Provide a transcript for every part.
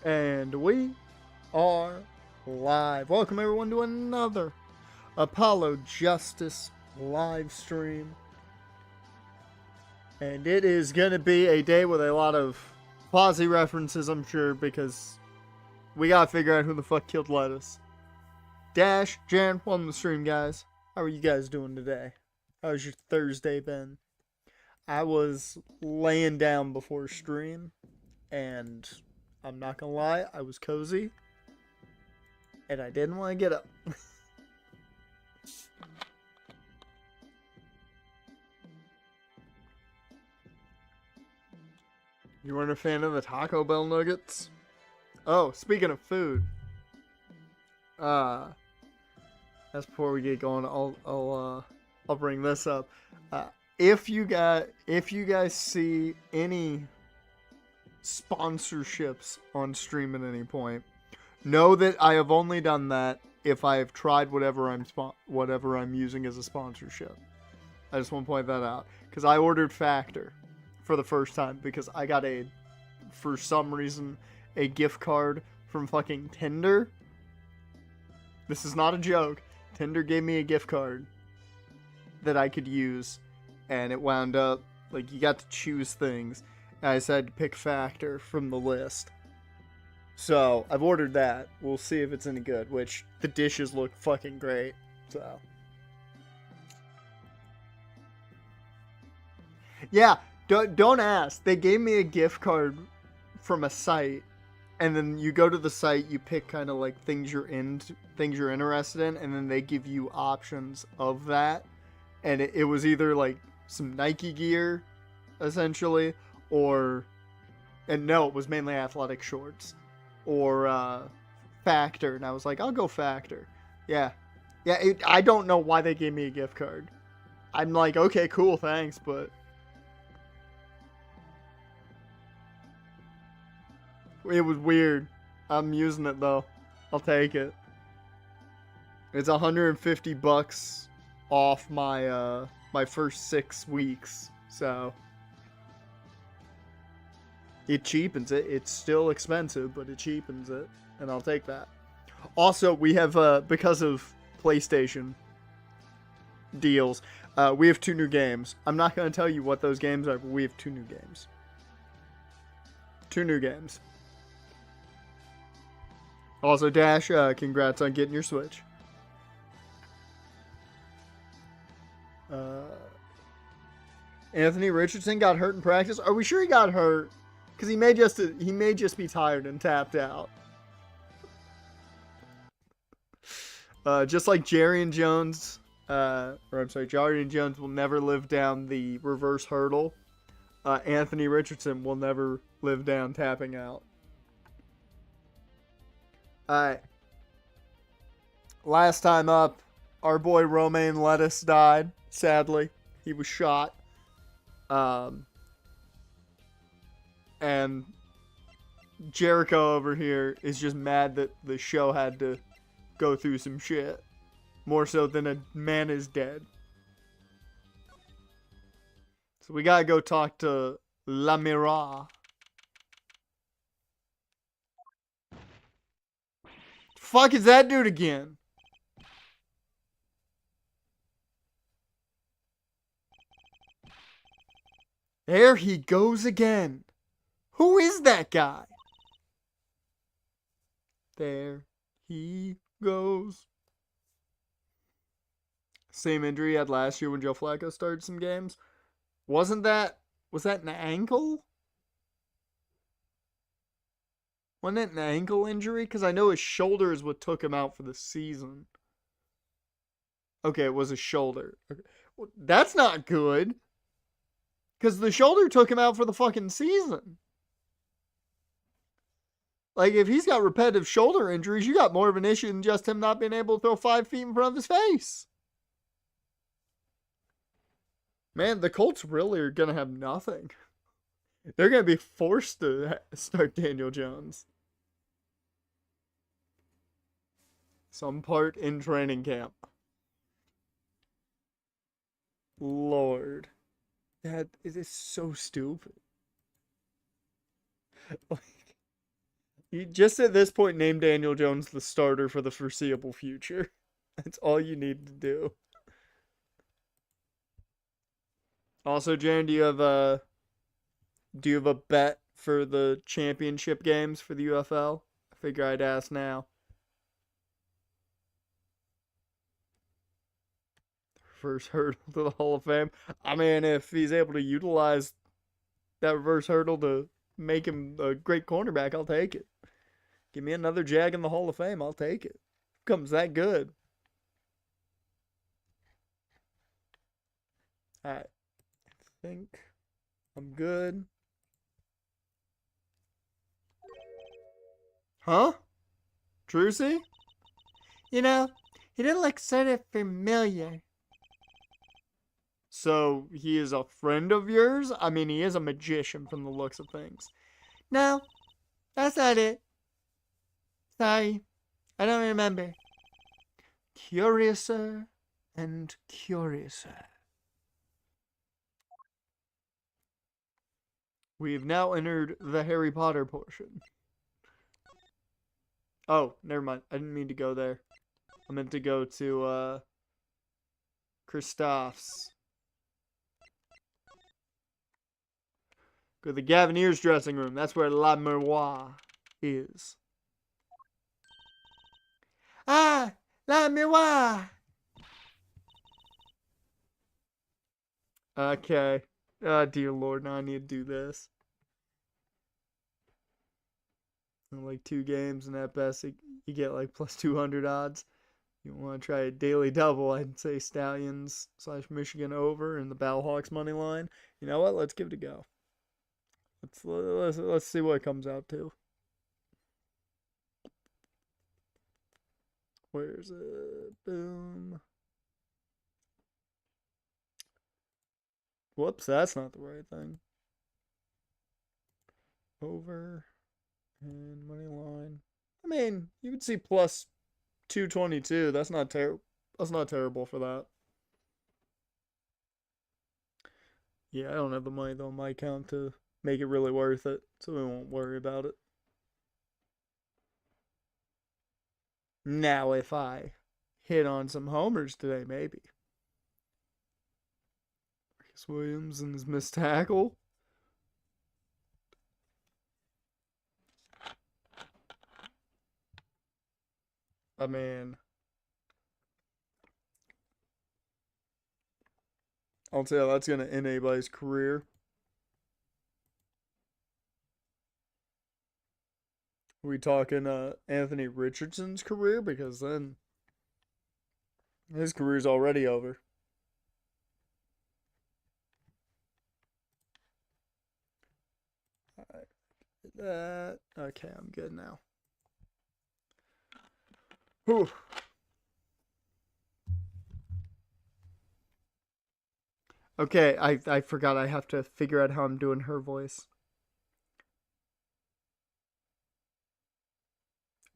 And we are live. Welcome everyone to another Apollo Justice live stream. And it is going to be a day with a lot of Fozzy references, I'm sure, because we got to figure out who the fuck killed Lettuce. Dash, Jan, welcome to the stream, guys. How are you guys doing today? How's your Thursday been? I was laying down before stream, and I'm not gonna lie, I was cozy, and I didn't want to get up. You weren't a fan of the Taco Bell nuggets? Oh, speaking of food, that's before we get going. I'll bring this up. If you guys see any sponsorships on stream at any point, know that I have only done that if I have tried whatever I'm using as a sponsorship. I just want to point that out because I ordered Factor for the first time because I got for some reason a gift card from fucking Tinder. This is not a joke. Tinder gave me a gift card that I could use, and it wound up like you got to choose things. I decided to pick Factor from the list. So, I've ordered that. We'll see if it's any good, which the dishes look fucking great. So. Yeah, don't ask. They gave me a gift card from a site, and then you go to the site, you pick kind of like things you're interested in, and then they give you options of that. And it was either like some Nike gear, essentially, and no, it was mainly athletic shorts, or Factor, and I was like, I'll go Factor. Yeah, I don't know why they gave me a gift card. I'm like, okay, cool, thanks, but it was weird. I'm using it though. I'll take it. It's $150 off my my first 6 weeks, so it cheapens it. It's still expensive, but it cheapens it, and I'll take that. Also, we have, because of PlayStation deals, we have 2 new games. I'm not going to tell you what those games are, but we have 2 new games. 2 new games. Also, Dash, congrats on getting your Switch. Anthony Richardson got hurt in practice. Are we sure he got hurt? Because he may just be tired and tapped out. Just like Jarian Jones, Jarian Jones will never live down the reverse hurdle. Anthony Richardson will never live down tapping out. Alright. Last time up, our boy Romaine Lettuce died, sadly. He was shot. And Jericho over here is just mad that the show had to go through some shit. More so than a man is dead. So we gotta go talk to La Mira. Fuck is that dude again? There he goes again. Who is that guy? There he goes. Same injury he had last year when Joe Flacco started some games. Was that an ankle? Wasn't it an ankle injury? Because I know his shoulder is what took him out for the season. Okay, it was his shoulder. Okay. Well, that's not good. Because the shoulder took him out for the fucking season. Like, if he's got repetitive shoulder injuries, you got more of an issue than just him not being able to throw 5 feet in front of his face. Man, the Colts really are going to have nothing. They're going to be forced to start Daniel Jones. Some part in training camp. Lord. That it is so stupid. You just at this point name Daniel Jones the starter for the foreseeable future. That's all you need to do. Also, Jaren, do you have a bet for the championship games for the UFL? I figure I'd ask now. First hurdle to the Hall of Fame. I mean, if he's able to utilize that reverse hurdle to make him a great cornerback, I'll take it. Give me another Jag in the Hall of Fame, I'll take it. Comes that good. Alright. I think I'm good. Huh? Trucy? You know, he didn't look sort of familiar. So he is a friend of yours? I mean, he is a magician from the looks of things. No, that's not it. Sorry, I don't remember. Curiouser and curiouser. We've now entered the Harry Potter portion. Oh, never mind. I didn't mean to go there. I meant to go to, Kristoff's. Go to the Gavineers dressing room. That's where La Miroir is. Ah! La Miroir! Okay. Oh, dear Lord, now I need to do this. Like 2 games, and at best, you get like plus 200 odds. You want to try a daily double, I'd say Stallions / Michigan over and the Battlehawks money line. You know what? Let's give it a go. Let's see what it comes out to. Where's it? Boom. Whoops, that's not the right thing. Over and money line. I mean, you can see plus 222. That's not terrible. That's not terrible for that. Yeah, I don't have the money though on my account to make it really worth it, so we won't worry about it. Now, if I hit on some homers today, maybe. Marcus Williams and his missed tackle. I mean, I'll tell you that's going to end anybody's career. Are we talking Anthony Richardson's career? Because then his career's already over. Alright. That. Okay, I'm good now. Whew. Okay, I forgot I have to figure out how I'm doing her voice.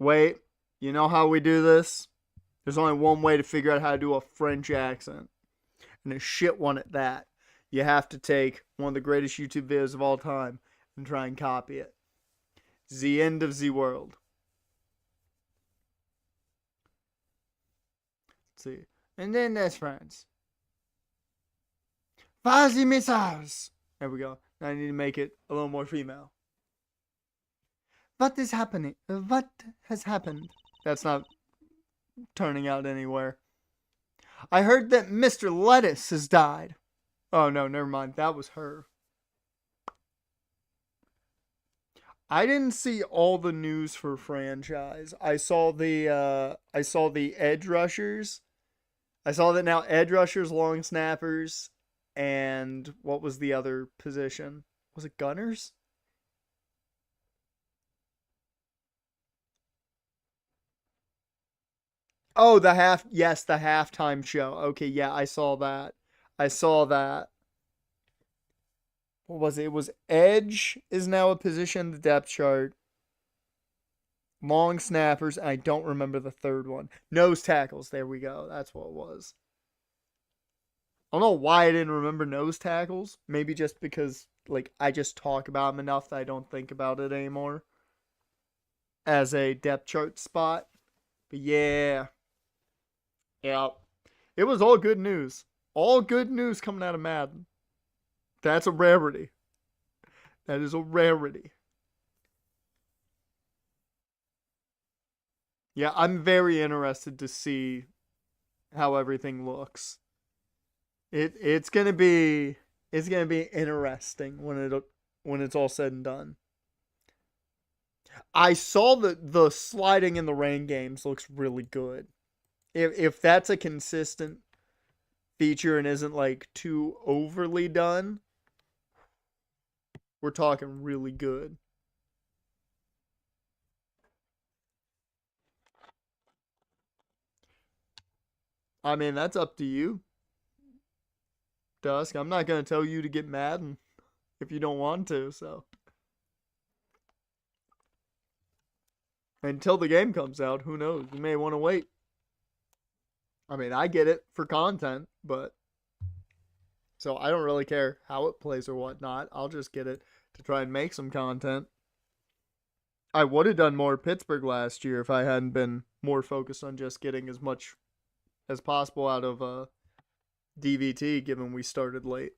Wait, you know how we do this? There's only one way to figure out how to do a French accent. And a shit one at that. You have to take one of the greatest YouTube videos of all time and try and copy it. The end of the world. Let's see. And then there's France. Fozzy missiles. There we go. Now I need to make it a little more female. What is happening? What has happened? That's not turning out anywhere. I heard that Mr. Lettuce has died. Oh no, never mind. That was her. I didn't see all the news for franchise. I saw the edge rushers. I saw that now edge rushers, long snappers, and what was the other position? Was it gunners? Oh, the halftime show. Okay, yeah, I saw that. I saw that. What was it? It was edge is now a position in the depth chart. Long snappers, and I don't remember the third one. Nose tackles. There we go. That's what it was. I don't know why I didn't remember nose tackles. Maybe just because like I just talk about them enough that I don't think about it anymore. as a depth chart spot. But yeah. Yeah. It was all good news. All good news coming out of Madden. That's a rarity. That is a rarity. Yeah, I'm very interested to see how everything looks. It's gonna be interesting when it's all said and done. I saw that the sliding in the rain games looks really good. If that's a consistent feature and isn't like too overly done, we're talking really good. I mean, that's up to you, Dusk. I'm not gonna tell you to get mad if you don't want to. So until the game comes out, who knows? You may want to wait. I mean, I get it for content, but so I don't really care how it plays or whatnot. I'll just get it to try and make some content. I would have done more Pittsburgh last year if I hadn't been more focused on just getting as much as possible out of DVT, given we started late.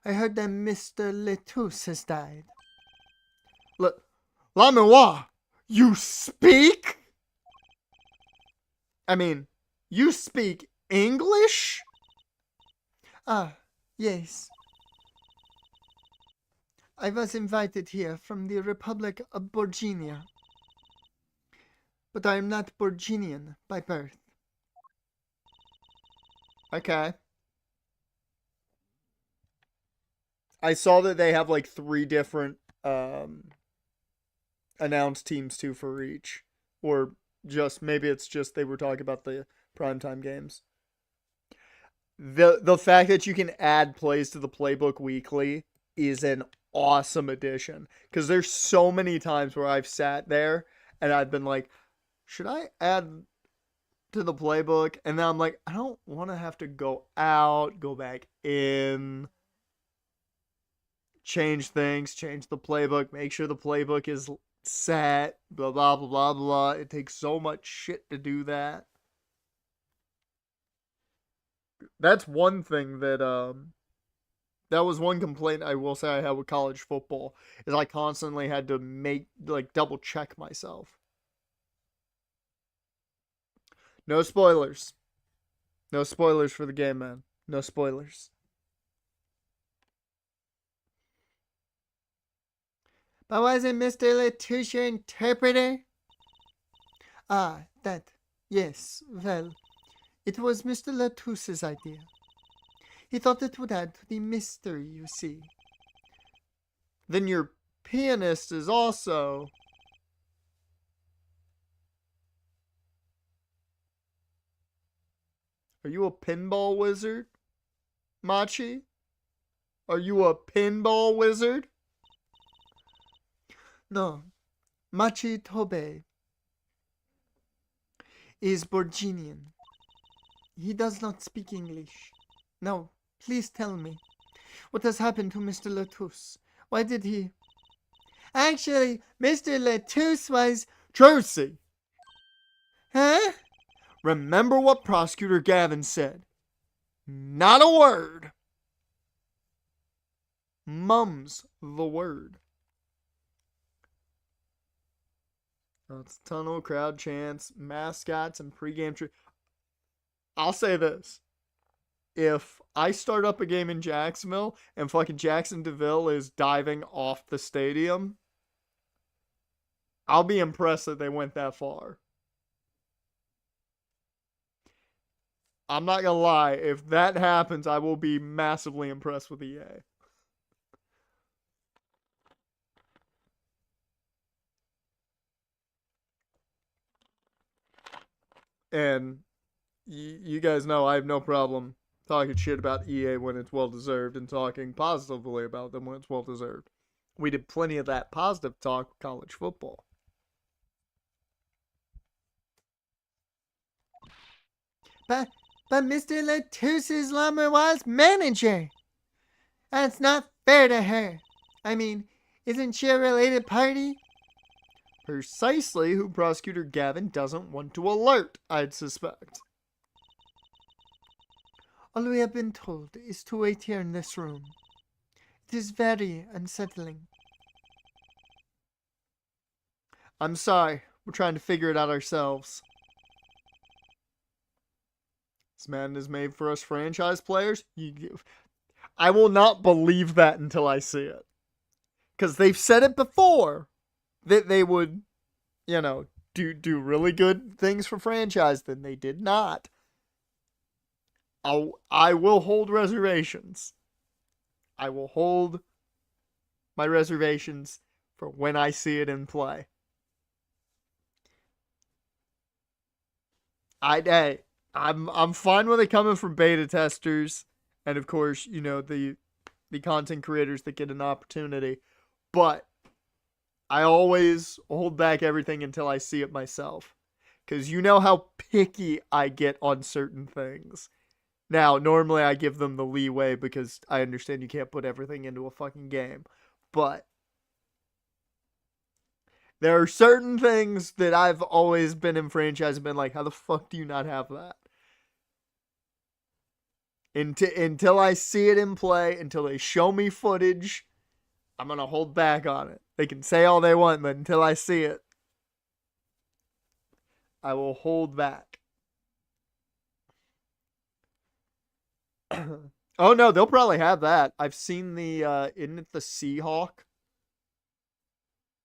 I heard that Mr. Lettuce has died. Lamois, you speak? I mean, you speak English? Ah, yes. I was invited here from the Republic of Borginia. But I am not Borginian by birth. Okay. I saw that they have like 3 different announced teams too for each. Or just maybe it's just they were talking about the primetime games. The fact that you can add plays to the playbook weekly is an awesome addition, because there's so many times where I've sat there and I've been like, should I add to the playbook? And then I'm like, I don't want to have to go out, go back in, change things, change the playbook, make sure the playbook is set, blah, blah, blah, blah, blah. It takes so much shit to do that. That's one thing that was one complaint I will say I had with college football, is I constantly had to double check myself. No spoilers. No spoilers for the game, man. No spoilers. But wasn't Mr. Lettuce your interpreter? Ah, that. Yes, well, it was Mr. Lettuce's idea. He thought it would add to the mystery, you see. Then your pianist is also... Are you a pinball wizard, Machi? Are you a pinball wizard? No, Machi Tobe is Borginian. He does not speak English. Now, please tell me, what has happened to Mr. Lettuce? Why did he... Actually, Mr. Lettuce was... Jersey! Huh? Remember what Prosecutor Gavin said. Not a word. Mum's the word. It's tunnel, crowd chants, mascots, and pregame. I'll say this. If I start up a game in Jacksonville and fucking Jackson DeVille is diving off the stadium, I'll be impressed that they went that far. I'm not gonna lie. If that happens, I will be massively impressed with EA. And you guys know I have no problem talking shit about EA when it's well deserved and talking positively about them when it's well deserved. We did plenty of that positive talk with college football. But Mr. Lettuce is Lamoir's manager. That's not fair to her. I mean, isn't she a related party? Precisely who Prosecutor Gavin doesn't want to alert, I'd suspect. All we have been told is to wait here in this room. It is very unsettling. I'm sorry. We're trying to figure it out ourselves. This man is made for us franchise players. I will not believe that until I see it. Because they've said it before. That they would, do really good things for franchise. Then they did not. I will hold reservations. I will hold my reservations for when I see it in play. I'm fine with it coming from beta testers, and of course, the content creators that get an opportunity. But I always hold back everything until I see it myself, because you know how picky I get on certain things. Now, normally I give them the leeway because I understand you can't put everything into a fucking game. But there are certain things that I've always been in franchise and been like, how the fuck do you not have that? Until I see it in play, until they show me footage, I'm going to hold back on it. They can say all they want, but until I see it, I will hold back. Oh no, they'll probably have that. I've seen isn't it the Seahawk?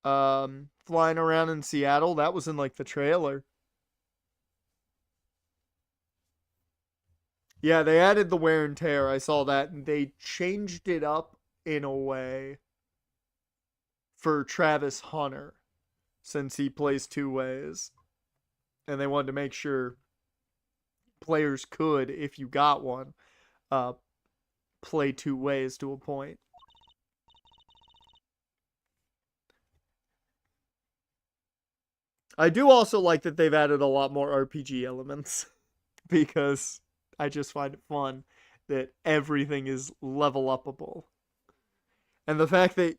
Flying around in Seattle. That was in like the trailer. Yeah, they added the wear and tear. I saw that, and they changed it up in a way for Travis Hunter, since he plays two ways. And they wanted to make sure players could, if you got one, play two ways to a point. I do also like that they've added a lot more RPG elements because I just find it fun that everything is level upable. And the fact that,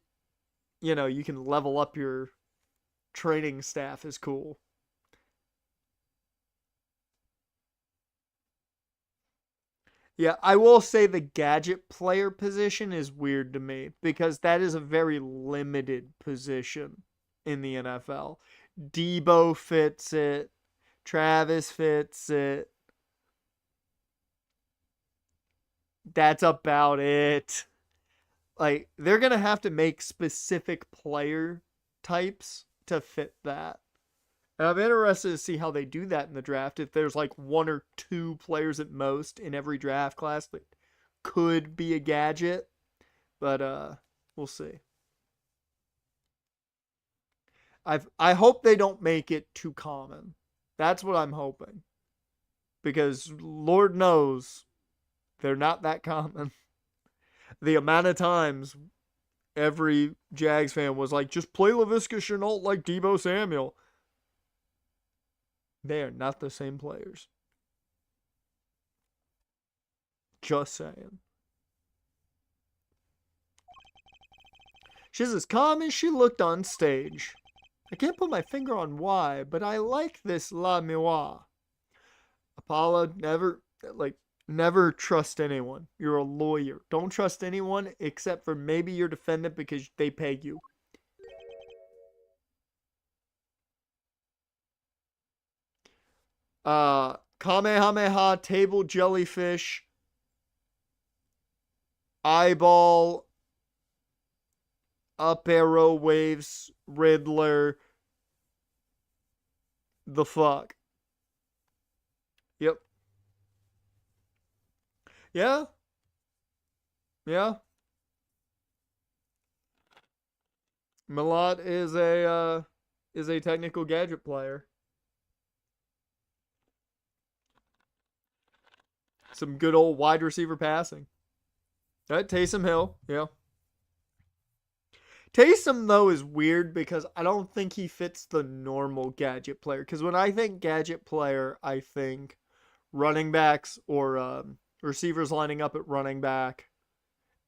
you can level up your training staff is cool. Yeah, I will say the gadget player position is weird to me because that is a very limited position in the NFL. Debo fits it. Travis fits it. That's about it. Like, they're going to have to make specific player types to fit that. And I'm interested to see how they do that in the draft. If there's like one or two players at most in every draft class that could be a gadget. But we'll see. I hope they don't make it too common. That's what I'm hoping. Because Lord knows they're not that common. The amount of times every Jags fan was like, just play LaVisca Chenault like Debo Samuel. They are not the same players. Just saying. She's as calm as she looked on stage. I can't put my finger on why, but I like this La Miwa. Apollo, never trust anyone. You're a lawyer. Don't trust anyone except for maybe your defendant because they pay you. Kamehameha, table jellyfish, eyeball, up arrow waves, Riddler, the fuck. Yep. Yeah. Yeah. Milat is a technical gadget player. Some good old wide receiver passing. Taysom Hill, yeah. Taysom, though, is weird because I don't think he fits the normal gadget player. Because when I think gadget player, I think running backs or receivers lining up at running back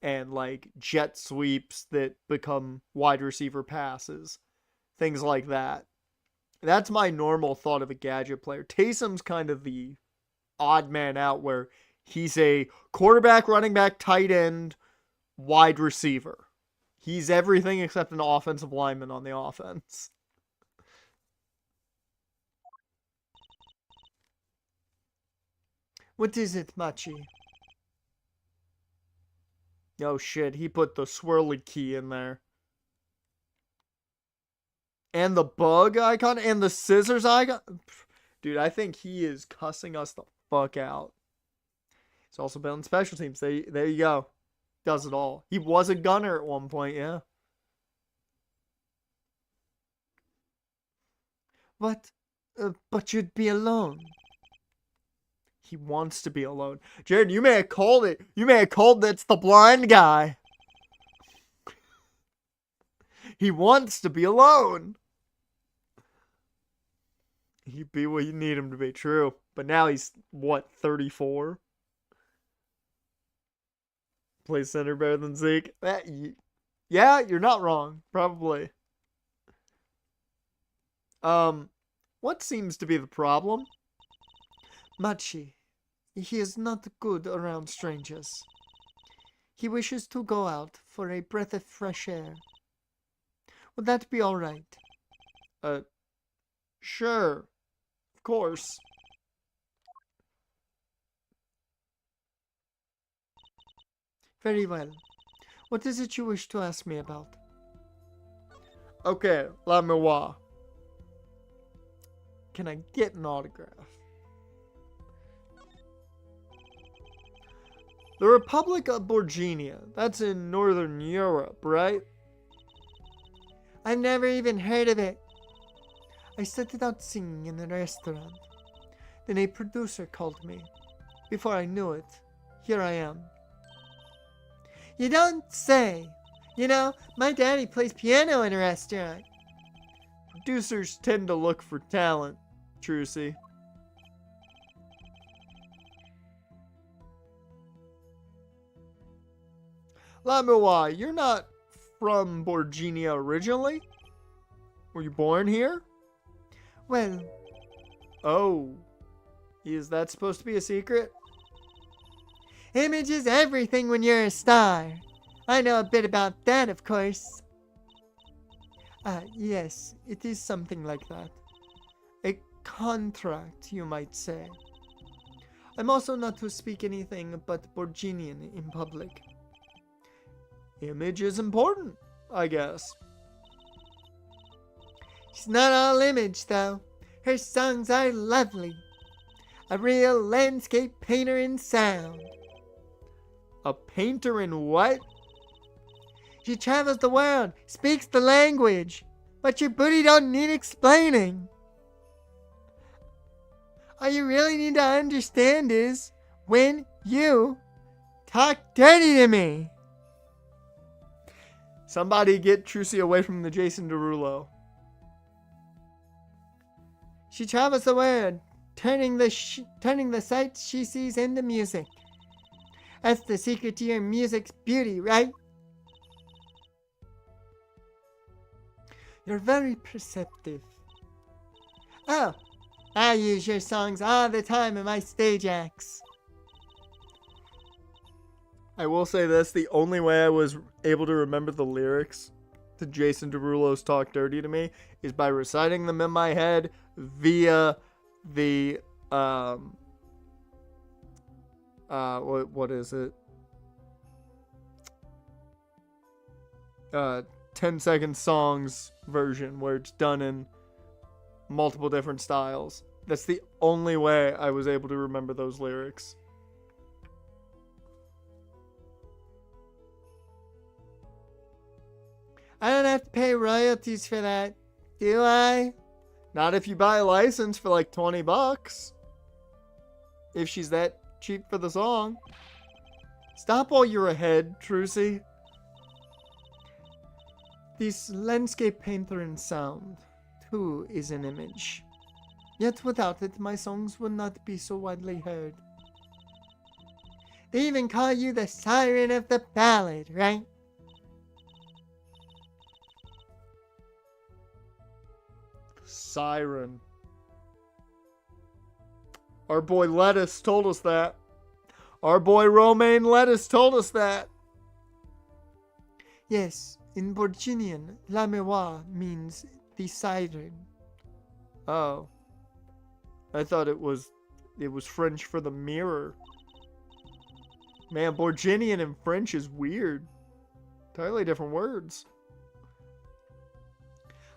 and like jet sweeps that become wide receiver passes. things like that. That's my normal thought of a gadget player. Taysom's kind of the odd man out where he's a quarterback, running back, tight end, wide receiver. He's everything except an offensive lineman on the offense. What is it, Machi? Oh shit, he put the swirly key in there. And the bug icon and the scissors icon. Dude, I think he is cussing us the fuck out. He's also been on special teams. There you go. Does it all. He was a gunner at one point, yeah. What? But you'd be alone. He wants to be alone. Jared, you may have called it. You may have called that's the blind guy. He wants to be alone. He'd be what you need him to be, true. But now he's, what, 34? Plays center better than Zeke. Yeah, you're not wrong. Probably. What seems to be the problem? Machi, he is not good around strangers. He wishes to go out for a breath of fresh air. Would that be all right? Sure. Of course. Very well. What is it you wish to ask me about? Okay, la me voir. Can I get an autograph? The Republic of Borginia. That's in Northern Europe, right? I've never even heard of it. I started out singing in a restaurant. Then a producer called me. Before I knew it, here I am. You don't say. You know, my daddy plays piano in a restaurant. Producers tend to look for talent, Trucy. Lamuai, you're not from Borginia originally? Were you born here? Well, Oh. Is that supposed to be a secret? image is everything when you're a star. I know a bit about that, of course. Yes, it is something like that. A contract, you might say. I'm also not to speak anything but Borginian in public. Image is important, I guess. She's not all image, though. Her songs are lovely. A real landscape painter in sound. A painter in what? She travels the world, speaks the language, but your booty don't need explaining. All you really need to understand is when you talk dirty to me. Somebody get Trucy away from the Jason Derulo. She travels the world, turning the sights she sees into music. That's the secret to your music's beauty, right? You're very perceptive. Oh, I use your songs all the time in my stage acts. I will say this, the only way I was able to remember the lyrics to Jason Derulo's Talk Dirty to Me is by reciting them in my head via the what is it? 10-second songs version where it's done in multiple different styles. That's the only way I was able to remember those lyrics. I don't have to pay royalties for that, do I? Not if you buy a license for like $20. If she's that cheap for the song. Stop while you're ahead, Trucy. This landscape painter in sound, too, is an image. Yet without it, my songs would not be so widely heard. They even call you the siren of the ballad, right? Siren. Our boy Lettuce told us that. Our boy Romaine Lettuce told us that. Yes, in Borginian, la mémoire means the siren. Oh. I thought it was French for the mirror. Man, Borginian and French is weird. Entirely different words.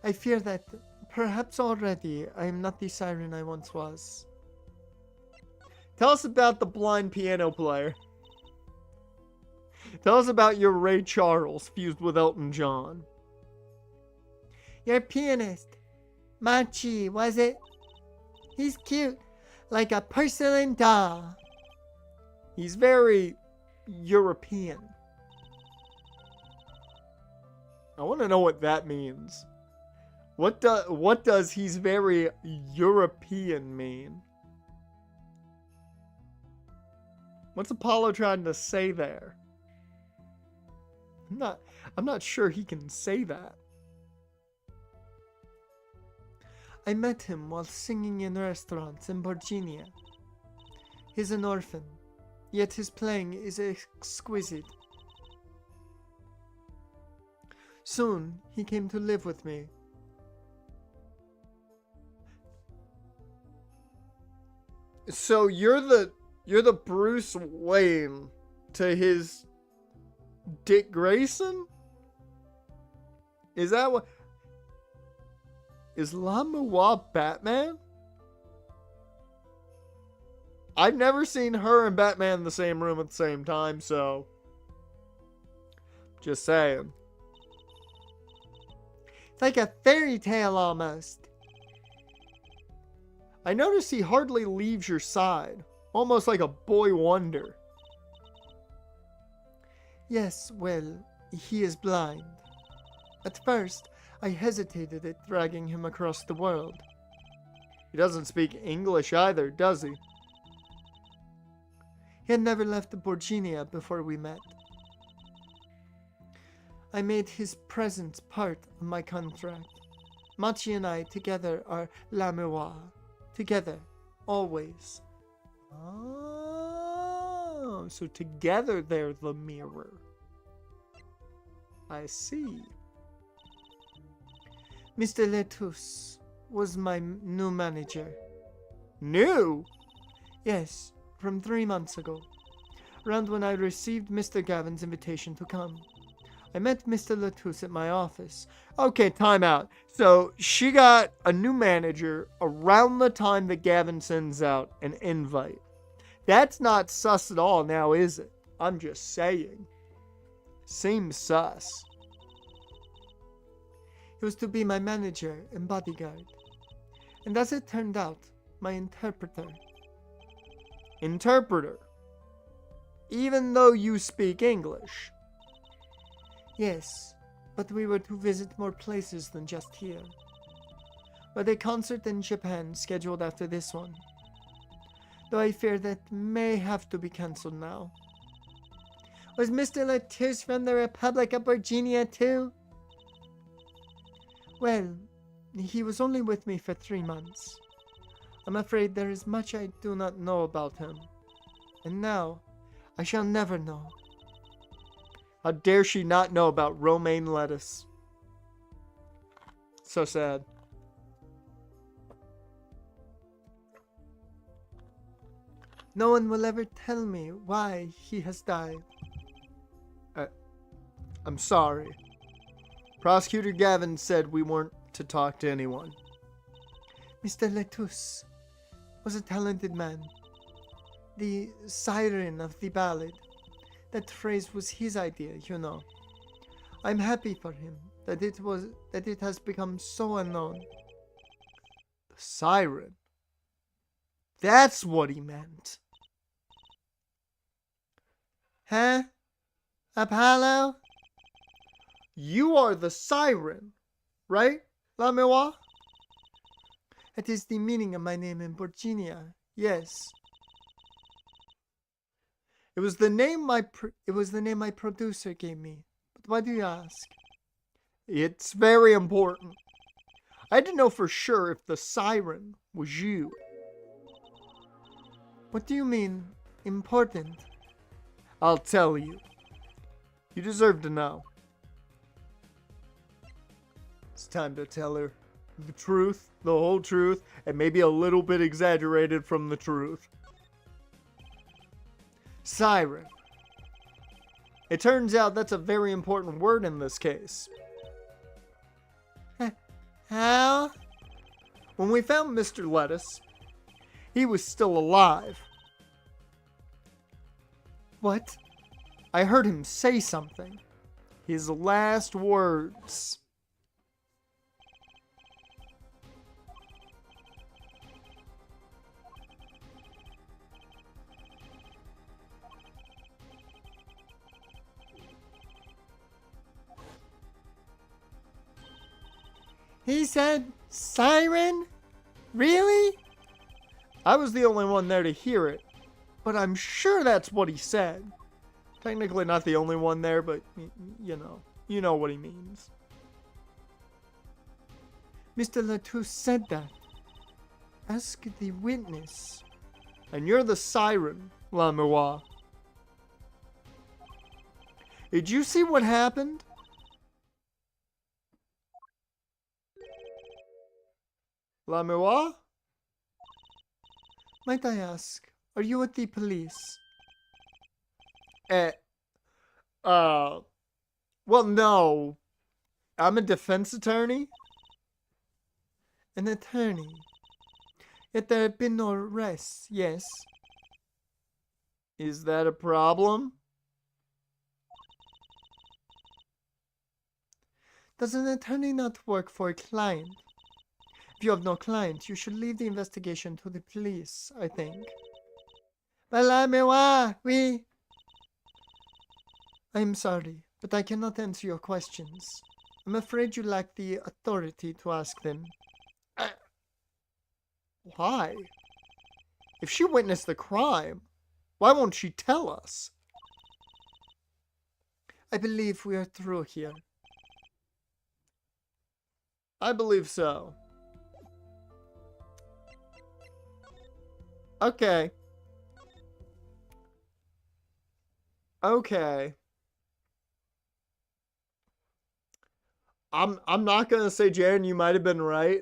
I fear that perhaps already I am not the siren I once was. Tell us about the blind piano player. Tell us about your Ray Charles fused with Elton John. Your pianist, Machi, was it? He's cute, like a porcelain doll. He's very European. I want to know what that means. What does he's very European mean? What's Apollo trying to say there? I'm not sure he can say that. I met him while singing in restaurants in Virginia. He's an orphan, yet his playing is exquisite. Soon he came to live with me. So you're the Bruce Wayne to his Dick Grayson? Is that what? Is Lamoua Batman? I've never seen her and Batman in the same room at the same time, so just saying. It's like a fairy tale almost. I notice he hardly leaves your side, almost like a boy wonder. Yes, well, he is blind. At first, I hesitated at dragging him across the world. He doesn't speak English either, does he? He had never left Borginia before we met. I made his presence part of my contract. Machi and I together are la mémoire. Together, always. Oh, so together they're the mirror. I see. Mr. Letus was my new manager. New? Yes, from 3 months ago. Around when I received Mr. Gavin's invitation to come. I met Mr. Letus at my office. Okay, time out. So she got a new manager around the time that Gavin sends out an invite. That's not sus at all now, is it? I'm just saying. Seems sus. He was to be my manager and bodyguard. And as it turned out, my interpreter. Interpreter? Even though you speak English? Yes, but we were to visit more places than just here. With a concert in Japan scheduled after this one. Though I fear that may have to be cancelled now. Was Mr. Letus from the Republic of Virginia too? Well, he was only with me for 3 months. I'm afraid there is much I do not know about him. And now, I shall never know. How dare she not know about romaine lettuce? So sad. No one will ever tell me why he has died. I'm sorry. Prosecutor Gavin said we weren't to talk to anyone. Mr. Letus was a talented man. The siren of the ballad. That phrase was his idea, you know. I'm happy for him that it has become so unknown. The siren. That's what he meant. Huh? Apollo? You are the siren, right, La Mémoire? That is the meaning of my name in Virginia. Yes. It was the name my producer gave me. But why do you ask? It's very important. I had to know for sure if the siren was you. What do you mean, important? I'll tell you. You deserve to know. It's time to tell her the truth, the whole truth, and maybe a little bit exaggerated from the truth. Siren. It turns out that's a very important word in this case. How? When we found Mr. Lettuce, he was still alive. What? I heard him say something. His last words. He said, siren? Really? I was the only one there to hear it, but I'm sure that's what he said. Technically not the only one there, but you know what he means. Mr. Latouche said that. Ask the witness. And you're the siren, Lamois. Did you see what happened? Lamois? Might I ask, are you at the police? Well, no. I'm a defense attorney. An attorney. Yet there have been no arrests, yes? Is that a problem? Does an attorney not work for a client? If you have no client, you should leave the investigation to the police, I think. Oui. I'm sorry, but I cannot answer your questions. I'm afraid you lack the authority to ask them. Why? If she witnessed the crime, why won't she tell us? I believe we are through here. I believe so. Okay. Okay. I'm not gonna say, Jaren, you might have been right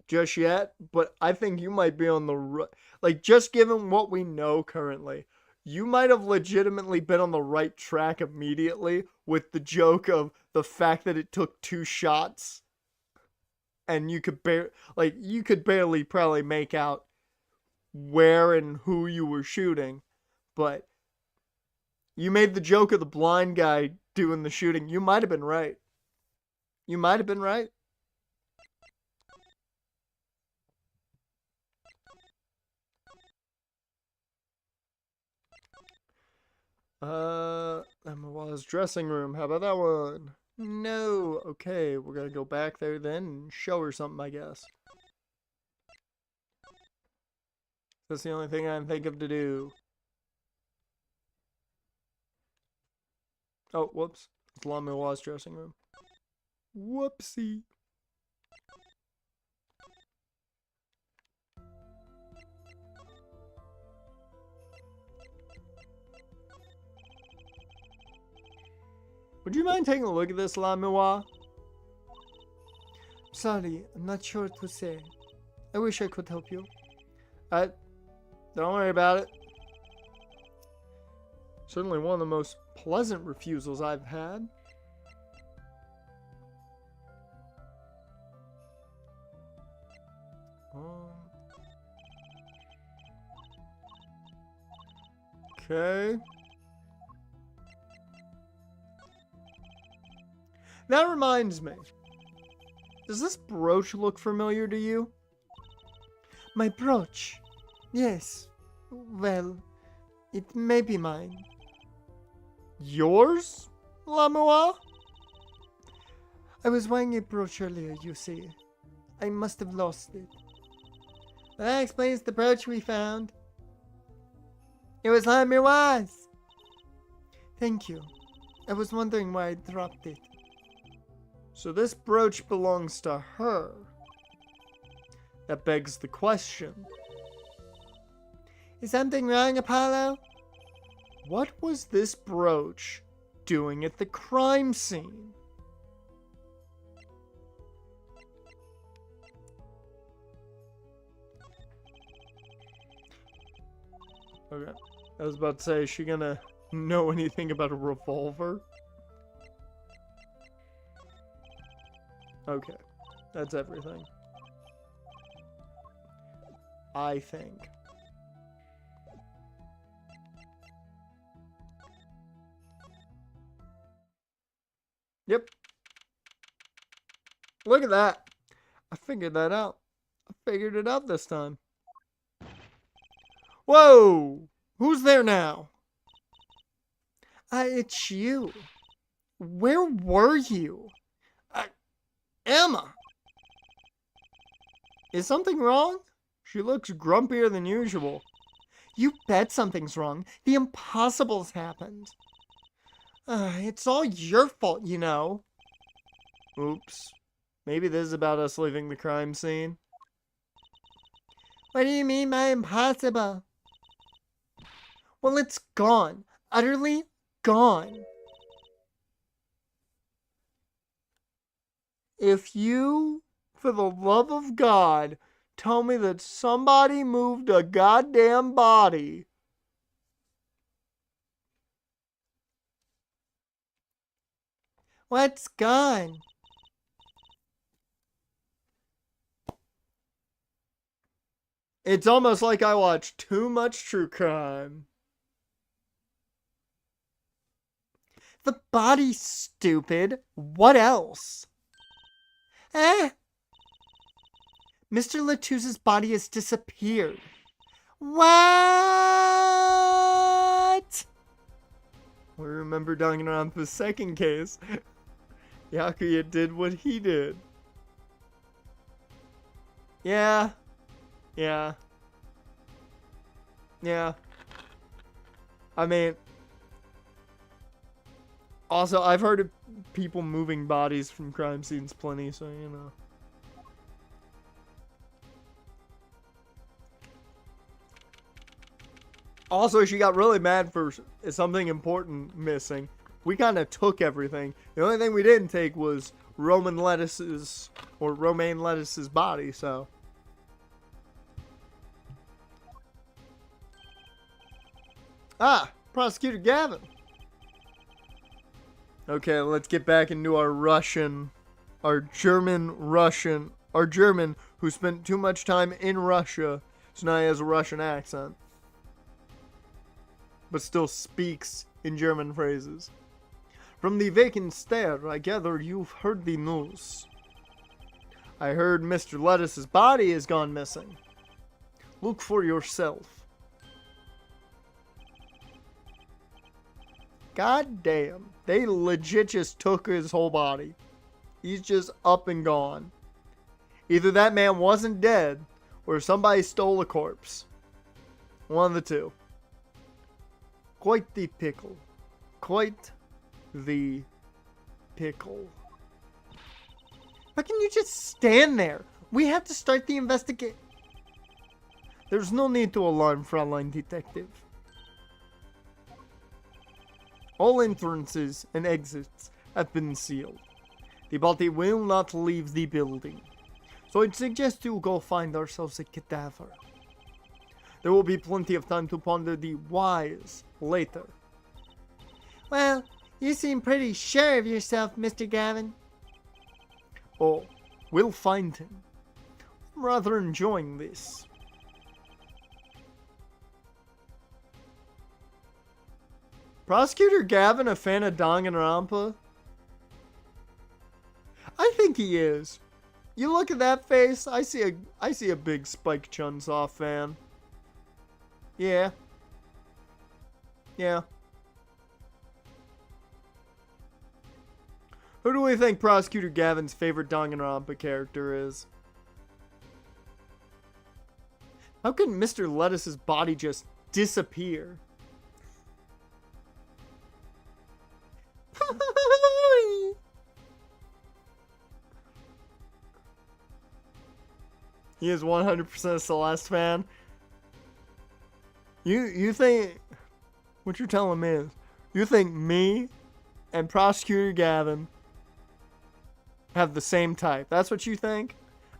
just yet, but I think you might be on the right. Like, just given what we know currently, you might have legitimately been on the right track immediately with the joke of the fact that it took 2 shots, and you could barely probably make out where and who you were shooting, but you made the joke of the blind guy doing the shooting. You might have been right. You might have been right. Emma's dressing room. How about that one? No. Okay, we're gonna go back there then and show her something, I guess. That's the only thing I can think of to do. Oh, whoops. It's Lamois' dressing room. Whoopsie. Would you mind taking a look at this, Lamois? Sorry, I'm not sure what to say. I wish I could help you. Don't worry about it. Certainly one of the most pleasant refusals I've had. Okay. That reminds me. Does this brooch look familiar to you? My brooch? Yes. Well, it may be mine. Yours, Lamois? I was wearing a brooch earlier, you see. I must have lost it. That explains the brooch we found. It was Lamois'. Thank you. I was wondering why I dropped it. So this brooch belongs to her. That begs the question. Is something wrong, Apollo? What was this brooch doing at the crime scene? Okay. I was about to say, is she gonna know anything about a revolver? Okay. That's everything. I think. Yep. Look at that. I figured that out. I figured it out this time. Whoa! Who's there now? It's you. Where were you? Emma! Is something wrong? She looks grumpier than usual. You bet something's wrong. The impossible's happened. It's all your fault, you know. Oops. Maybe this is about us leaving the crime scene. What do you mean by impossible? Well, it's gone. Utterly gone. If you, for the love of God, tell me that somebody moved a goddamn body. What's gone? It's almost like I watch too much true crime. The body, stupid. What else? Mr. Latouse's body has disappeared. What? We remember Danganronpa's second case. Yakuya did what he did. Yeah. I mean, also, I've heard of people moving bodies from crime scenes plenty, so you know. Also, she got really mad for something important missing. We kind of took everything. The only thing we didn't take was Romaine Lettuce's body, so. Ah, Prosecutor Gavin. Okay, let's get back into our German who spent too much time in Russia, so now he has a Russian accent. But still speaks in German phrases. From the vacant stare, I gather you've heard the news. I heard Mr. Lettuce's body has gone missing. Look for yourself. God damn. They legit just took his whole body. He's just up and gone. Either that man wasn't dead, or somebody stole a corpse. One of the two. Quite the pickle. Quite the pickle. How can you just stand there? We have to start the investigation. There's no need to alarm, Fraulein Detective. All entrances and exits have been sealed. The body will not leave the building. So I'd suggest you go find ourselves a cadaver. There will be plenty of time to ponder the whys later. Well, you seem pretty sure of yourself, Mr. Gavin. Oh, we'll find him. I'm rather enjoying this. Prosecutor Gavin a fan of Danganronpa? I think he is. You look at that face, I see a big Spike Chunsoft fan. Yeah. Who do we think Prosecutor Gavin's favorite Danganronpa character is? How can Mr. Lettuce's body just disappear? He is 100% a Celeste fan. You think... What you're telling me is... You think me and Prosecutor Gavin have the same type. That's what you think?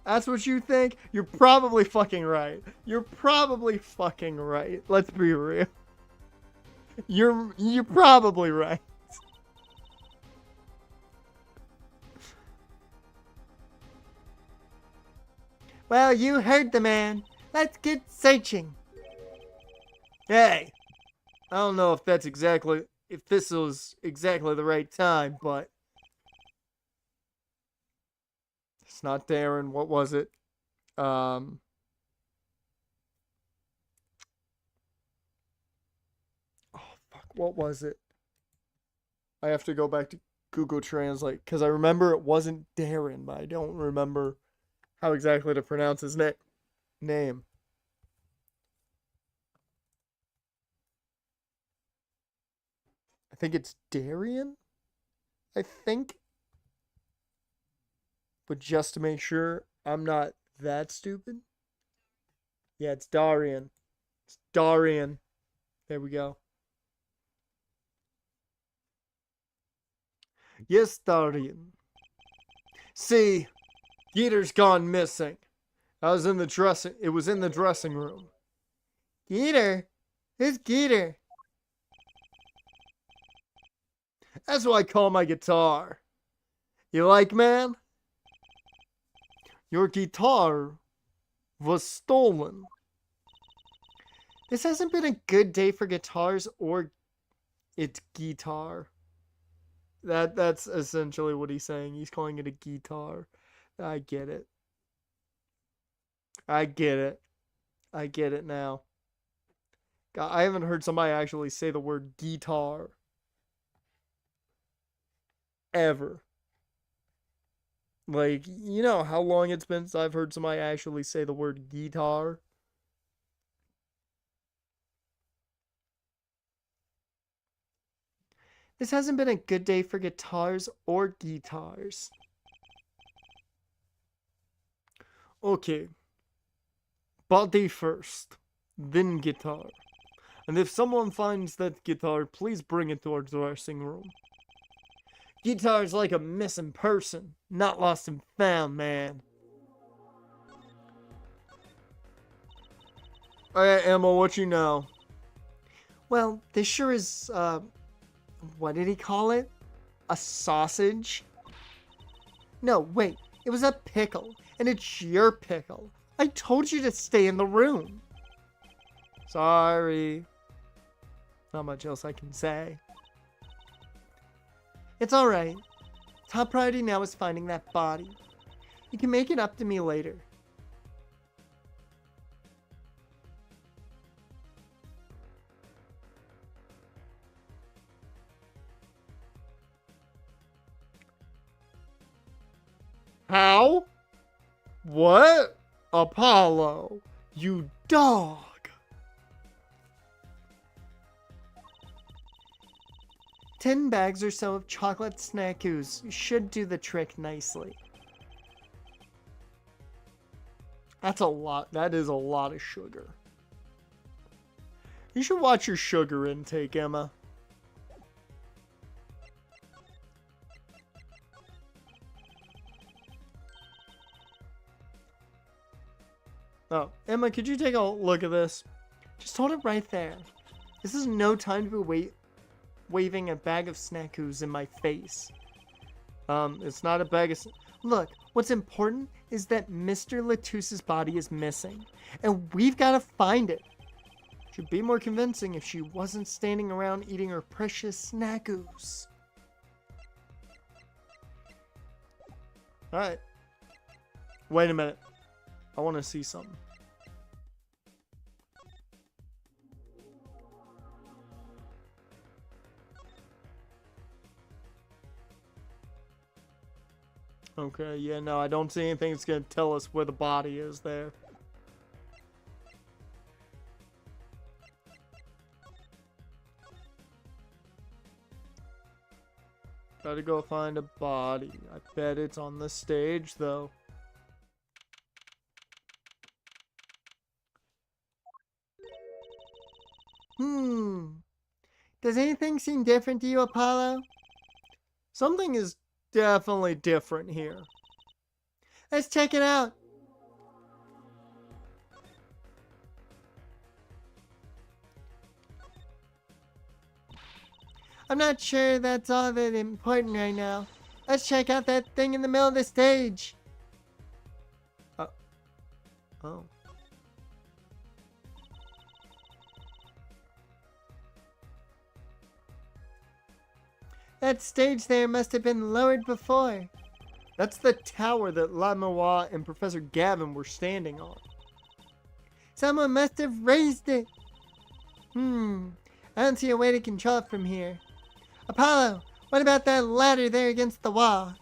That's what you think? You're probably fucking right. You're probably fucking right. Let's be real. You're probably right. Well, you heard the man. Let's get searching. Hey, I don't know if this was exactly the right time, but it's not Darren. What was it? Oh fuck, what was it? I have to go back to Google Translate because I remember it wasn't Darren, but I don't remember how exactly to pronounce his name. I think it's Darian. I think. But just to make sure I'm not that stupid. Yeah, it's Darian. It's Darian. There we go. Yes, Darian. See, Geeter's gone missing. It was in the dressing room. Geeter? Who's Geeter? That's what I call my guitar. You like, man? Your guitar was stolen. This hasn't been a good day for guitars or its guitar. That's essentially what he's saying. He's calling it a guitar. I get it. I get it. I get it now. God, I haven't heard somebody actually say the word guitar ever. Like, you know how long it's been since I've heard somebody actually say the word guitar? This hasn't been a good day for guitars or guitars. Okay. Body first, then guitar. And if someone finds that guitar, please bring it to our dressing room. Guitar's like a missing person, not lost and found, man. Alright, Emma, what you know? Well, this sure is, what did he call it? A sausage? No, wait. It was a pickle. And it's your pickle. I told you to stay in the room. Sorry. Not much else I can say. It's alright. Top priority now is finding that body. You can make it up to me later. How? What? Apollo, you dog. 10 bags or so of chocolate snackoos should do the trick nicely. That's a lot. That is a lot of sugar. You should watch your sugar intake, Emma. Oh, Emma, could you take a look at this? Just hold it right there. This is no time to be waving a bag of snackoos in my face. It's not a bag of... Look, what's important is that Mr. Latusse's body is missing, and we've got to find it. Should be more convincing if she wasn't Standing around eating her precious snackoos. Alright. Wait a minute. I want to see something. Okay, yeah, no, I don't see anything that's going to tell us where the body is there. Gotta go find a body. I bet it's on the stage, though. Does anything seem different to you, Apollo? Something is definitely different here. Let's check it out. I'm not sure that's all that important right now. Let's check out that thing in the middle of the stage. Oh. That stage there must have been lowered before. That's the tower that Lamois and Professor Gavin were standing on. Someone must have raised it. I don't see a way to control it from here. Apollo, what about that ladder there against the wall?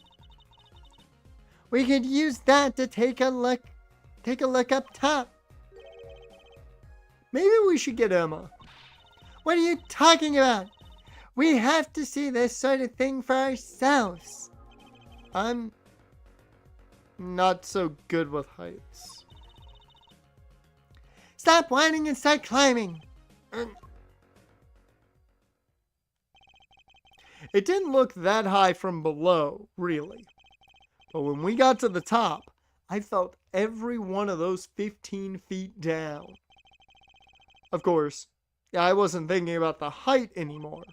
We could use that to take a look up top. Maybe we should get Emma. What are you talking about? We have to see this sort of thing for ourselves. I'm not so good with heights. Stop whining and start climbing. It didn't look that high from below, really. But when we got to the top, I felt every one of those 15 feet down. Of course, I wasn't thinking about the height anymore.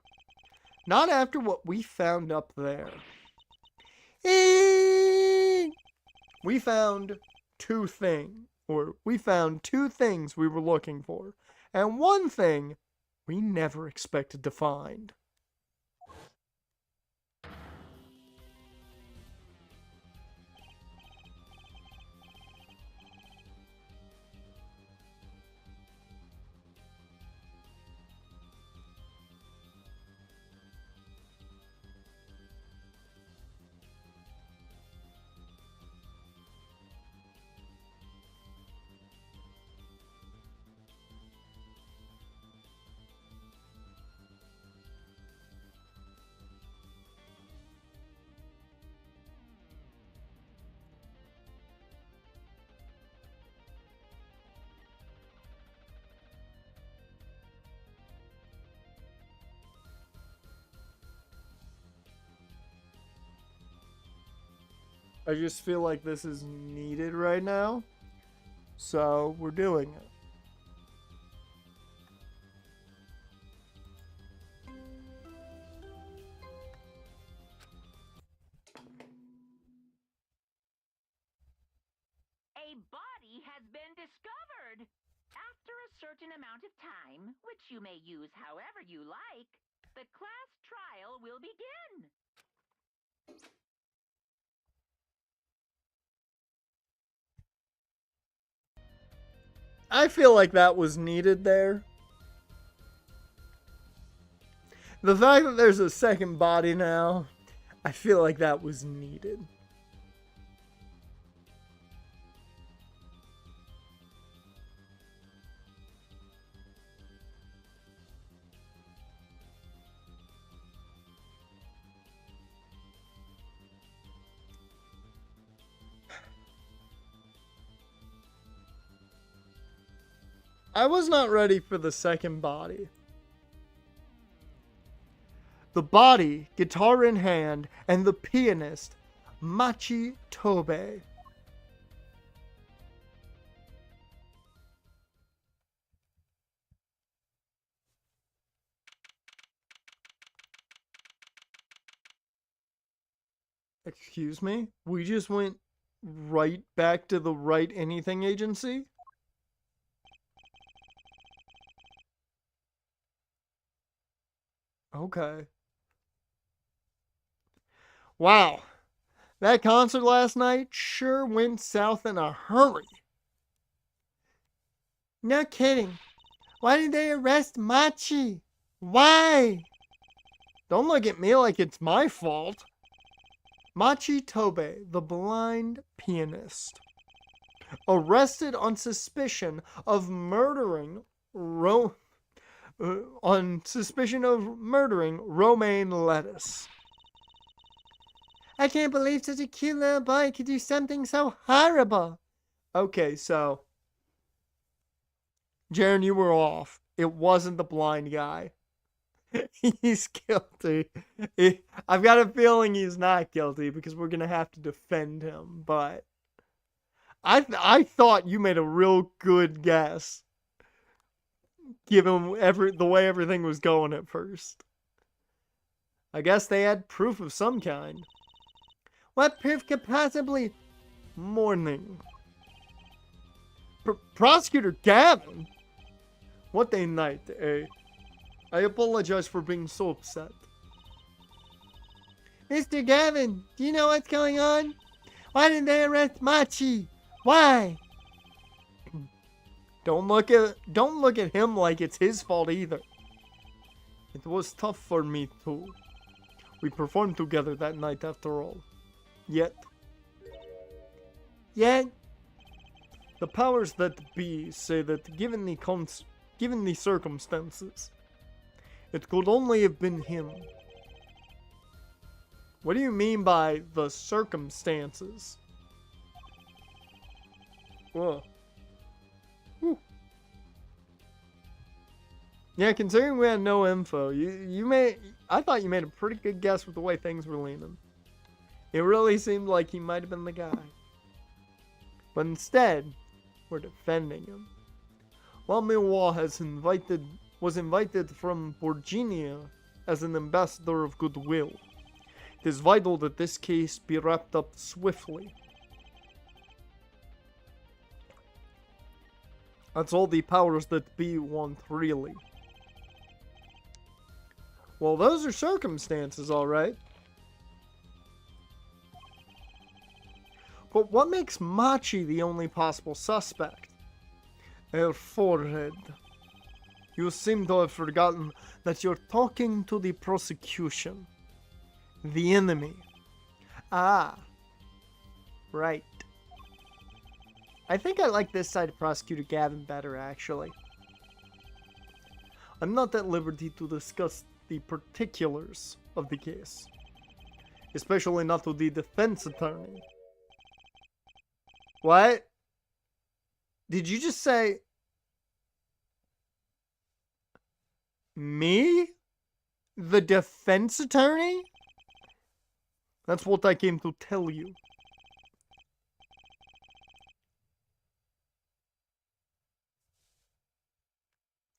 Not after what we found up there. We found two things we were looking for, and one thing we never expected to find. I just feel like this is needed right now, so we're doing it. A body has been discovered. After a certain amount of time, which you may use however you like, the class trial will begin. I feel like that was needed there. The fact that there's a second body now, I feel like that was needed. I was not ready for the second body. The body, guitar in hand, and the pianist, Machi Tobe. Excuse me? We just went right back to the Right Anything Agency? Okay. Wow. That concert last night sure went south in a hurry. No kidding. Why did they arrest Machi? Why? Don't look at me like it's my fault. Machi Tobe, the blind pianist, arrested on suspicion of murdering Romaine Lettuce. I can't believe such a cute little boy could do something so horrible. Okay, so Jaren, you were off. It wasn't the blind guy. He's guilty. I've got a feeling he's not guilty because we're gonna have to defend him. But I thought you made a real good guess, given the way everything was going at first. I guess they had proof of some kind. What proof could possibly... Morning. Prosecutor Gavin? What a night, eh? I apologize for being so upset. Mr. Gavin, do you know what's going on? Why didn't they arrest Machi? Why? Don't look at him like it's his fault either. It was tough for me too. We performed together that night after all. Yet, the powers that be say that given the circumstances, it could only have been him. What do you mean by the circumstances? Whoa. Whew. Yeah, considering we had no info, I thought you made a pretty good guess with the way things were leaning. It really seemed like he might have been the guy. But instead, we're defending him. While Miwa was invited from Virginia as an ambassador of goodwill, it is vital that this case be wrapped up swiftly. That's all the powers that be want, really. Well, those are circumstances, alright. But what makes Machi the only possible suspect? Her forehead. You seem to have forgotten that you're talking to the prosecution. The enemy. Ah. Right. I think I like this side of Prosecutor Gavin better, actually. I'm not at liberty to discuss the particulars of the case, especially not to the defense attorney. What? Did you just say me? The defense attorney? That's what I came to tell you.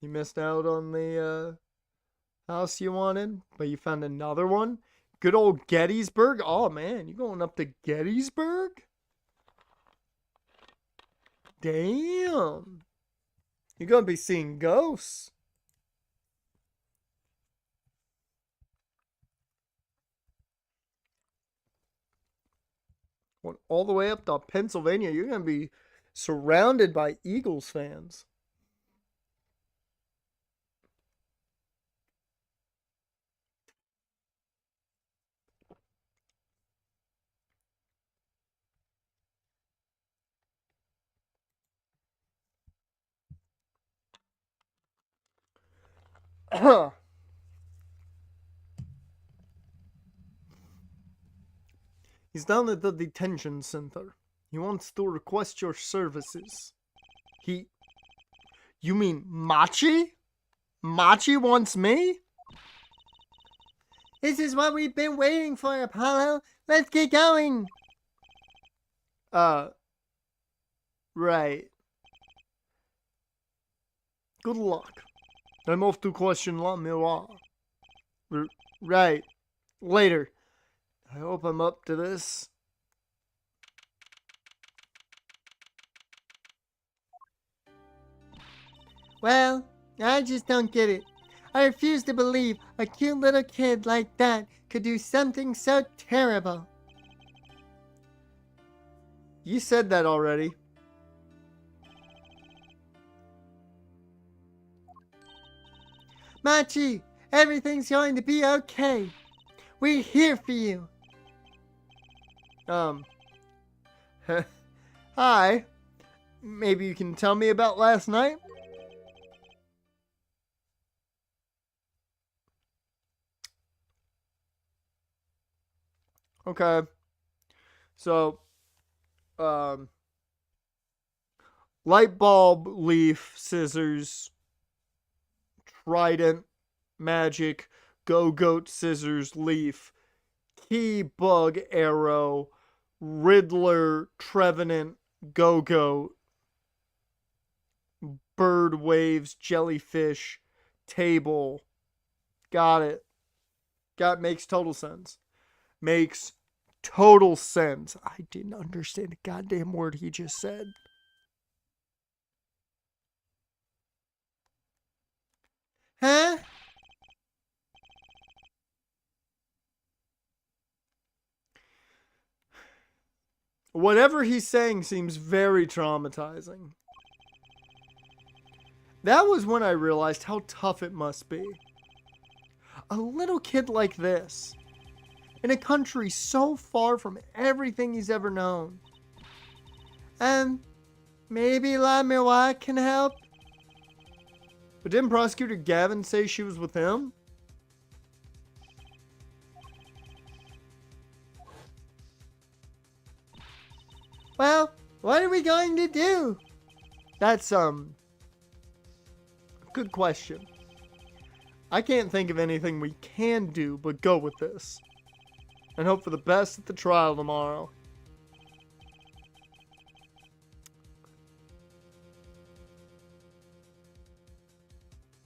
You missed out on the house you wanted, but you found another one? Good old Gettysburg? Oh man, you going up to Gettysburg? Damn. You're gonna be seeing ghosts. Went all the way up to Pennsylvania. You're gonna be surrounded by Eagles fans. He's down at the detention center. He wants to request your services. You mean Machi? Machi wants me? This is what we've been waiting for, Apollo. Let's get going. Right. Good luck. I'm off to question La Miroir. Right. Later. I hope I'm up to this. Well, I just don't get it. I refuse to believe a cute little kid like that could do something so terrible. You said that already. Machi, everything's going to be okay. We're here for you. Hi. Maybe you can tell me about last night? Okay. So, light bulb, leaf, scissors, trident, magic, go-goat, scissors, leaf, key, bug, arrow, Riddler, Trevenant, go-goat, bird, waves, jellyfish, table. Got it. Makes total sense. Makes total sense. I didn't understand a goddamn word he just said. Huh? Whatever he's saying seems very traumatizing. That was when I realized how tough it must be. A little kid like this, in a country so far from everything he's ever known. And maybe Lamiwa can help? But didn't Prosecutor Gavin say she was with him? Well, what are we going to do? That's, good question. I can't think of anything we can do but go with this. And hope for the best at the trial tomorrow.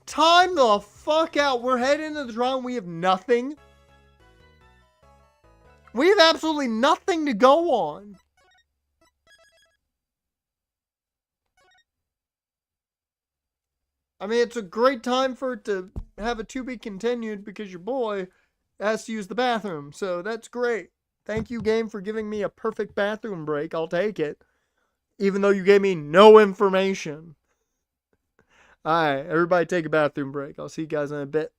Time the fuck out. We're heading into the trial and we have nothing. We have absolutely nothing to go on. I mean, it's a great time for it to have a to be continued because your boy has to use the bathroom. So that's great. Thank you, game, for giving me a perfect bathroom break. I'll take it. Even though you gave me no information. Alright, everybody take a bathroom break. I'll see you guys in a bit.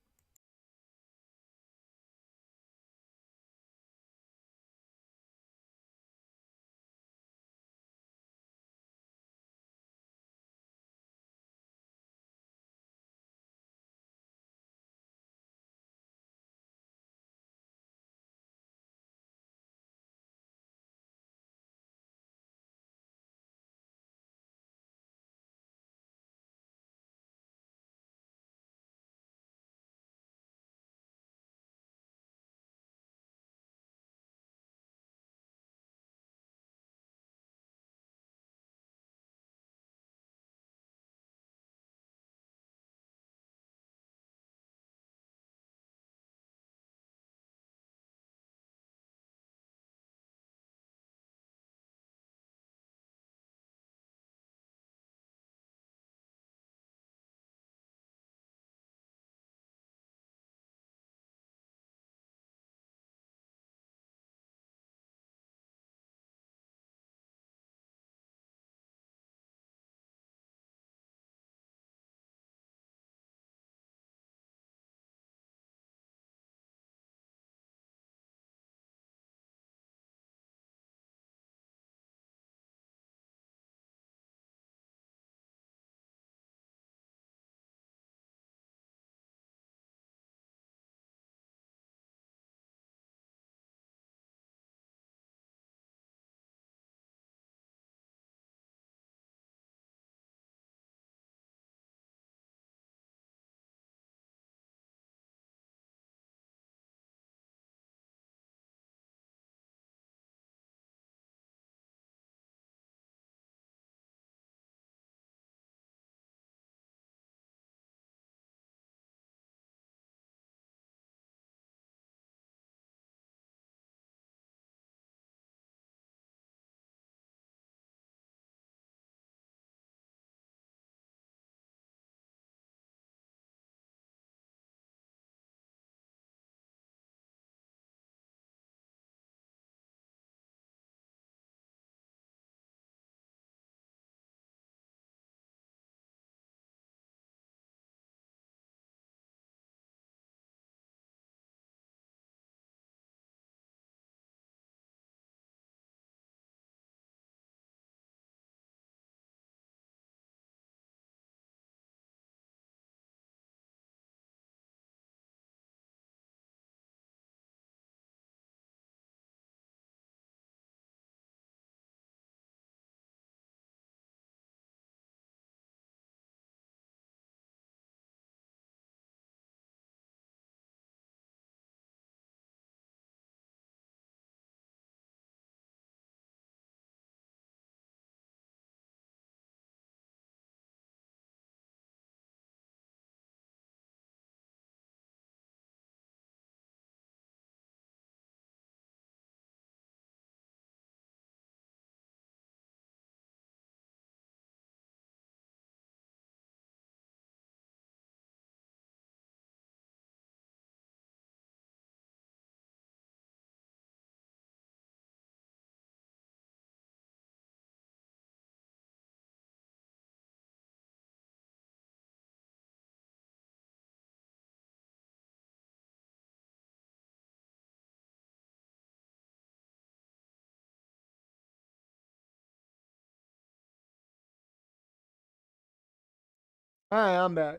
Hi, I'm back.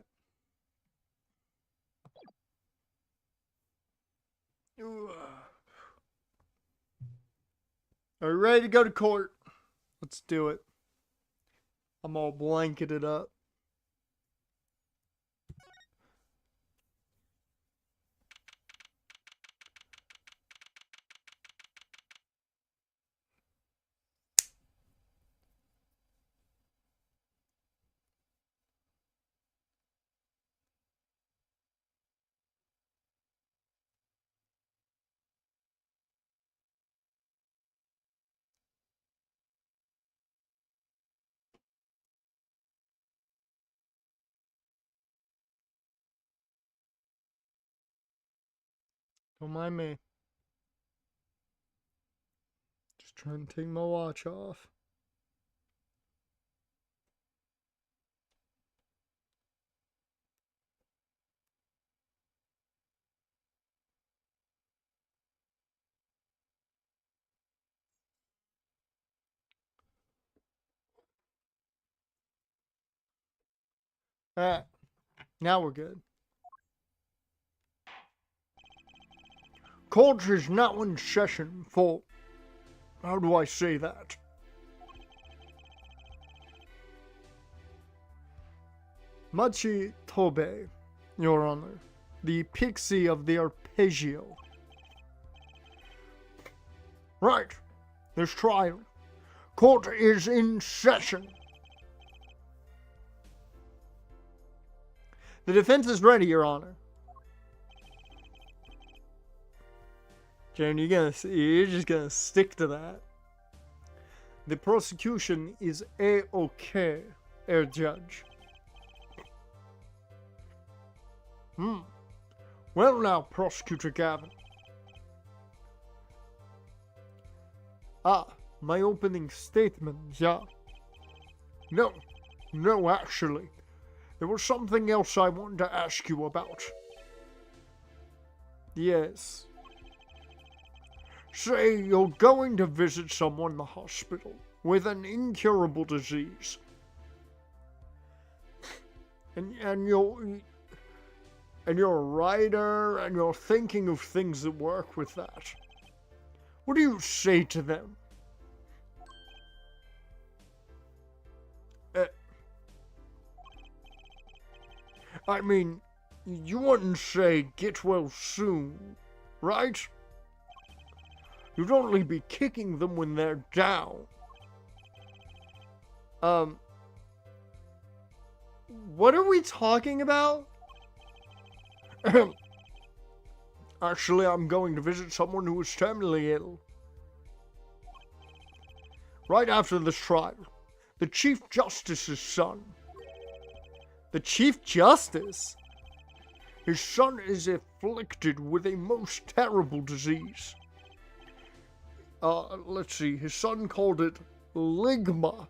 Are you ready to go to court? Let's do it. I'm all blanketed up. Don't mind me. Just trying to take my watch off. Alright. Now we're good. Court is now in session for... How do I say that? Machi Tobe, Your Honor. The pixie of the arpeggio. Right. This trial. Court is in session. The defense is ready, Your Honor. Jen, you're just gonna stick to that. The prosecution is A-OK, Herr Judge. Well now, Prosecutor Gavin. My opening statement, yeah. No, actually. There was something else I wanted to ask you about. Yes. Say you're going to visit someone in the hospital with an incurable disease. And you're a writer, and you're thinking of things that work with that. What do you say to them? I mean, you wouldn't say get well soon, right? You'd only be kicking them when they're down. What are we talking about? Actually, I'm going to visit someone who is terminally ill. Right after this trial, the Chief Justice's son. The Chief Justice? His son is afflicted with a most terrible disease. Let's see, his son called it ligma.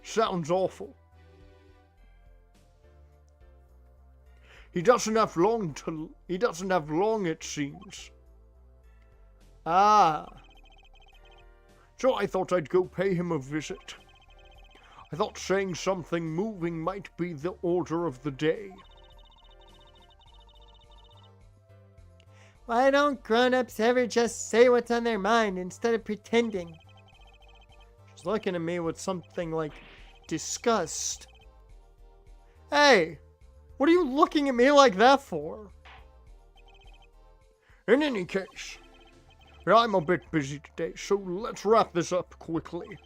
Sounds awful. He doesn't have long, it seems. So I thought I'd go pay him a visit. I thought saying something moving might be the order of the day. Why don't grown-ups ever just say what's on their mind instead of pretending? She's looking at me with something like disgust. Hey, what are you looking at me like that for? In any case, I'm a bit busy today, so let's wrap this up quickly.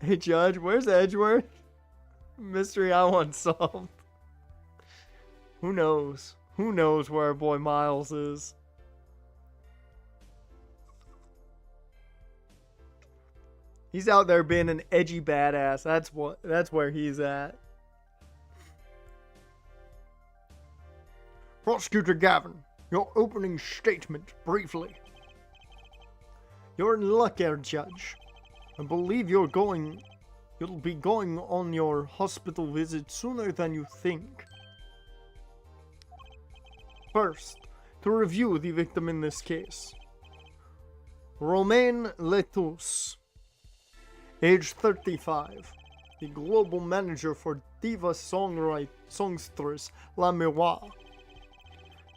Hey, Judge, where's Edgeworth? Mystery I want solved. Who knows? Who knows where our boy Miles is? He's out there being an edgy badass. That's where he's at. Prosecutor Gavin, your opening statement, briefly. You're in luck, Herr Judge. I believe you'll be going on your hospital visit sooner than you think. First, to review the victim in this case. Romain Letus, age 35, the global manager for diva songstress La Miroir.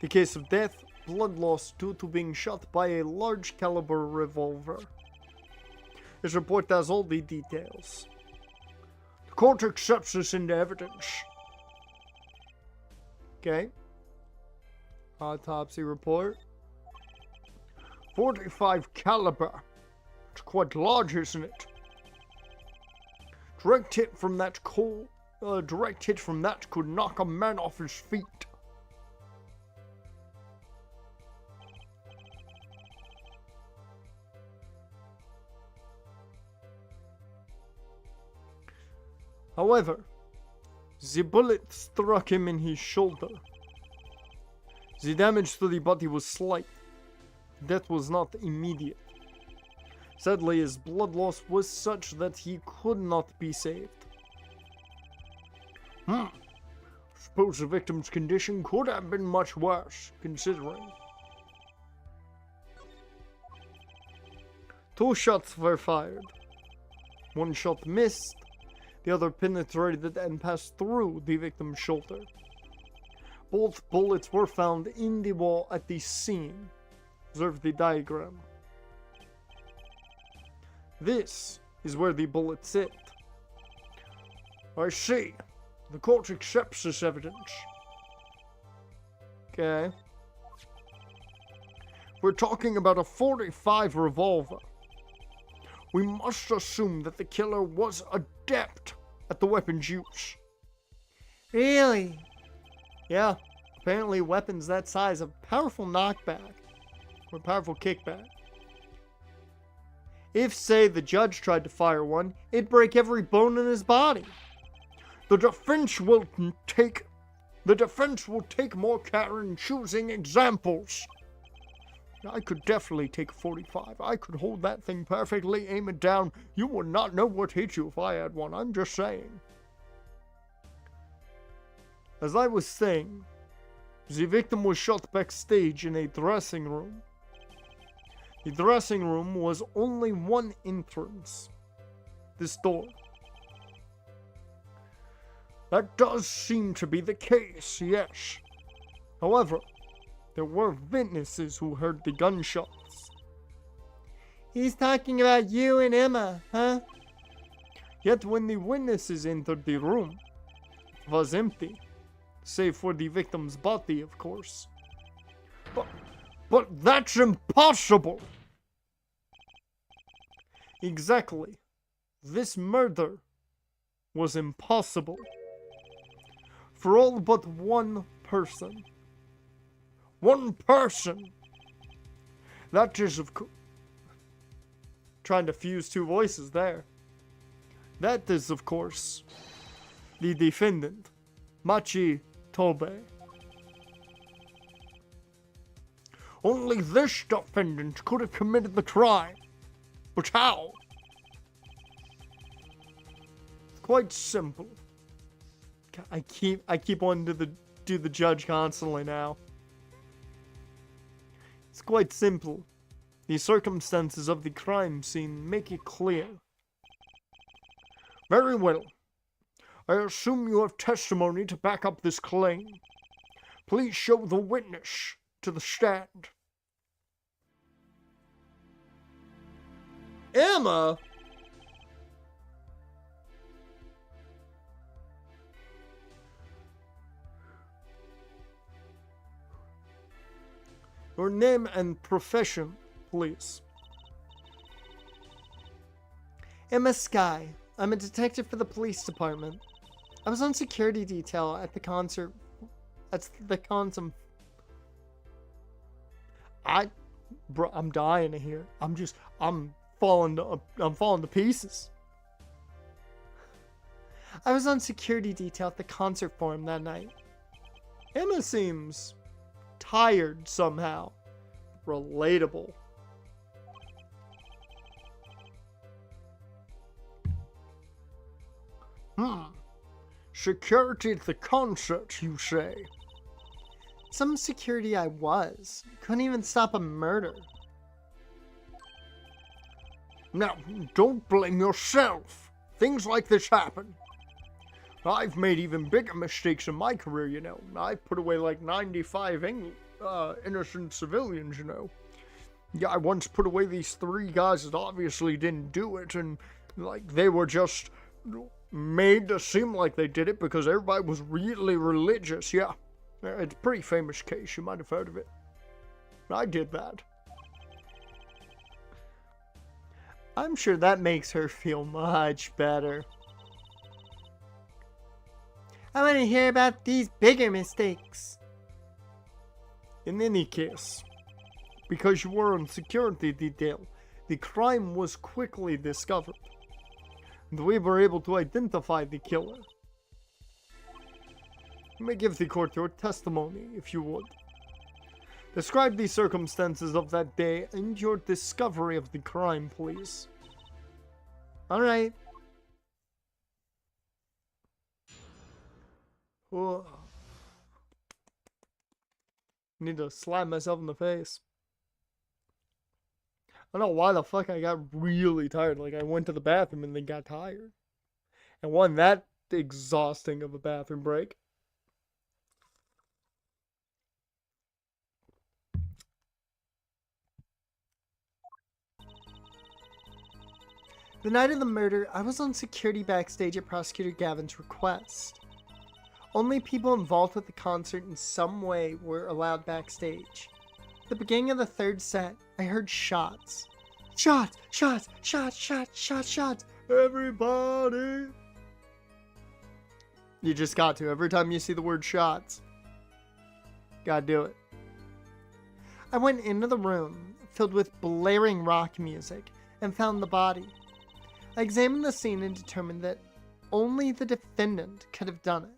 The case of death, blood loss due to being shot by a large caliber revolver. His report has all the details. The court accepts this into evidence. Okay. Autopsy report. 45 caliber. It's quite large, isn't it? Direct hit from that could knock a man off his feet. However, the bullet struck him in his shoulder. The damage to the body was slight. Death was not immediate. Sadly, his blood loss was such that he could not be saved. Suppose the victim's condition could have been much worse, considering. 2 shots were fired. 1 shot missed. The other penetrated and passed through the victim's shoulder. Both bullets were found in the wall at the scene. Observe the diagram. This is where the bullet sit. I see. The court accepts this evidence. Okay. We're talking about a .45 revolver. We must assume that the killer was adept at the weapon's use. Really? Yeah, apparently weapons that size have powerful knockback, or powerful kickback. If, say, the judge tried to fire one, it'd break every bone in his body. The defense will take more care in choosing examples. I could definitely take a .45. I could hold that thing perfectly, aim it down. You would not know what hit you if I had one. I'm just saying. As I was saying, the victim was shot backstage in a dressing room. The dressing room was only one entrance. This door. That does seem to be the case, yes. However, there were witnesses who heard the gunshots. He's talking about you and Emma, huh? Yet when the witnesses entered the room, it was empty. Save for the victim's body, of course. But that's impossible! Exactly. This murder was impossible. For all but one person. One person! That is, of course... Trying to fuse 2 voices there. That is, of course, the defendant, Machi Tobe. Only this defendant could have committed the crime. But how? It's quite simple. I keep wanting to do the judge constantly now. It's quite simple. The circumstances of the crime scene make it clear. Very well. I assume you have testimony to back up this claim. Please show the witness to the stand. Emma? Your name and profession, please. Emma Sky. I'm a detective for the police department. I was on security detail at the concert. Bro, I'm dying to hear. I'm falling to pieces. I was on security detail at the concert forum that night. Emma seems tired somehow. Relatable. Security at the concert, you say? Some security I was. Couldn't even stop a murder. Now, don't blame yourself. Things like this happen. I've made even bigger mistakes in my career, you know. I've put away like 95 innocent civilians, you know. Yeah, I once put away these 3 guys that obviously didn't do it, and like they were just made to seem like they did it because everybody was really religious. Yeah, it's a pretty famous case. You might have heard of it. I did that. I'm sure that makes her feel much better. I want to hear about these bigger mistakes. In any case, because you were on security detail, the crime was quickly discovered, and we were able to identify the killer. You may give the court your testimony, if you would. Describe the circumstances of that day and your discovery of the crime, please. Alright. Need to slap myself in the face. I don't know why the fuck I got really tired. Like, I went to the bathroom and then got tired. And wasn't that exhausting of a bathroom break. The night of the murder, I was on security backstage at Prosecutor Gavin's request. Only people involved with the concert in some way were allowed backstage. At the beginning of the 3rd set, I heard shots. Shots! Shots! Shots! Shots! Shots! Shots! Everybody! You just got to. Every time you see the word shots, gotta do it. I went into the room, filled with blaring rock music, and found the body. I examined the scene and determined that only the defendant could have done it.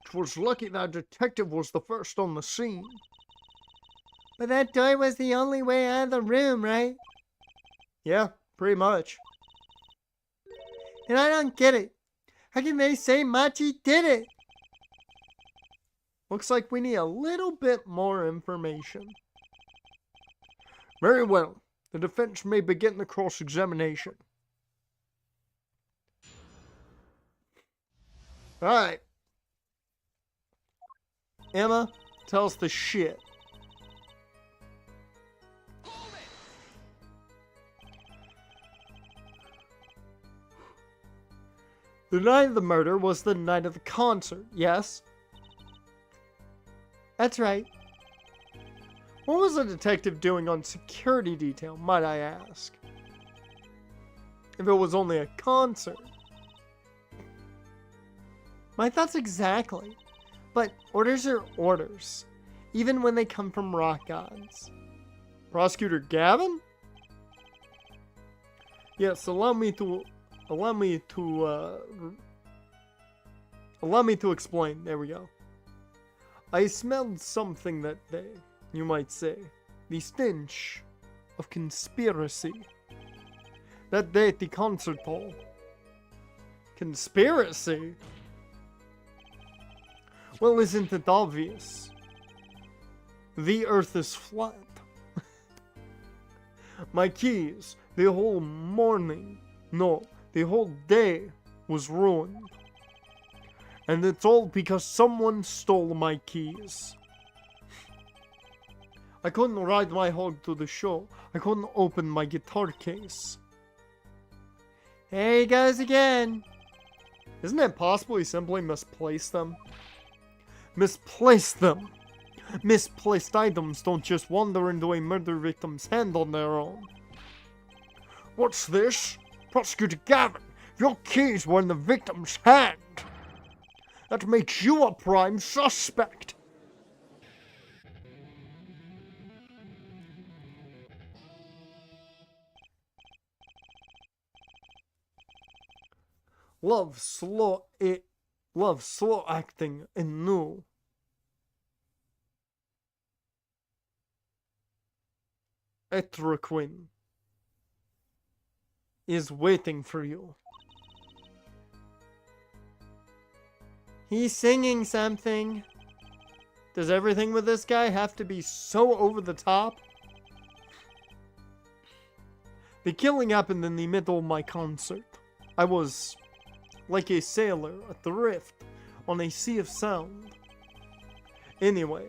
It was lucky that detective was the first on the scene. But that door was the only way out of the room, right? Yeah, pretty much. And I don't get it. How can they say Machi did it? Looks like we need a little bit more information. Very well. The defense may begin the cross-examination. Alright. Emma, tell us the shit. The night of the murder was the night of the concert, yes? That's right. What was the detective doing on security detail, might I ask? If it was only a concert. My thoughts exactly. But orders are orders, even when they come from rock gods. Prosecutor Gavin? Yes, allow me to explain. There we go. I smelled something that day, you might say. The stench of conspiracy. That day at the concert hall. Conspiracy? Well, isn't it obvious? The earth is flat. My keys, the whole morning, no, the whole day was ruined. And it's all because someone stole my keys. I couldn't ride my hog to the show. I couldn't open my guitar case. There he goes again. Isn't it possible he simply misplaced them? Misplaced them! Misplaced items don't just wander into a murder victim's hand on their own. What's this? Prosecutor Gavin, your keys were in the victim's hand. That makes you a prime suspect. Love slow acting and new. Etraquin is waiting for you. He's singing something. Does everything with this guy have to be so over the top? The killing happened in the middle of my concert. I was like a sailor adrift on a sea of sound. Anyway,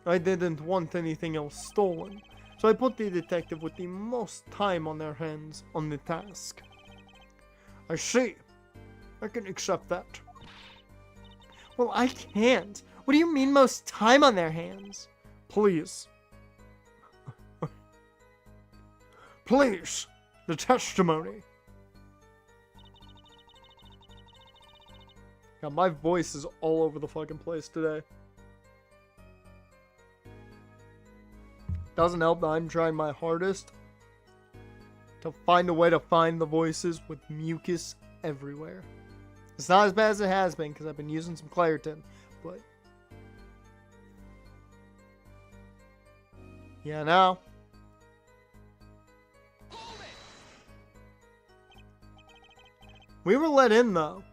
I didn't want anything else stolen, so I put the detective with the most time on their hands on the task. I see. I can accept that. Well, I can't. What do you mean most time on their hands? Please. Please. The testimony. God, my voice is all over the fucking place today. Doesn't help that I'm trying my hardest to find a way to find the voices with mucus everywhere. It's not as bad as it has been because I've been using some Claritin, but yeah, now. We were let in though.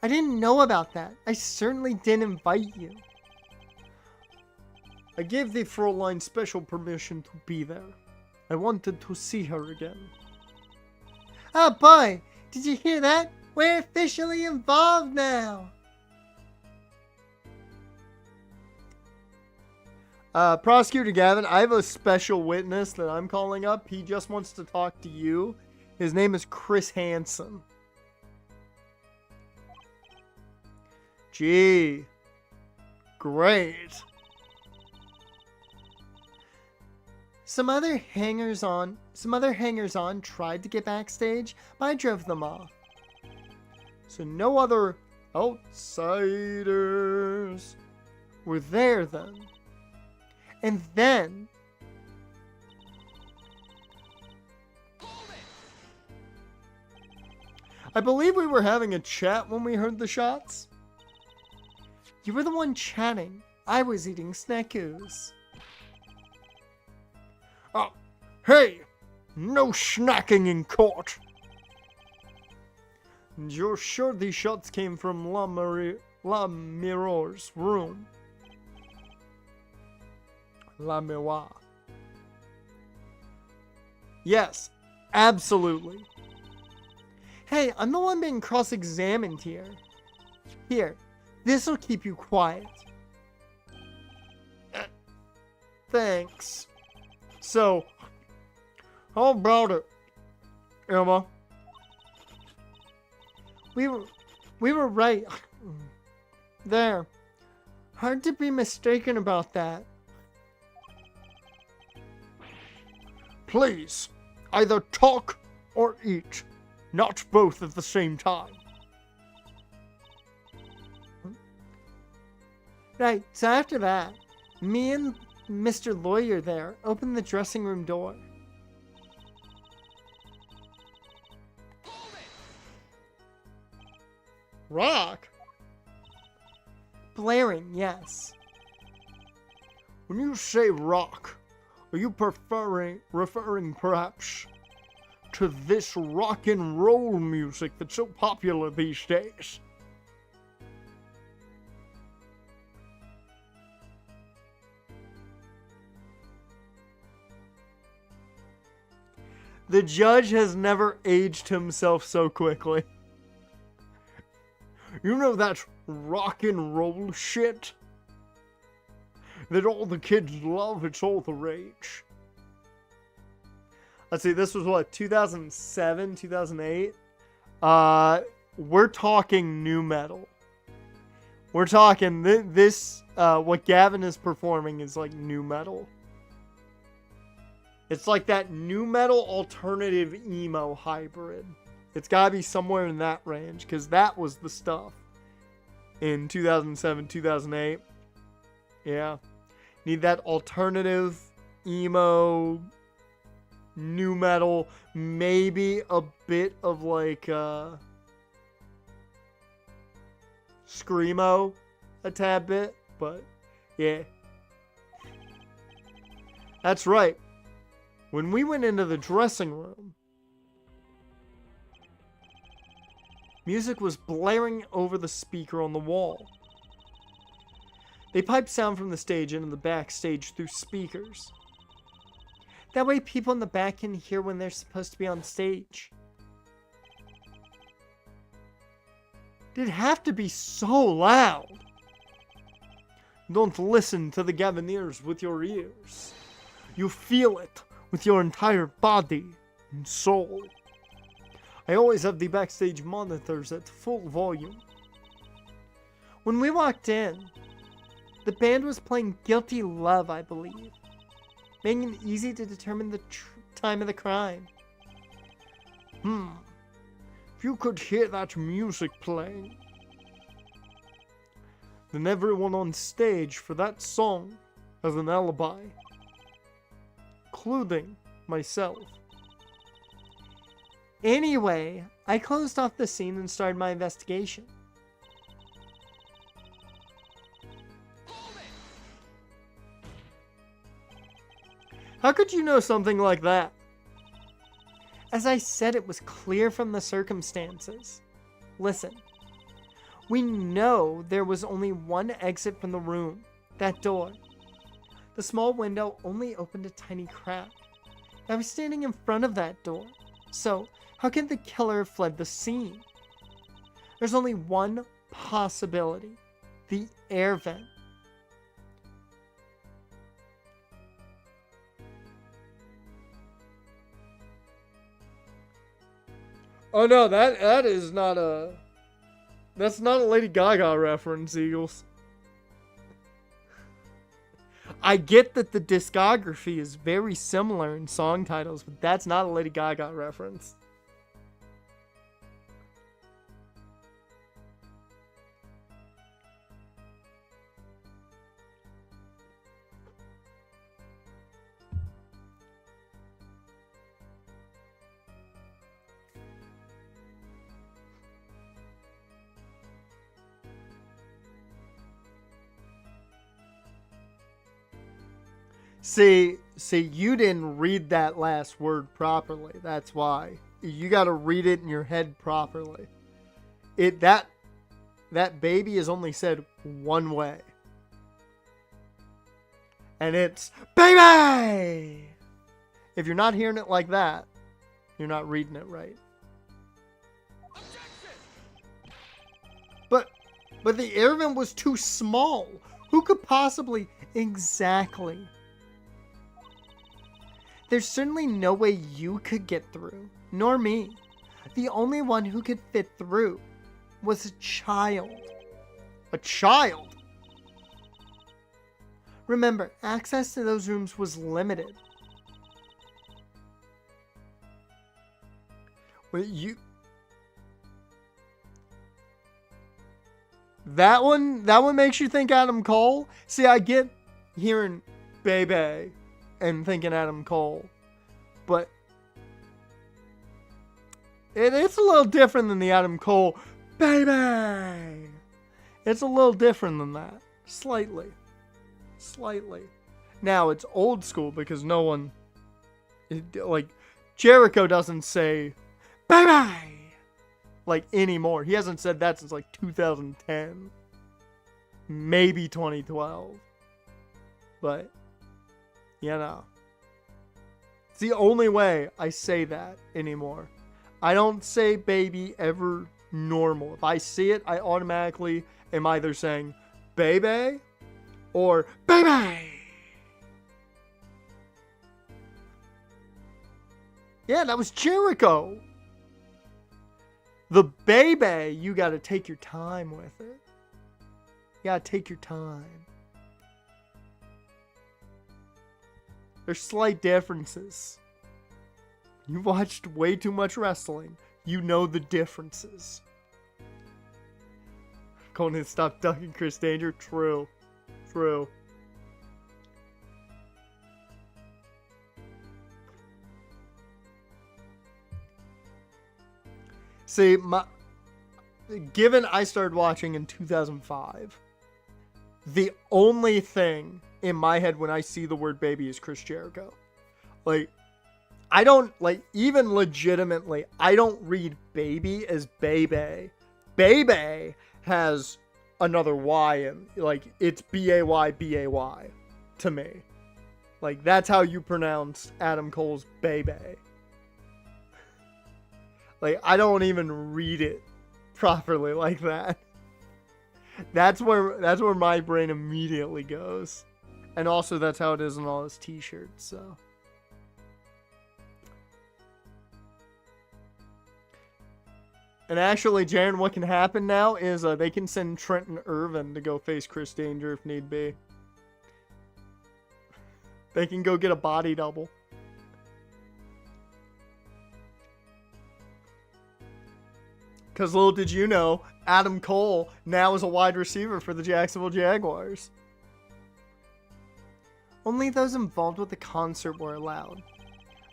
I didn't know about that. I certainly didn't invite you. I gave the Fräulein special permission to be there. I wanted to see her again. Oh boy, did you hear that? We're officially involved now. Prosecutor Gavin, I have a special witness that I'm calling up. He just wants to talk to you. His name is Chris Hansen. Gee. Great. Some other hangers-on tried to get backstage, but I drove them off. So no other outsiders were there then. And then I believe we were having a chat when we heard the shots. you were the one chatting. I was eating snackos. Hey! No snacking in court! And you're sure these shots came from La Miror's room? La Miroir. Yes, absolutely. Hey, I'm the one being cross-examined here. Here, this'll keep you quiet. Thanks. So, how about it, Emma? We were right. There. Hard to be mistaken about that. Please, either talk or eat. Not both at the same time. Right, so after that, me and Mr. Lawyer there opened the dressing room door. Rock? Blaring, yes. When you say rock, are you referring perhaps to this rock and roll music that's so popular these days? The judge has never aged himself so quickly. You know that rock and roll shit that all the kids love? It's all the rage. Let's see, this was what, 2007, 2008? We're talking new metal. We're talking this, what Gavin is performing is like new metal. It's like that new metal alternative emo hybrid. It's gotta be somewhere in that range, because that was the stuff in 2007, 2008. Yeah. Need that alternative emo new metal, maybe a bit of like screamo a tad bit, but yeah. That's right. When we went into the dressing room, music was blaring over the speaker on the wall. They pipe sound from the stage into the backstage through speakers. That way people in the back can hear when they're supposed to be on stage. It'd have to be so loud. Don't listen to the Gaviniers with your ears. You feel it with your entire body and soul. I always have the backstage monitors at full volume. When we walked in, the band was playing Guilty Love, I believe, making it easy to determine the time of the crime. If you could hear that music playing, then everyone on stage for that song has an alibi, including myself. Anyway, I closed off the scene and started my investigation. How could you know something like that? As I said, it was clear from the circumstances. Listen, we know there was only one exit from the room, that door. The small window only opened a tiny crack. I was standing in front of that door, so how could the killer have fled the scene? There's only one possibility, the air vent. Oh no, that is not a... That's not a Lady Gaga reference, Eagles. I get that the discography is very similar in song titles, but that's not a Lady Gaga reference. See, you didn't read that last word properly. That's why. You got to read it in your head properly. That baby is only said one way. And it's baby! If you're not hearing it like that, you're not reading it right. But the air vent was too small. Who could possibly... Exactly. There's certainly no way you could get through, nor me. The only one who could fit through was a child. A child? Remember, access to those rooms was limited. Wait, That one makes you think Adam Cole? See, I get hearing baby and thinking Adam Cole, but it's a little different than the Adam Cole baby. It's a little different than that, slightly. Now it's old school because no one, like Jericho doesn't say baby like anymore. He hasn't said that since like 2010, maybe 2012, but. You know, it's the only way I say that anymore. I don't say baby ever normal. If I see it, I automatically am either saying baby or baby. Yeah, that was Jericho. The baby, you gotta take your time with it. You gotta take your time. There's slight differences. You've watched way too much wrestling. You know the differences. Conan, stop ducking Chris Danger. True. See, given I started watching in 2005, the only thing in my head when I see the word baby is Chris Jericho. Like, I don't, like, even legitimately, I don't read baby as baby. Baby has another Y, and like it's B-A-Y, B-A-Y to me. Like, that's how you pronounce Adam Cole's Bebe. Like, I don't even read it properly like that. That's where my brain immediately goes. And also, that's how it is on all his t-shirts, so. And actually, Jaren, what can happen now is they can send Trenton Irvin to go face Chris Danger if need be. They can go get a body double. Because little did you know, Adam Cole now is a wide receiver for the Jacksonville Jaguars. Only those involved with the concert were allowed.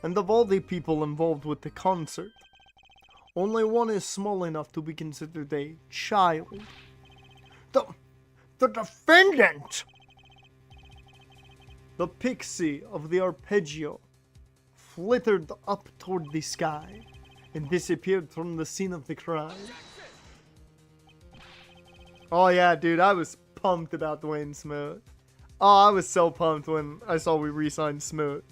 And of all the people involved with the concert, only one is small enough to be considered a child. The defendant! The pixie of the arpeggio flittered up toward the sky and disappeared from the scene of the crime. Oh yeah, dude, I was pumped about Dwayne Smoot. Oh, I was so pumped when I saw we re-signed Smoot.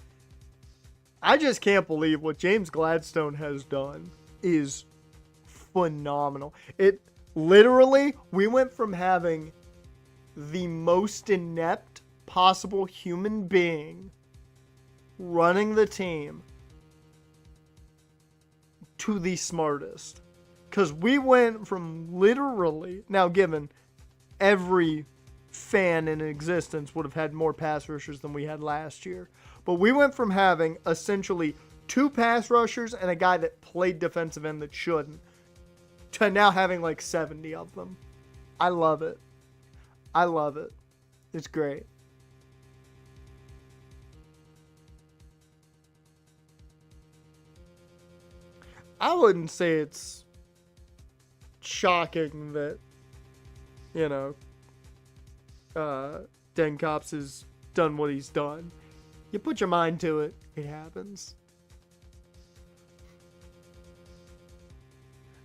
I just can't believe what James Gladstone has done is phenomenal. It literally, we went from having the most inept possible human being running the team to the smartest. Because we went from literally, now given every fan in existence would have had more pass rushers than we had last year, but we went from having essentially 2 pass rushers and a guy that played defensive end that shouldn't, to now having like 70 of them. I love it. I love it. It's great. I wouldn't say it's shocking that, you know, Den Cops has done what he's done. You put your mind to it, it happens.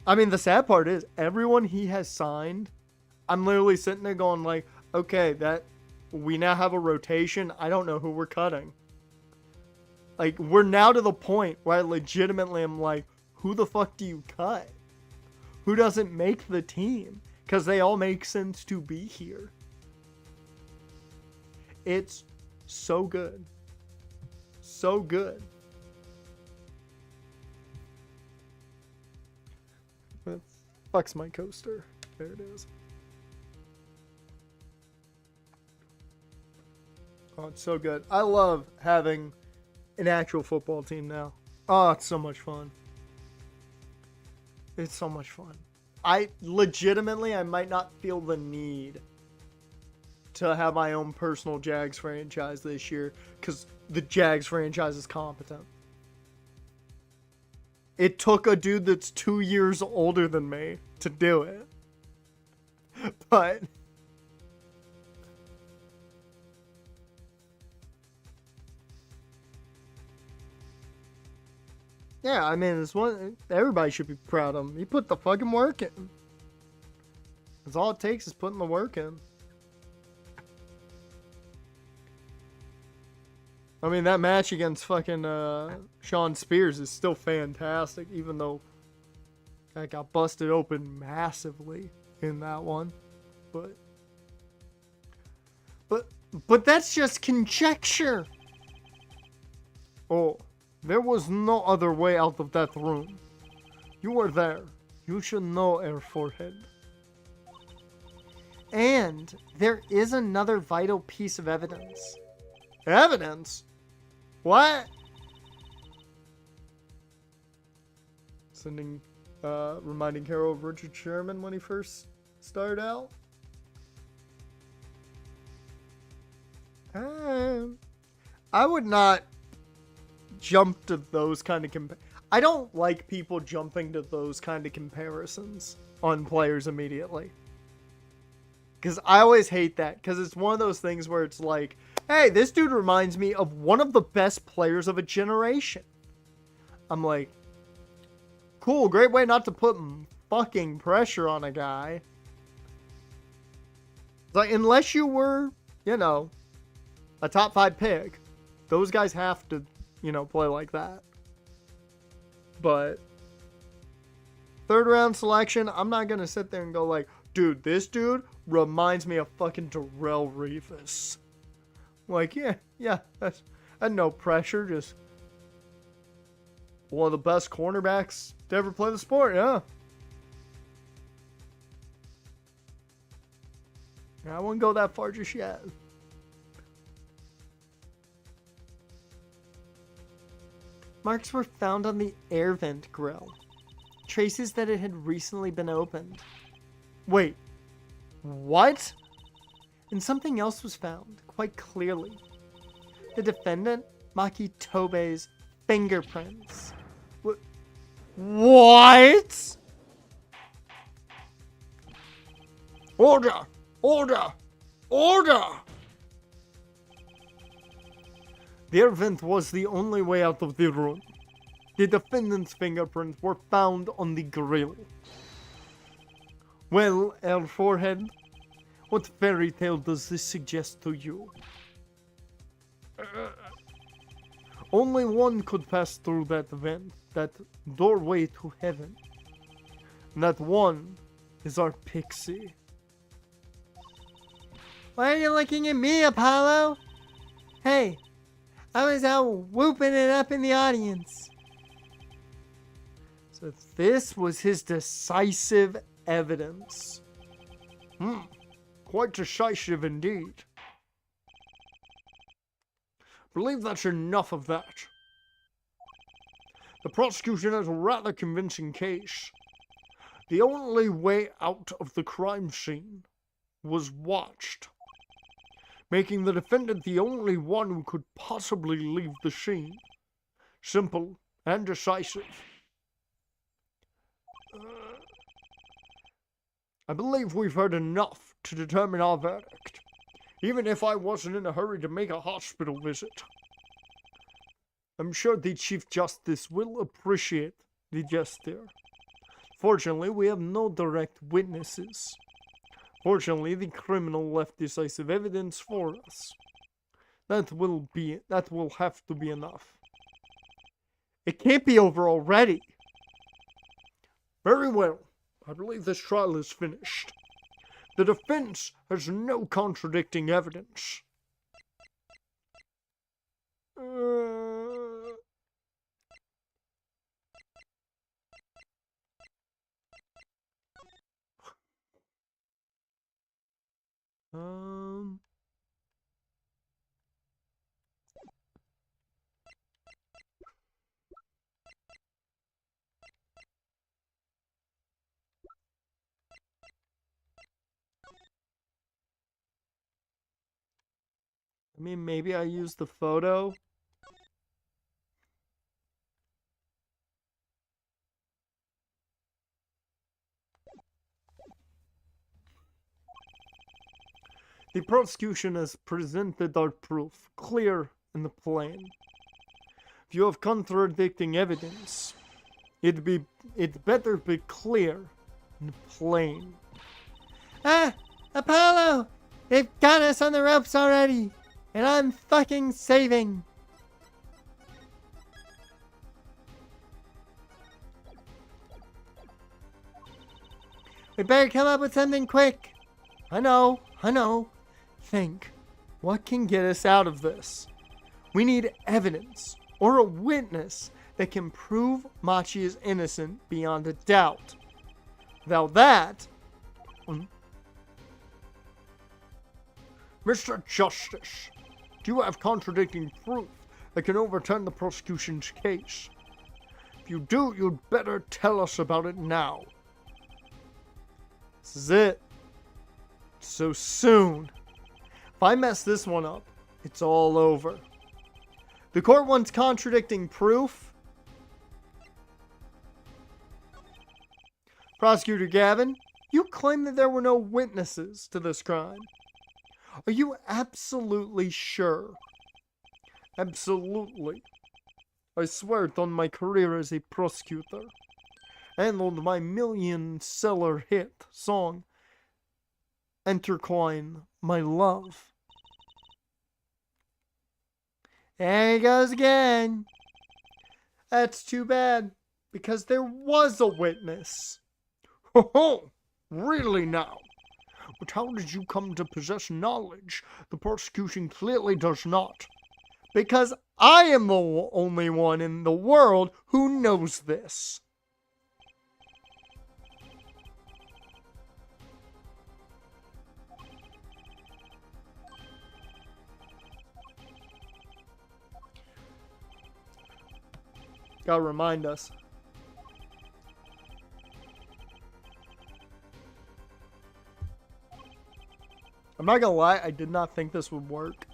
I mean, the sad part is, everyone he has signed, I'm literally sitting there going like, okay, that we now have a rotation. I don't know who we're cutting. Like, we're now to the point where I legitimately am like, who the fuck do you cut? Who doesn't make the team? Because they all make sense to be here. It's so good. So good. Fuck's my coaster. There it is. Oh, it's so good. I love having an actual football team now. Oh, it's so much fun. It's so much fun. I might not feel the need to have my own personal Jags franchise this year because the Jags franchise is competent. It took a dude that's 2 years older than me to do it. But yeah, I mean, it's one everybody should be proud of him. He put the fucking work in. That's all it takes is putting the work in. I mean, that match against fucking Sean Spears is still fantastic, even though I got busted open massively in that one. But that's just conjecture. Oh, there was no other way out of that room. You were there. You should know, Air Forehead. And there is another vital piece of evidence. Evidence? What? Reminding Carol of Richard Sherman when he first started out. I would not jump to those kind of I don't like people jumping to those kind of comparisons on players immediately. Because I always hate that. Because it's one of those things where it's like, hey, this dude reminds me of one of the best players of a generation. I'm like, cool, great way not to put fucking pressure on a guy. Like, unless you were, you know, a top 5 pick, those guys have to, you know, play like that. But third round selection, I'm not going to sit there and go like, dude, this dude reminds me of fucking Darrell Revis. Like, yeah, that's no pressure, just one of the best cornerbacks to ever play the sport, yeah. I wouldn't go that far just yet. Marks were found on the air vent grill. Traces that it had recently been opened. Wait, what? And something else was found, quite clearly. The defendant, Maki Tobe's fingerprints. What? Order! Order! Order! The air vent was the only way out of the room. The defendant's fingerprints were found on the grill. Well, Air Forehead, what fairy tale does this suggest to you? Only one could pass through that vent, that doorway to heaven. And that one is our pixie. Why are you looking at me, Apollo? Hey, I was out whooping it up in the audience. So this was his decisive evidence. Quite decisive indeed. Believe that's enough of that. The prosecution has a rather convincing case. The only way out of the crime scene was watched, making the defendant the only one who could possibly leave the scene. Simple and decisive. I believe we've heard enough to determine our verdict, even if I wasn't in a hurry to make a hospital visit. I'm sure the Chief Justice will appreciate the gesture. Fortunately, we have no direct witnesses. Fortunately, the criminal left decisive evidence for us. That will have to be enough. It can't be over already. Very well. I believe this trial is finished. The defense has no contradicting evidence. I mean, maybe I used the photo. The prosecution has presented our proof, clear and plain. If you have contradicting evidence, it better be clear and plain. Ah, Apollo! They've got us on the ropes already, and I'm fucking saving. We better come up with something quick. I know. Think, what can get us out of this? We need evidence, or a witness, that can prove Machi is innocent beyond a doubt. Without that... Mr. Justice, do you have contradicting proof that can overturn the prosecution's case? If you do, you'd better tell us about it now. This is it. So soon. If I mess this one up, it's all over. The court wants contradicting proof. Prosecutor Gavin, you claim that there were no witnesses to this crime. Are you absolutely sure? Absolutely. I swear it on my career as a prosecutor. And on my million-seller hit song, intertwine my love. There he goes again. That's too bad, because there was a witness. Ho! Really now? But how did you come to possess knowledge the prosecution clearly does not? Because I am the only one in the world who knows this. Gotta remind us. I'm not gonna lie, I did not think this would work.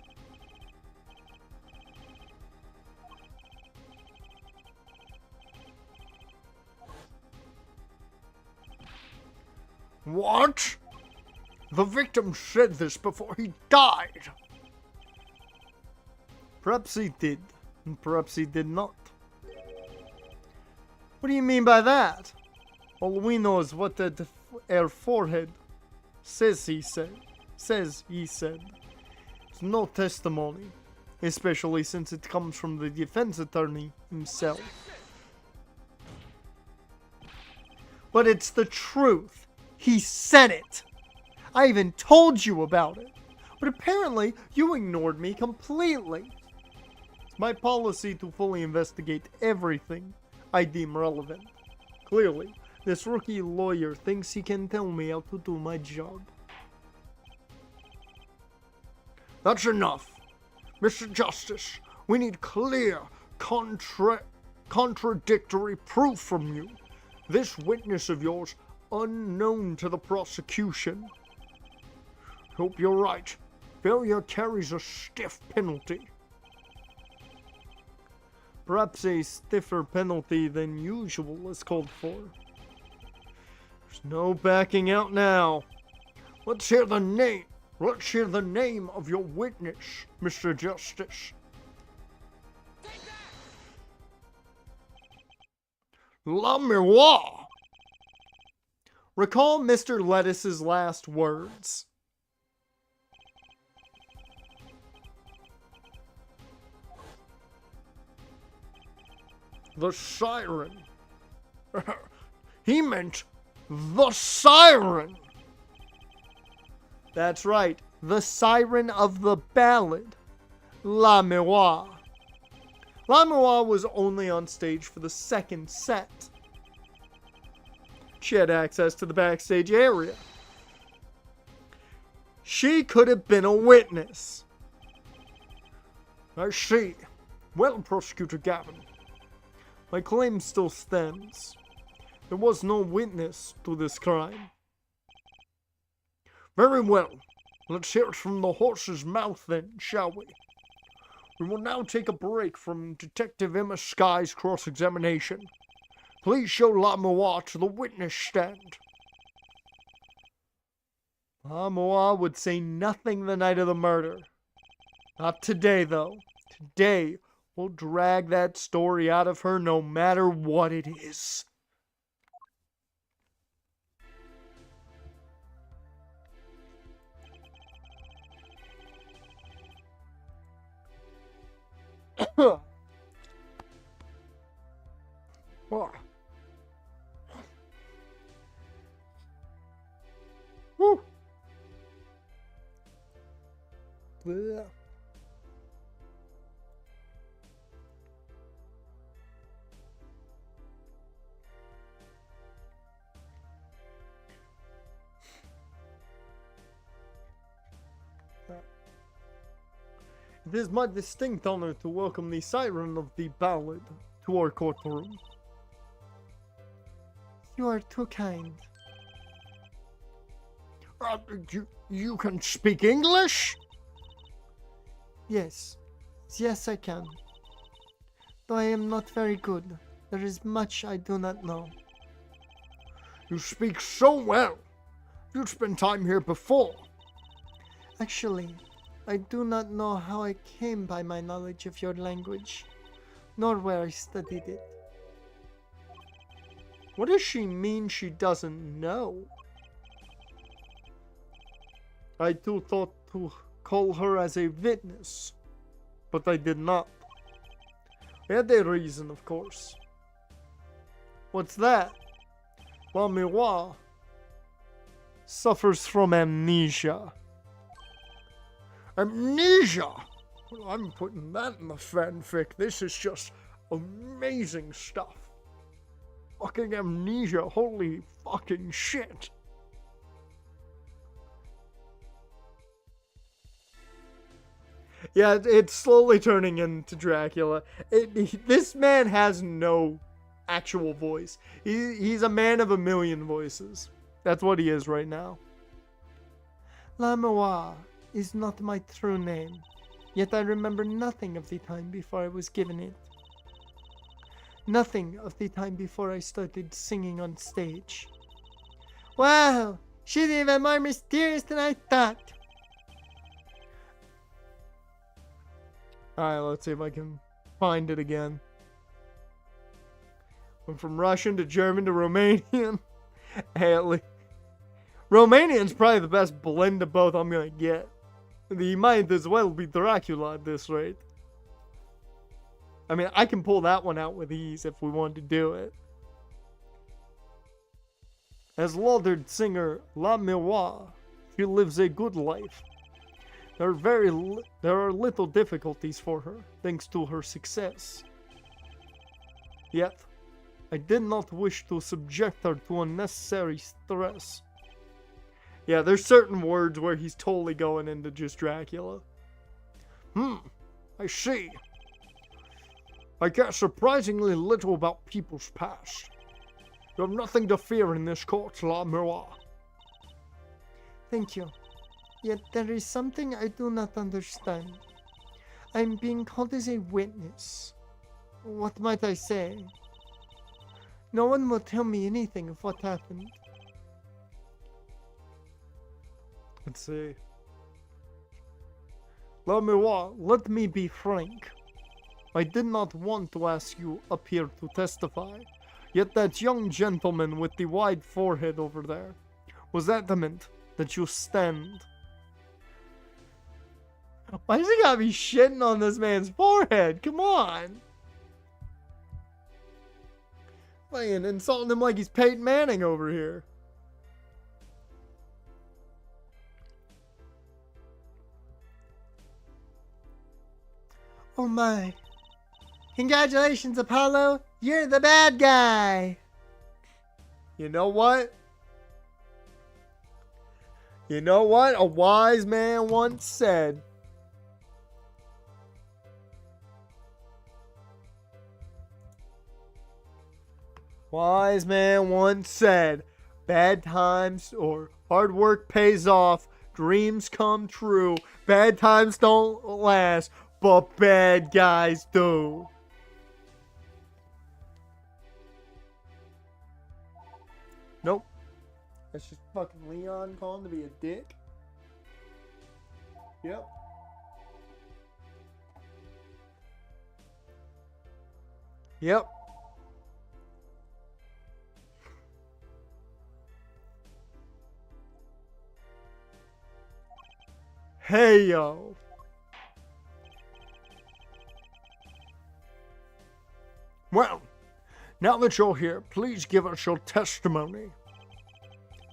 What? The victim said this before he died. Perhaps he did, and perhaps he did not. What do you mean by that? All we know is what her forehead says he said. It's no testimony, especially since it comes from the defense attorney himself. But it's the truth. He said it. I even told you about it. But apparently, you ignored me completely. It's my policy to fully investigate everything I deem relevant. Clearly, this rookie lawyer thinks he can tell me how to do my job. That's enough. Mr. Justice, we need clear, contradictory proof from you. This witness of yours, unknown to the prosecution. Hope you're right. Failure carries a stiff penalty. Perhaps a stiffer penalty than usual is called for. There's no backing out now. Let's hear the name. Let's hear the name of your witness, Mr. Justice. La Miroir. Recall Mr. Lettuce's last words. The siren. He meant the siren. That's right, the siren of the ballad, La Miroir. La Miroir was only on stage for the second set. She had access to the backstage area. She could have been a witness. I see. Well, Prosecutor Gavin. My claim still stands. There was no witness to this crime. Very well. Let's hear it from the horse's mouth then, shall we? We will now take a break from Detective Emma Sky's cross-examination. Please show La Miroir to the witness stand. La Miroir would say nothing the night of the murder. Not today, though. Today, we'll drag that story out of her no matter what it is. Woo. Bleh. It is my distinct honor to welcome the siren of the ballad to our courtroom. You are too kind. You can speak English? Yes. Yes, I can. Though I am not very good, there is much I do not know. You speak so well. You've spent time here before. Actually, I do not know how I came by my knowledge of your language, nor where I studied it. What does she mean she doesn't know? I too thought to call her as a witness, but I did not. I had a reason, of course. What's that? La Miroir suffers from amnesia. Amnesia? Well, I'm putting that in the fanfic. This is just amazing stuff. Fucking amnesia, holy fucking shit. Yeah, it's slowly turning into Dracula. This man has no actual voice. He's a man of a million voices. That's what he is right now. La Miroir is not my true name, yet I remember nothing of the time before I was given it. Nothing of the time before I started singing on stage. Wow, she's even more mysterious than I thought. Alright, let's see if I can find it again. Went from Russian to German to Romanian. Hey, at least Romanian's probably the best blend of both I'm gonna get. He might as well be Dracula at this rate. I mean, I can pull that one out with ease if we wanted to do it. As lauded singer La Miroir, she lives a good life. There are little difficulties for her, thanks to her success. Yet, I did not wish to subject her to unnecessary stress. Yeah, there's certain words where he's totally going into just Dracula. I see. I care surprisingly little about people's past. You have nothing to fear in this court, La Miroir. Thank you. Yet there is something I do not understand. I am being called as a witness. What might I say? No one will tell me anything of what happened. Let's see. La Miroir, let me be frank. I did not want to ask you up here to testify, yet that young gentleman with the wide forehead over there was adamant that you stand. Why does he gotta be shitting on this man's forehead? Come on! Playing insulting him like he's Peyton Manning over here. Oh my. Congratulations, Apollo. You're the bad guy. You know what? You know what? A wise man once said. Wise man once said, bad times or hard work pays off, dreams come true, bad times don't last, but bad guys do. Nope. That's just fucking Leon calling to be a dick. Yep. Yep. Hey, yo. Well, now that you're here, please give us your testimony.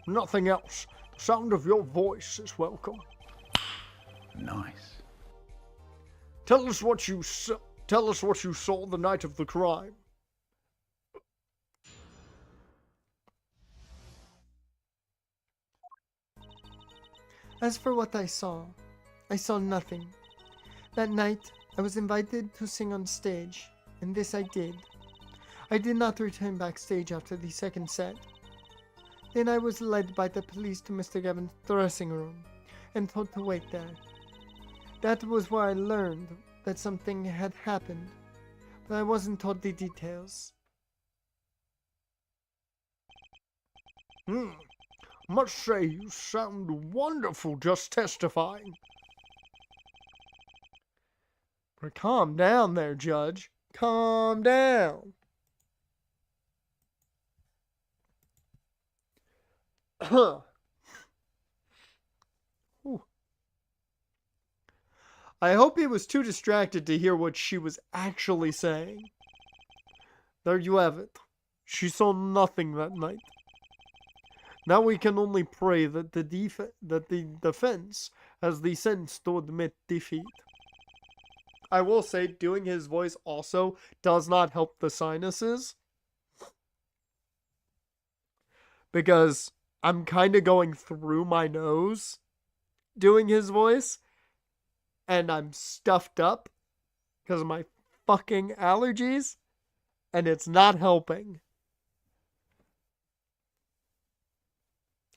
Nothing else. The sound of your voice is welcome. Nice. Tell us what you saw the night of the crime. As for what I saw nothing. That night, I was invited to sing on stage, and this I did. I did not return backstage after the second set. Then I was led by the police to Mr. Gavin's dressing room, and told to wait there. That was where I learned that something had happened, but I wasn't told the details. Must say you sound wonderful just testifying. But calm down there, Judge. Calm down. Ooh. I hope he was too distracted to hear what she was actually saying. There you have it. She saw nothing that night. Now we can only pray that the defense has the sense to admit defeat. I will say, doing his voice also does not help the sinuses. Because I'm kind of going through my nose doing his voice. And I'm stuffed up because of my fucking allergies. And it's not helping.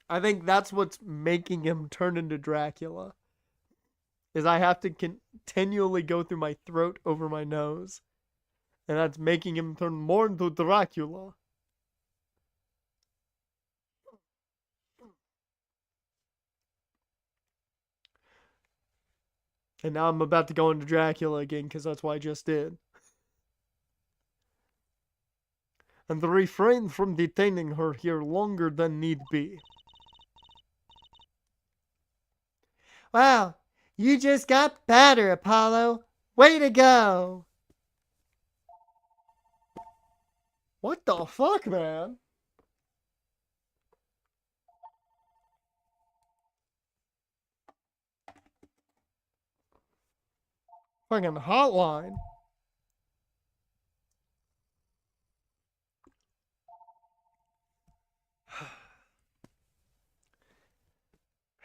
I think that's what's making him turn into Dracula. Is I have to continually go through my throat over my nose. And that's making him turn more into Dracula. And now I'm about to go into Dracula again because that's what I just did. And refrain from detaining her here longer than need be. Wow, you just got better, Apollo. Way to go. What the fuck, man? Fucking hotline.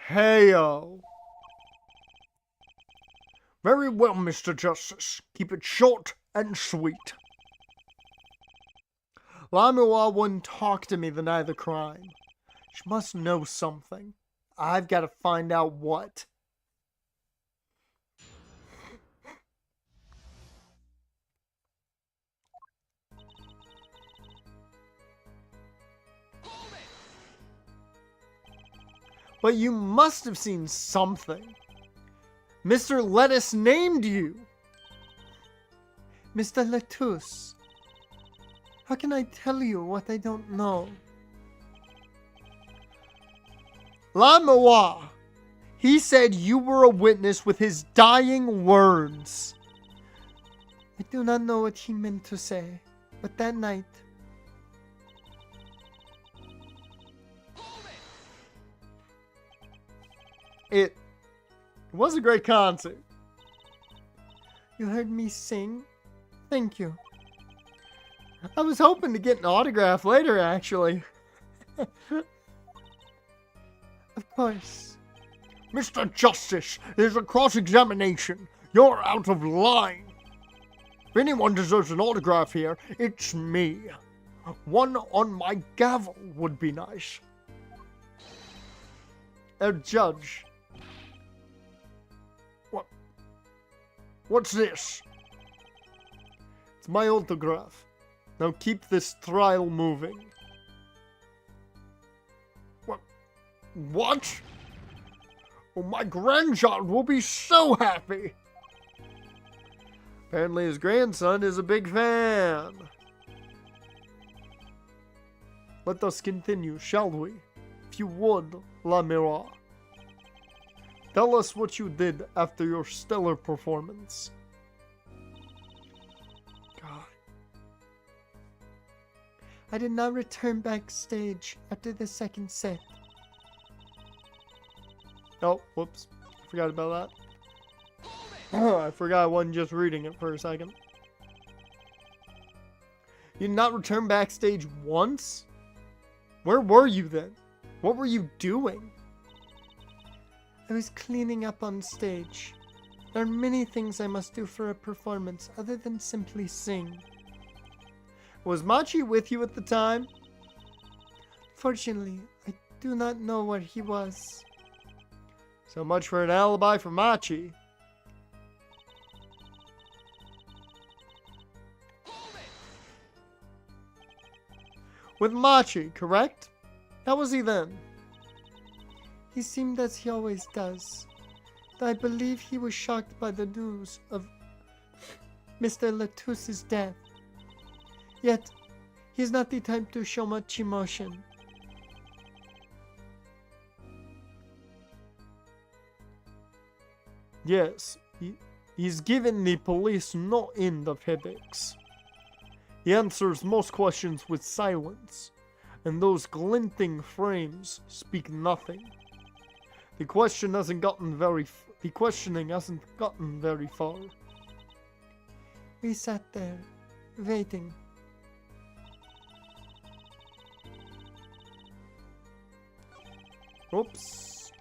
Heyo. Very well, Mr. Justice. Keep it short and sweet. Lamua wouldn't talk to me the night of the crime. She must know something. I've got to find out what. But you must have seen something. Mr. Lettuce named you. Mr. Lettuce, how can I tell you what I don't know? Lamua, he said you were a witness with his dying words. I do not know what he meant to say, but that night, It was a great concert. you heard me sing. Thank you. I was hoping to get an autograph later, actually. Of course. Mr. Justice, there's a cross-examination. You're out of line. If anyone deserves an autograph here, it's me. One on my gavel would be nice. Judge. What's this? It's my autograph. Now keep this trial moving. What? Oh, my grandchild will be so happy. Apparently his grandson is a big fan. Let us continue, shall we? If you would, Lamira. Tell us what you did after your stellar performance. God. I did not return backstage after the second set. Oh, whoops. Forgot about that. I forgot I wasn't just reading it for a second. You did not return backstage once? Where were you then? What were you doing? I was cleaning up on stage. There are many things I must do for a performance other than simply sing. Was Machi with you at the time? Fortunately, I do not know where he was. So much for an alibi for Machi. With Machi, correct? How was he then? He seemed as he always does. I believe he was shocked by the news of Mr. Lettuce's death. Yet, he is not the type to show much emotion. Yes, He's given the police no end of headaches. He answers most questions with silence, and those glinting frames speak nothing. The questioning hasn't gotten very far. We sat there, waiting. Oops.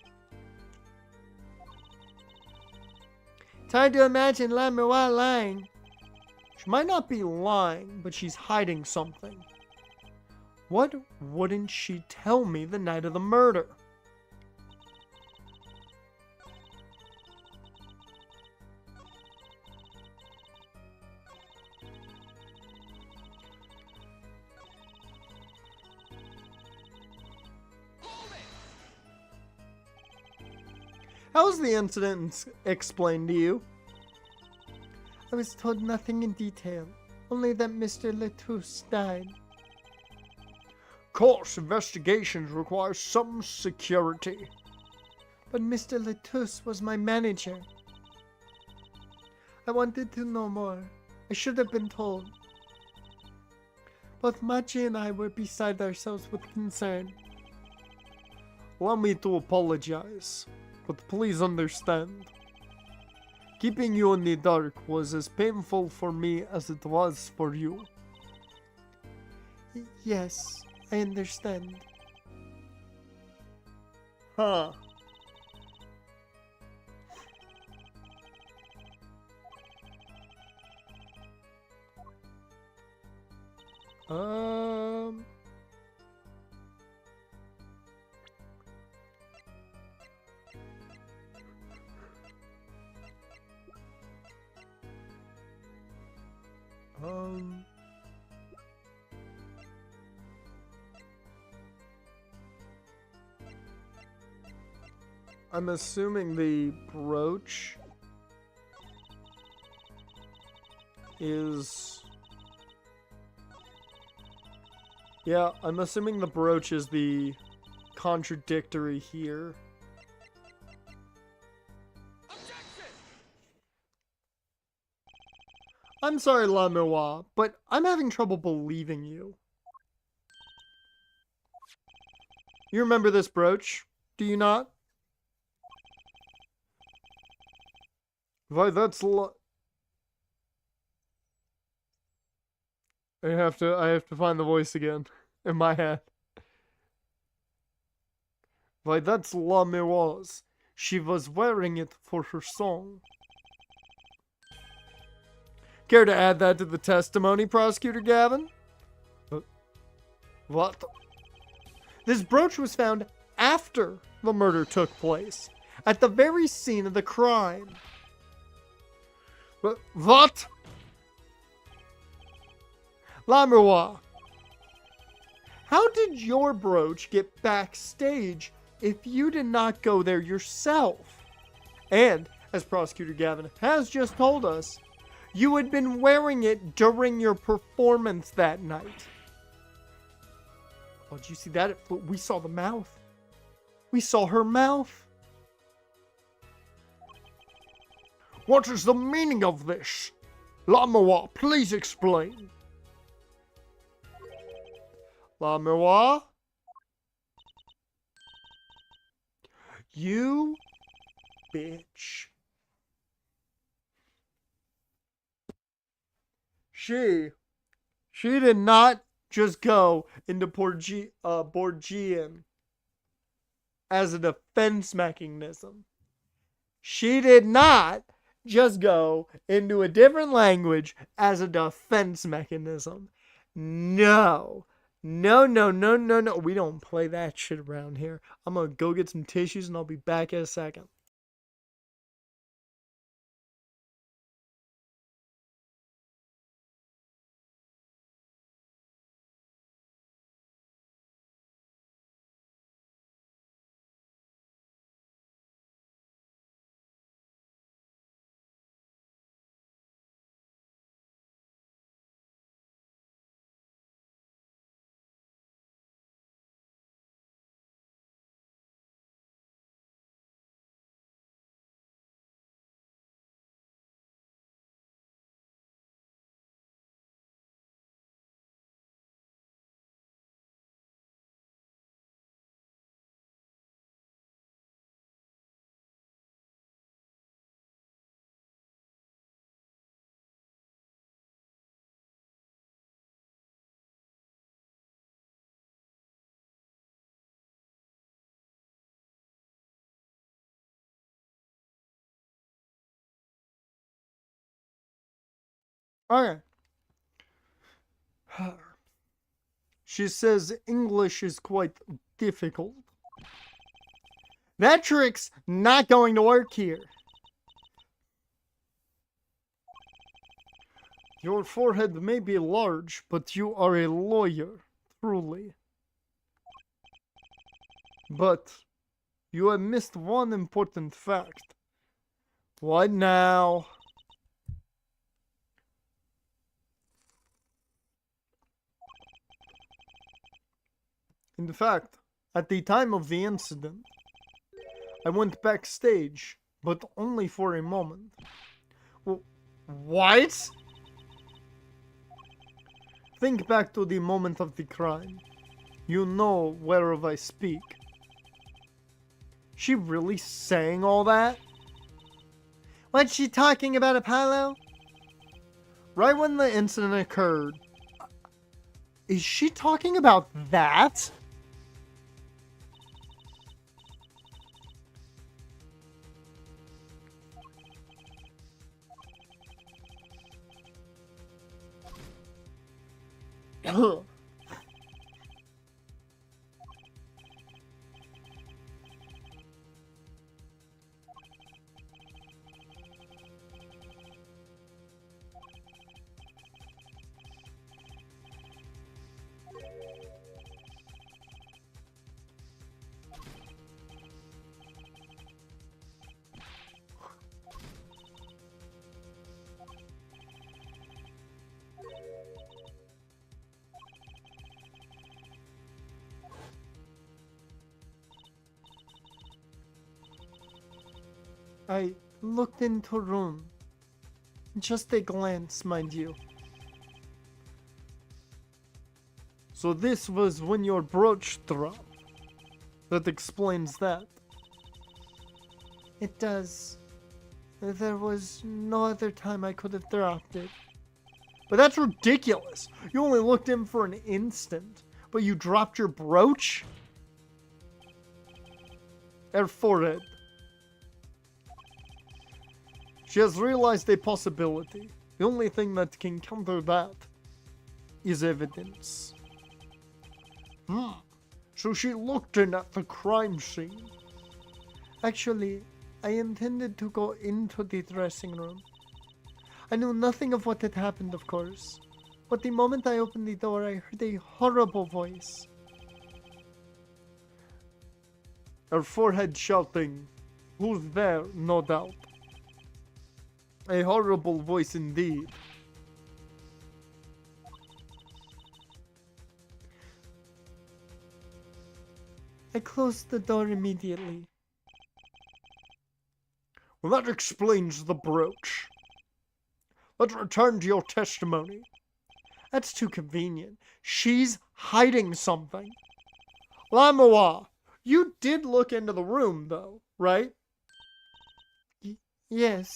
It's hard to imagine Lamois lying. She might not be lying, but she's hiding something. What wouldn't she tell me the night of the murder? How was the incident explained to you? I was told nothing in detail, only that Mr. Latouche died. Of course, investigations require some security. But Mr. Latouche was my manager. I wanted to know more. I should have been told. Both Machi and I were beside ourselves with concern. Allow me to apologize, but please understand. Keeping you in the dark was as painful for me as it was for you. Yes, I understand. Huh. Um... I'm assuming the brooch is... Yeah, I'm assuming the brooch is the contradictory here. I'm sorry, Lamois, but I'm having trouble believing you. You remember this brooch, do you not? Why, that's I have to find the voice again in my head. Why, that's Lamois. She was wearing it for her song. Care to add that to the testimony, Prosecutor Gavin? What? This brooch was found after the murder took place, at the very scene of the crime. What? Lamois, how did your brooch get backstage if you did not go there yourself? And, as Prosecutor Gavin has just told us, you had been wearing it during your performance that night. Oh, did you see that? We saw the mouth. We saw her mouth. What is the meaning of this? Lamois, please explain. Lamois? You bitch. She did not just go into Borgian as a defense mechanism. She did not just go into a different language as a defense mechanism. No. No. We don't play that shit around here. I'm gonna go get some tissues and I'll be back in a second. Okay. She says English is quite difficult. That trick's not going to work here. Your forehead may be large, but you are a lawyer, truly. But you have missed one important fact. What now? In fact, at the time of the incident, I went backstage, but only for a moment. What? Think back to the moment of the crime. You know whereof I speak. She really saying all that? What's she talking about, Apollo? Right when the incident occurred. Is she talking about that? I looked into room. Just a glance, mind you. So this was when your brooch dropped. That explains that. It does. There was no other time I could have dropped it. But that's ridiculous. You only looked in for an instant, but you dropped your brooch? Her forehead. She has realized a possibility. The only thing that can counter that is evidence. So she looked in at the crime scene. Actually, I intended to go into the dressing room. I knew nothing of what had happened, of course. But the moment I opened the door, I heard a horrible voice. Her forehead shouting, "Who's there?" No doubt. A horrible voice indeed. I closed the door immediately. Well, that explains the brooch. Let's return to your testimony. That's too convenient. She's hiding something. Lamoa, you did look into the room, though, right? Yes.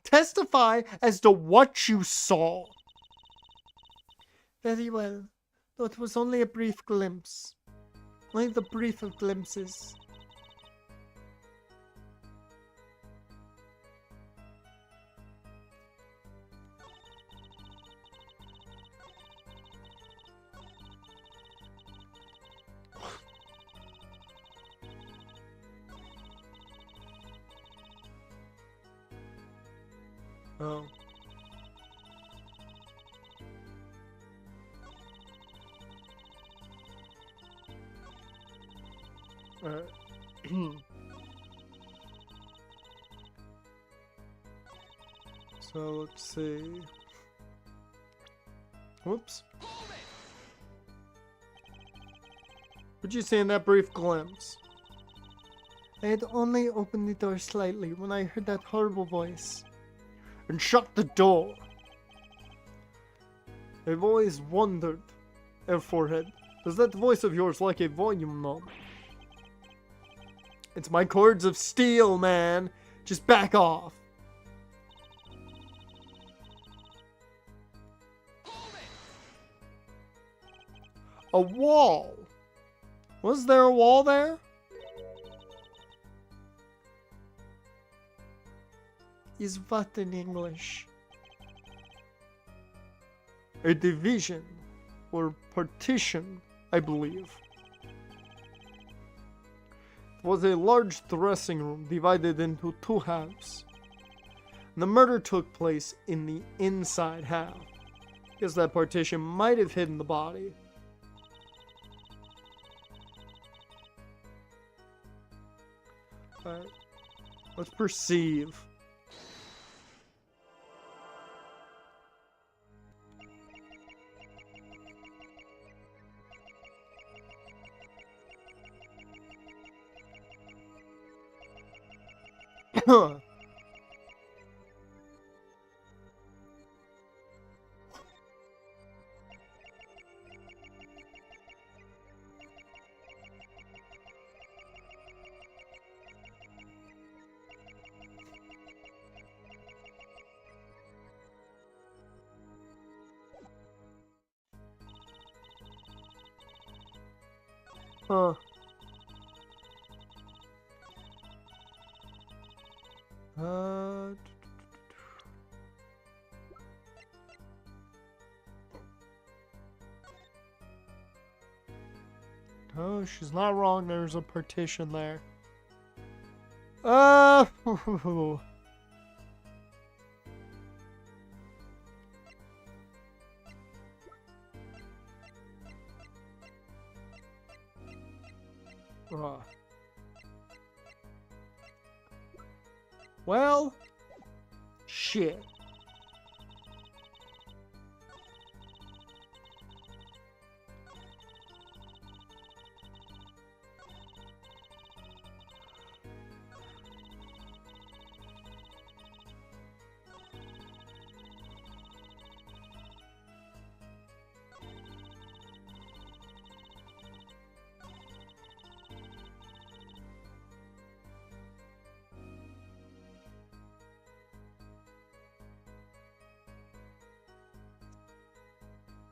Testify as to what you saw. Very well. Though it was only a brief glimpse. Only the brief of glimpses. Oh. Alright. So let's see. Whoops. What'd you see in that brief glimpse? I had only opened the door slightly when I heard that horrible voice. And shut the door. I've always wondered, her forehead, does that voice of yours like a volume knob? It's my cords of steel, man. Just back off. A wall. Was there a wall there? Is what in English? a division or partition, I believe. It was a large dressing room divided into two halves. The murder took place in the inside half. Guess that partition might have hidden the body. Alright. Let's perceive. Huh. Oh, she's not wrong. There's a partition there. Well, shit.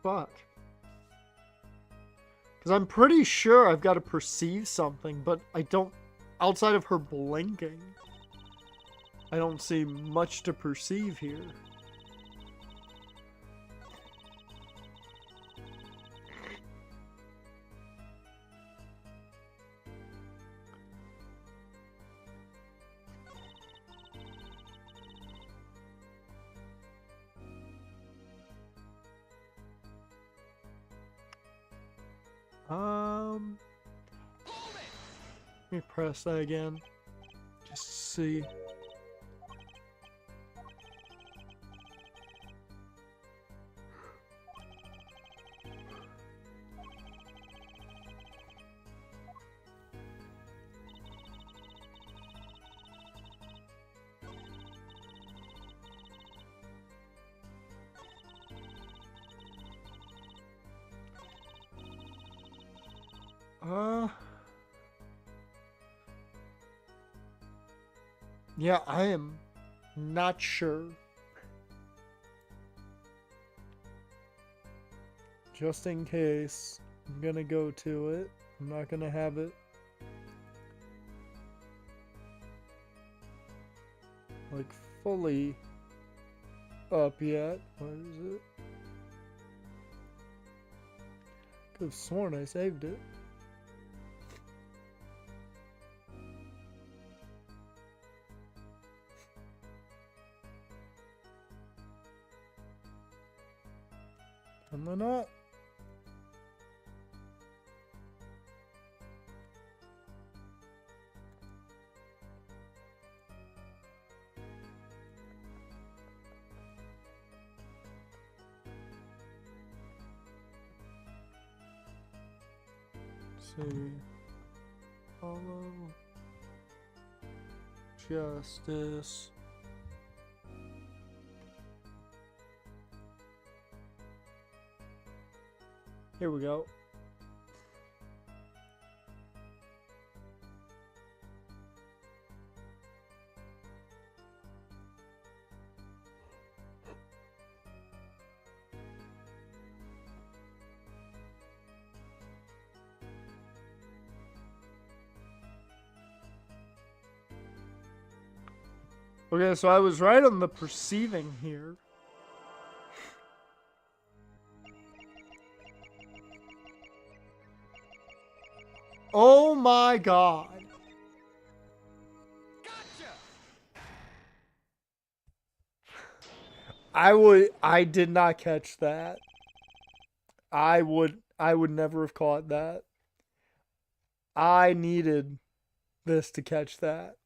Fuck. Because I'm pretty sure I've got to perceive something, but I don't... Outside of her blinking, I don't see much to perceive here. Let me press that again. Just to see. Yeah, I am not sure. Just in case, I'm gonna go to it. I'm not gonna have it like fully up yet. What is it? Could have sworn I saved it. Am I not? Let's see. Follow justice. Here we go. Okay, so I was right on the perceiving here. Oh my god. I did not catch that. I would never have caught that. I needed this to catch that.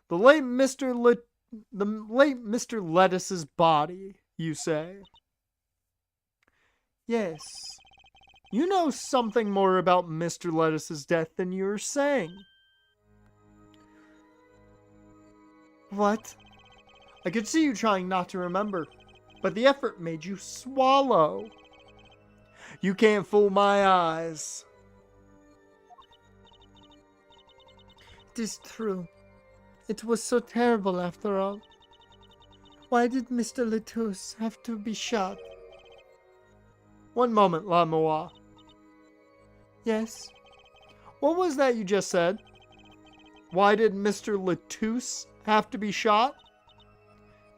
The late Mr. Lettuce's body, you say? Yes. You know something more about Mr. Lettuce's death than you're saying. What? I could see you trying not to remember, but the effort made you swallow. You can't fool my eyes. It is true. It was so terrible after all. Why did Mr. Lettuce have to be shot? One moment, Lamois. Yes? What was that you just said? Why did Mr. Lettuce have to be shot?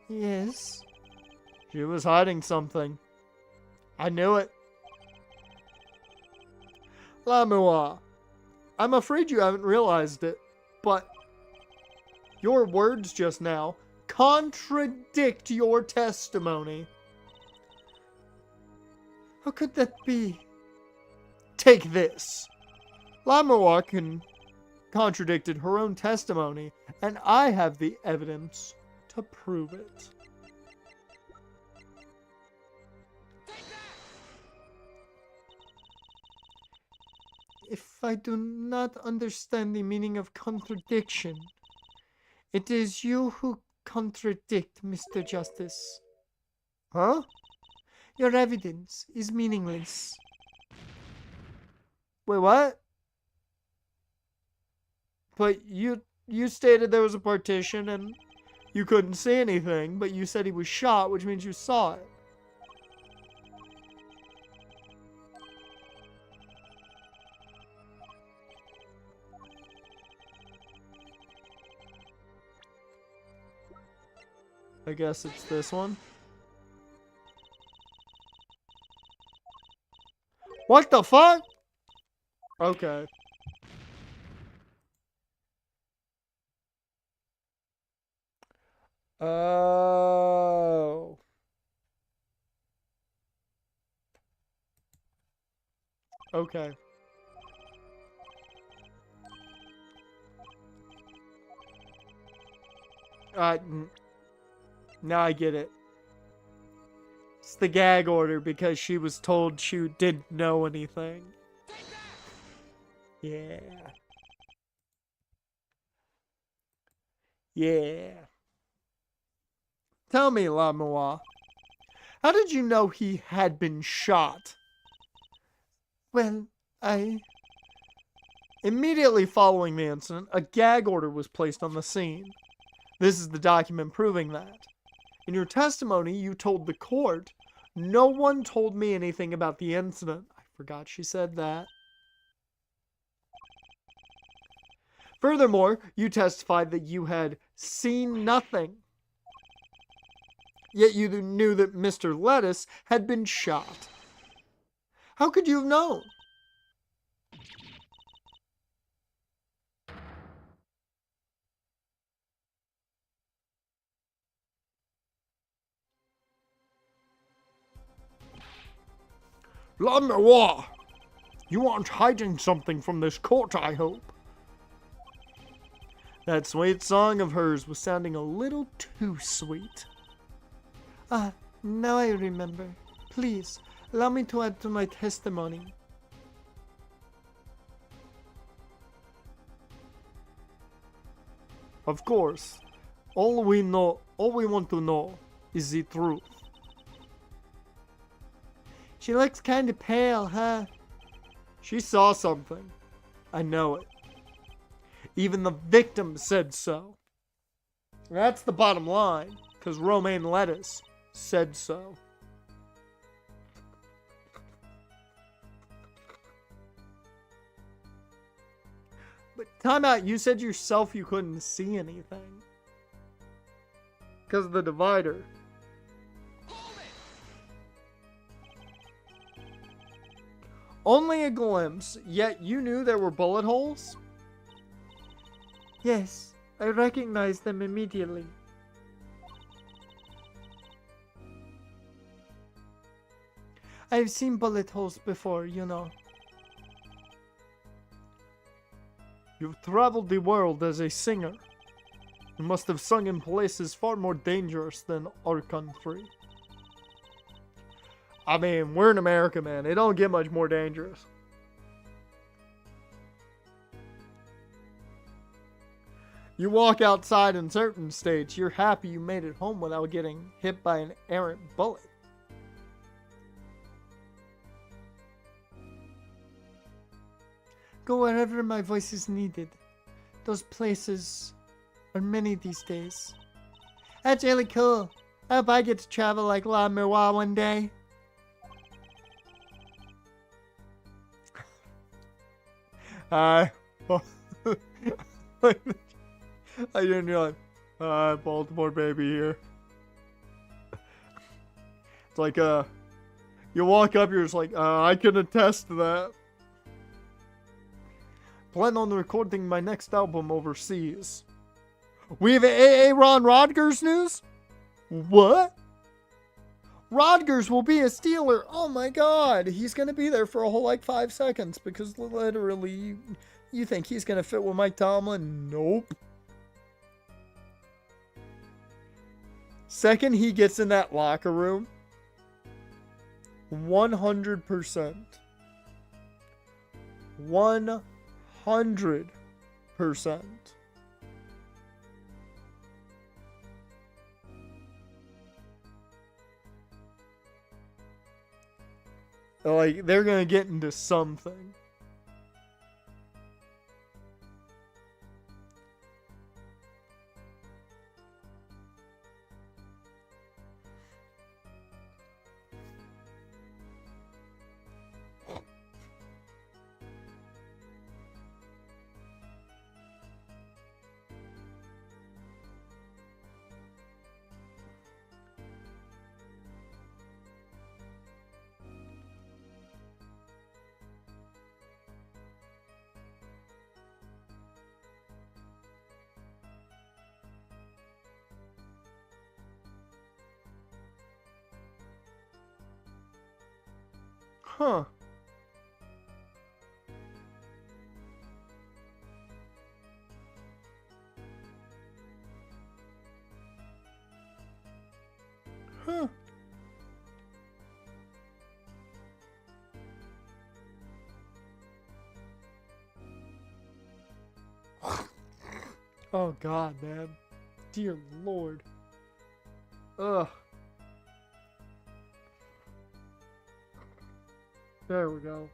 Yes? She was hiding something. I knew it. Lamois, I'm afraid you haven't realized it, but your words just now contradict your testimony. How could that be? Take this. Lamois contradicted her own testimony, and I have the evidence to prove it. If I do not understand the meaning of contradiction, it is you who contradict, Mr. Justice. Huh? Your evidence is meaningless. Wait, what? But you stated there was a partition and you couldn't see anything, but you said he was shot, which means you saw it. I guess it's this one. What the fuck? Okay. Oh. Okay. Now I get it. It's the gag order because she was told she didn't know anything. Yeah. Yeah. Tell me, Lamois, how did you know he had been shot? Well, Immediately following the incident, a gag order was placed on the scene. This is the document proving that. In your testimony, you told the court, no one told me anything about the incident. I forgot she said that. Furthermore, you testified that you had seen nothing. Yet you knew that Mr. Lettuce had been shot. How could you have known? Lamois, you aren't hiding something from this court, I hope. That sweet song of hers was sounding a little too sweet. now I remember. Please, allow me to add to my testimony. Of course, all we want to know is the truth. She looks kind of pale, huh? She saw something. I know it. Even the victim said so. That's the bottom line, because Romaine Lettuce said so. But time out, you said yourself you couldn't see anything. Because of the divider. Only a glimpse, yet you knew there were bullet holes? Yes, I recognized them immediately. I've seen bullet holes before, you know. You've traveled the world as a singer. You must have sung in places far more dangerous than our country. I mean, we're in America, man. It don't get much more dangerous. You walk outside in certain states, you're happy you made it home without getting hit by an errant bullet. Go wherever my voice is needed. Those places are many these days. That's really cool. I hope I get to travel like La Miroir one day. I didn't realize. Hi, Baltimore baby here. It's like, you walk up, you're just like, I can attest to that. Plan on recording my next album overseas. We have Aaron Rodgers news? What? Rodgers will be a Steeler. Oh my god. He's going to be there for a whole 5 seconds because literally you think he's going to fit with Mike Tomlin? Nope. Second he gets in that locker room, 100%. 100%. They're gonna get into something. Huh. Huh. Oh god, man. Dear Lord. Ugh. There we go.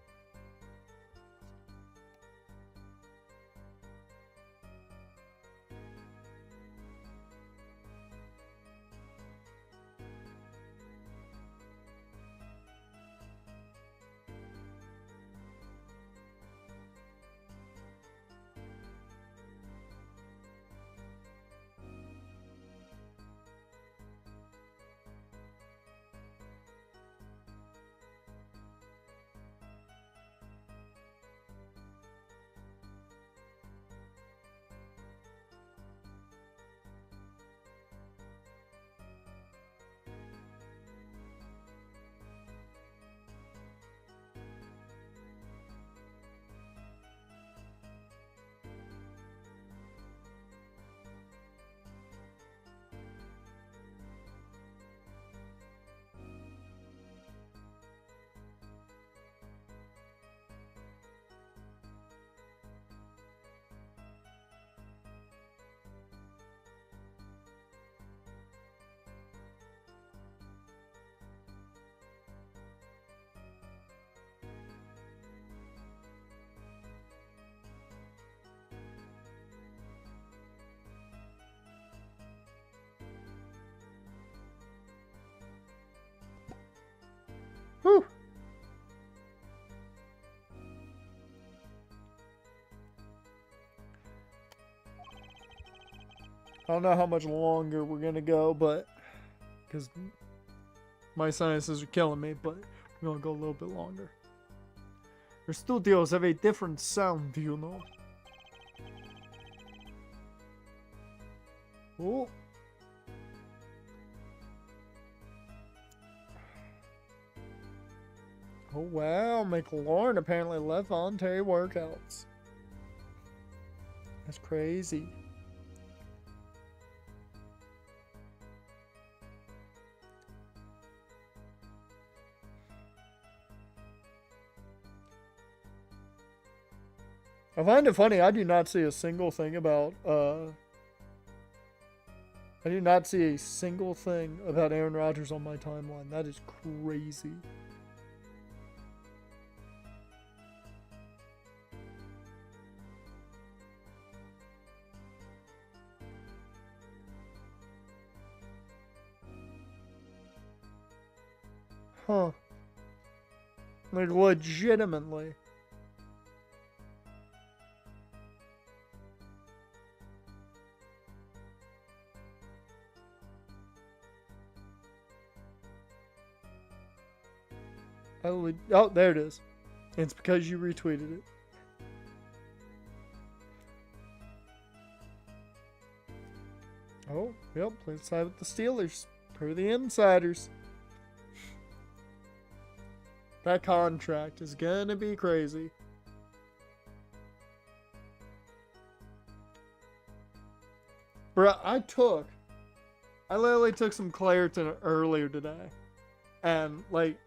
Whew. I don't know how much longer we're gonna go, but because my sinuses are killing me, but we're gonna go a little bit longer. Her studios have a different sound, you know. Oh. Oh wow, McLaurin apparently left voluntary workouts. That's crazy. I find it funny, I do not see a single thing about, I do not see a single thing about Aaron Rodgers on my timeline. That is crazy. Huh. Like, legitimately. Oh, there it is. It's because you retweeted it. Oh, yep, let's side with the Steelers. Per the insiders. That contract is gonna be crazy. Bruh, I literally took some Claritin earlier today. And, like,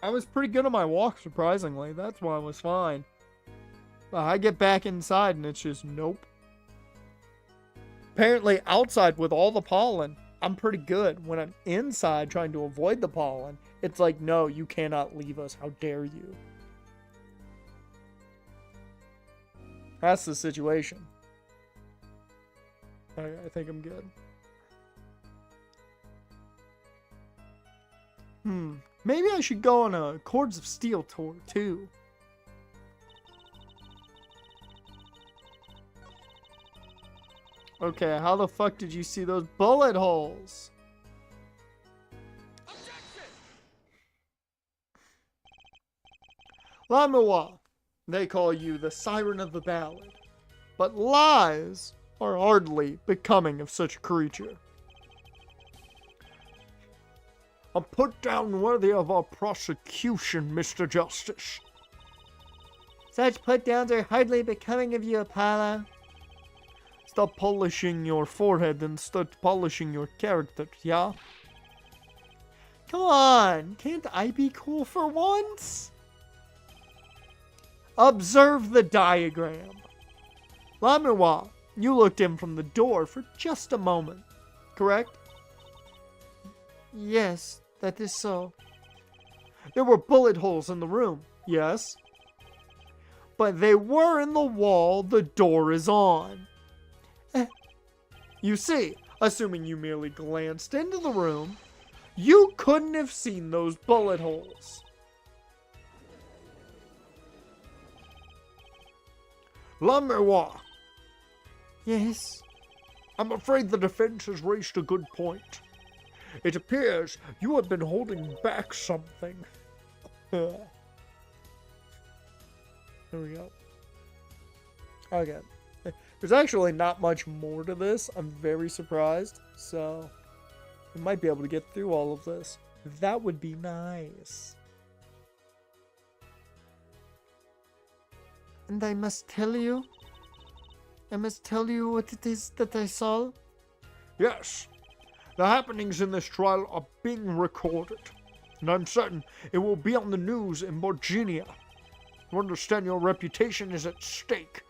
I was pretty good on my walk, surprisingly. That's why I was fine. But I get back inside and it's just nope. Apparently, outside with all the pollen, I'm pretty good. When I'm inside trying to avoid the pollen, it's like, no, you cannot leave us. How dare you? That's the situation. I think I'm good. Maybe I should go on a Chords of Steel tour, too. Okay, how the fuck did you see those bullet holes? Lamois, they call you the siren of the ballad. But lies are hardly becoming of such a creature. A put down worthy of our prosecution, Mr. Justice. Such put downs are hardly becoming of you, Apollo. Stop polishing your forehead and start polishing your character, yeah? Come on, can't I be cool for once? Observe the diagram. Lamois, you looked in from the door for just a moment, correct? Yes, that is so. There were bullet holes in the room, yes? But they were in the wall the door is on. You see, assuming you merely glanced into the room, you couldn't have seen those bullet holes. Lamois. Yes? I'm afraid the defense has raised a good point. It appears you have been holding back something. There we go. Okay. There's actually not much more to this. I'm very surprised. So, we might be able to get through all of this. That would be nice. And I must tell you what it is that I saw? Yes. The happenings in this trial are being recorded. And I'm certain it will be on the news in Virginia. You understand your reputation is at stake.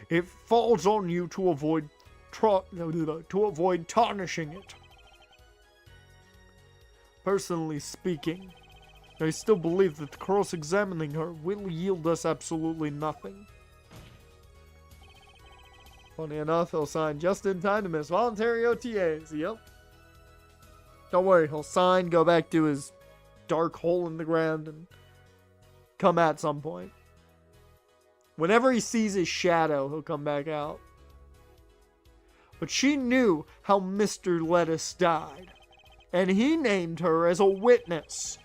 It falls on you to avoid tarnishing it. Personally speaking, I still believe that cross-examining her will yield us absolutely nothing. Funny enough, he'll sign just in time to miss voluntary OTAs. Yep. Don't worry, he'll sign, go back to his dark hole in the ground, and come at some point. Whenever he sees his shadow, he'll come back out. But she knew how Mr. Lettuce died, and he named her as a witness.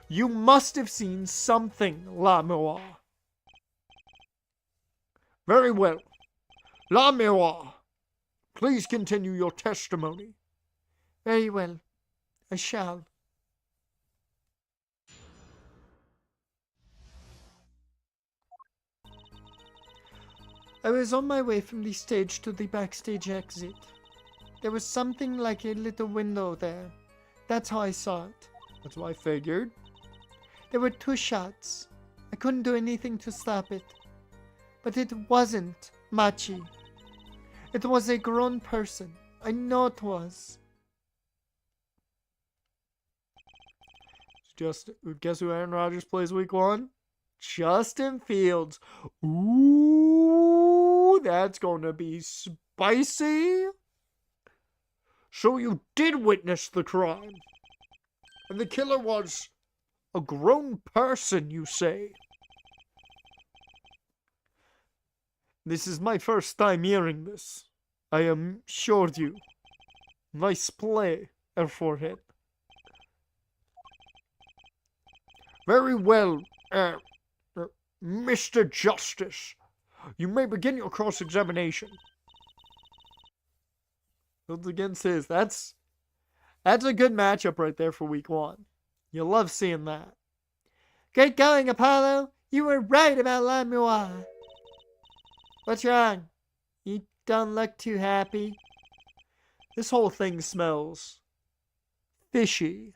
You must have seen something, La Miroir. Very well. La Miroir, please continue your testimony. Very well. I shall. I was on my way from the stage to the backstage exit. There was something like a little window there. That's how I saw it. That's what I figured. There were 2 shots. I couldn't do anything to stop it. But it wasn't Machi. It was a grown person. I know it was. Just guess who Aaron Rodgers plays week 1? Justin Fields. Ooh, that's gonna be spicy. So you did witness the crime. And the killer was a grown person, you say? This is my first time hearing this. I assure you. Nice play, Air Forehead. Very well, Mr. Justice. You may begin your cross-examination. Fields against his. That's a good matchup right there for week 1. You'll love seeing that. Great going, Apollo. You were right about La Miroir. What's wrong? You don't look too happy. This whole thing smells fishy.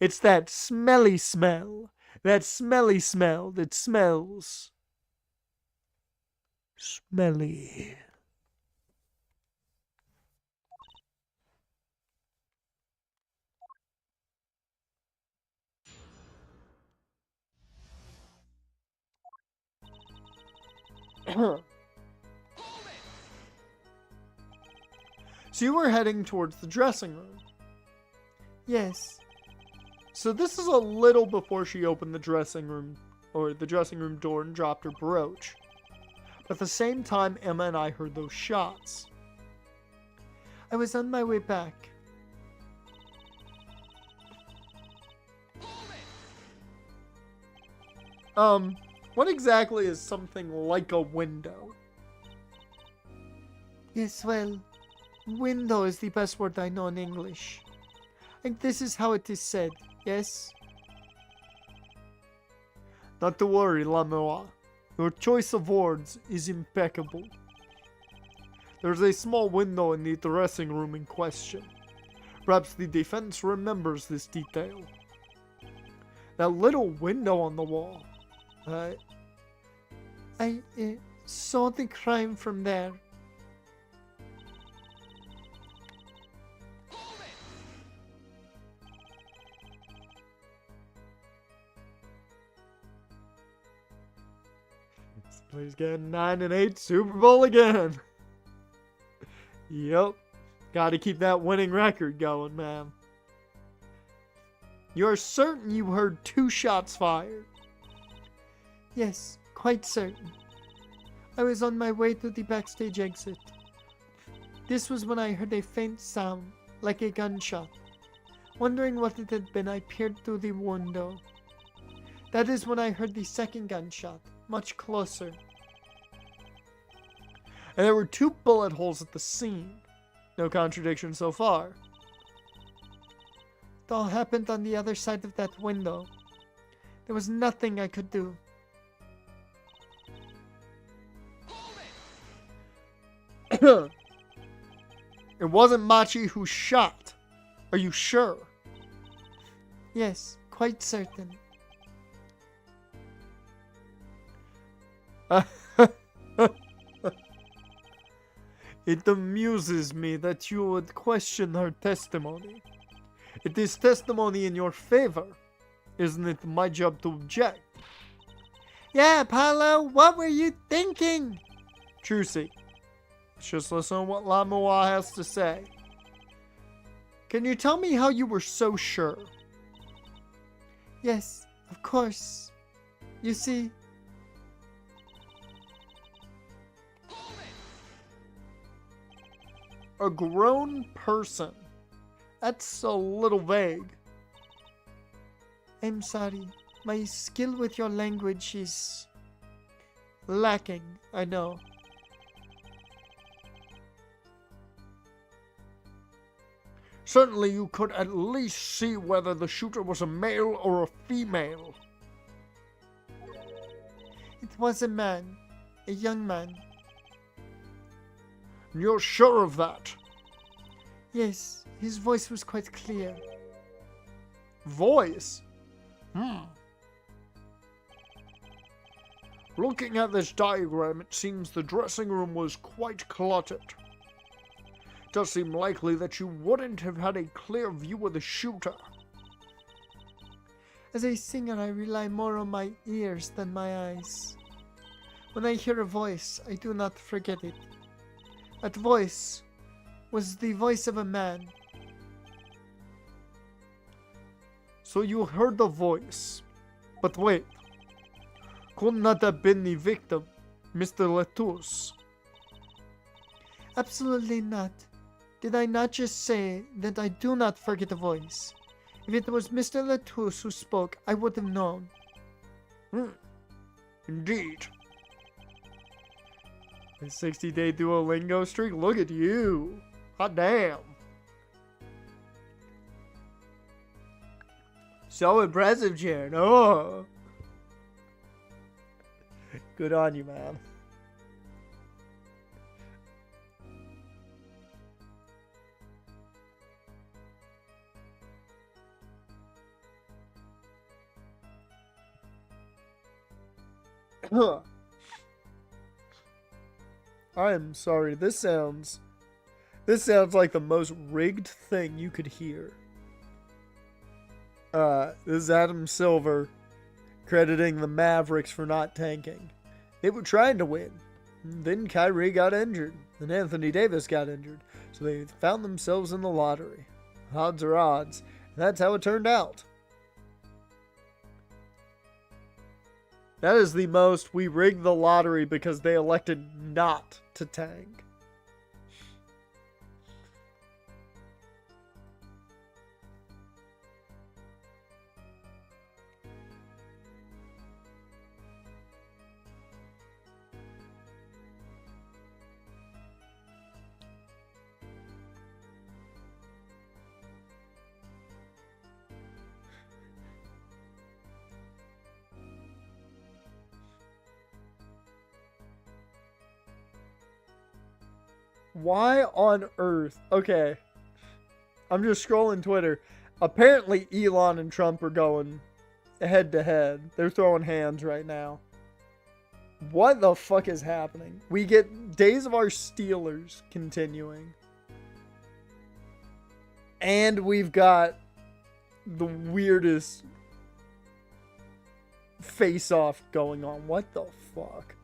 It's that smelly smell. That smelly smell that smells smelly. So you were heading towards the dressing room. Yes. So this is a little before she opened the dressing room door and dropped her brooch. But at the same time, Emma and I heard those shots. I was on my way back. What exactly is something like a window? Yes, well, window is the best word I know in English. And this is how it is said, yes? Not to worry, La Miroir. Your choice of words is impeccable. There's a small window in the dressing room in question. Perhaps the defense remembers this detail. That little window on the wall. I saw the crime from there. This play's getting 9-8 Super Bowl again. Yep. Gotta keep that winning record going, man. You're certain you heard 2 shots fired? Yes, quite certain. I was on my way to the backstage exit. This was when I heard a faint sound, like a gunshot. Wondering what it had been, I peered through the window. That is when I heard the second gunshot, much closer. And there were 2 bullet holes at the scene. No contradiction so far. It all happened on the other side of that window. There was nothing I could do. It wasn't Machi who shot. Are you sure? Yes, quite certain. It amuses me that you would question her testimony. It is testimony in your favor. Isn't it my job to object? Yeah, Apollo, what were you thinking? Trucy, let's just listen to what La Miroir has to say. Can you tell me how you were so sure? Yes, of course. You see, A grown person. That's a little vague. I'm sorry. My skill with your language is lacking, I know. Certainly you could at least see whether the shooter was a male or a female. It was a man, a young man. You're sure of that? Yes, his voice was quite clear. Voice? Looking at this diagram, it seems the dressing room was quite cluttered. It does seem likely that you wouldn't have had a clear view of the shooter. As a singer, I rely more on my ears than my eyes. When I hear a voice, I do not forget it. That voice was the voice of a man. So you heard the voice. But wait. Could not have been the victim, Mr. Letus? Absolutely not. Did I not just say that I do not forget a voice? If it was Mr. Letus who spoke, I would have known. Indeed. A 60-day Duolingo streak? Look at you. Hot damn. So impressive, Jared. Oh. Good on you, man. I am sorry. This sounds like the most rigged thing you could hear. This is Adam Silver crediting the Mavericks for not tanking. They were trying to win. Then Kyrie got injured. Then Anthony Davis got injured. So they found themselves in the lottery. Odds are odds. That's how it turned out. That is the most we rigged the lottery because they elected not to tank. Why on earth? Okay. I'm just scrolling Twitter. Apparently Elon and Trump are going head to head. They're throwing hands right now. What the fuck is happening? We get Days of Our Steelers continuing. And we've got the weirdest face-off going on. What the fuck?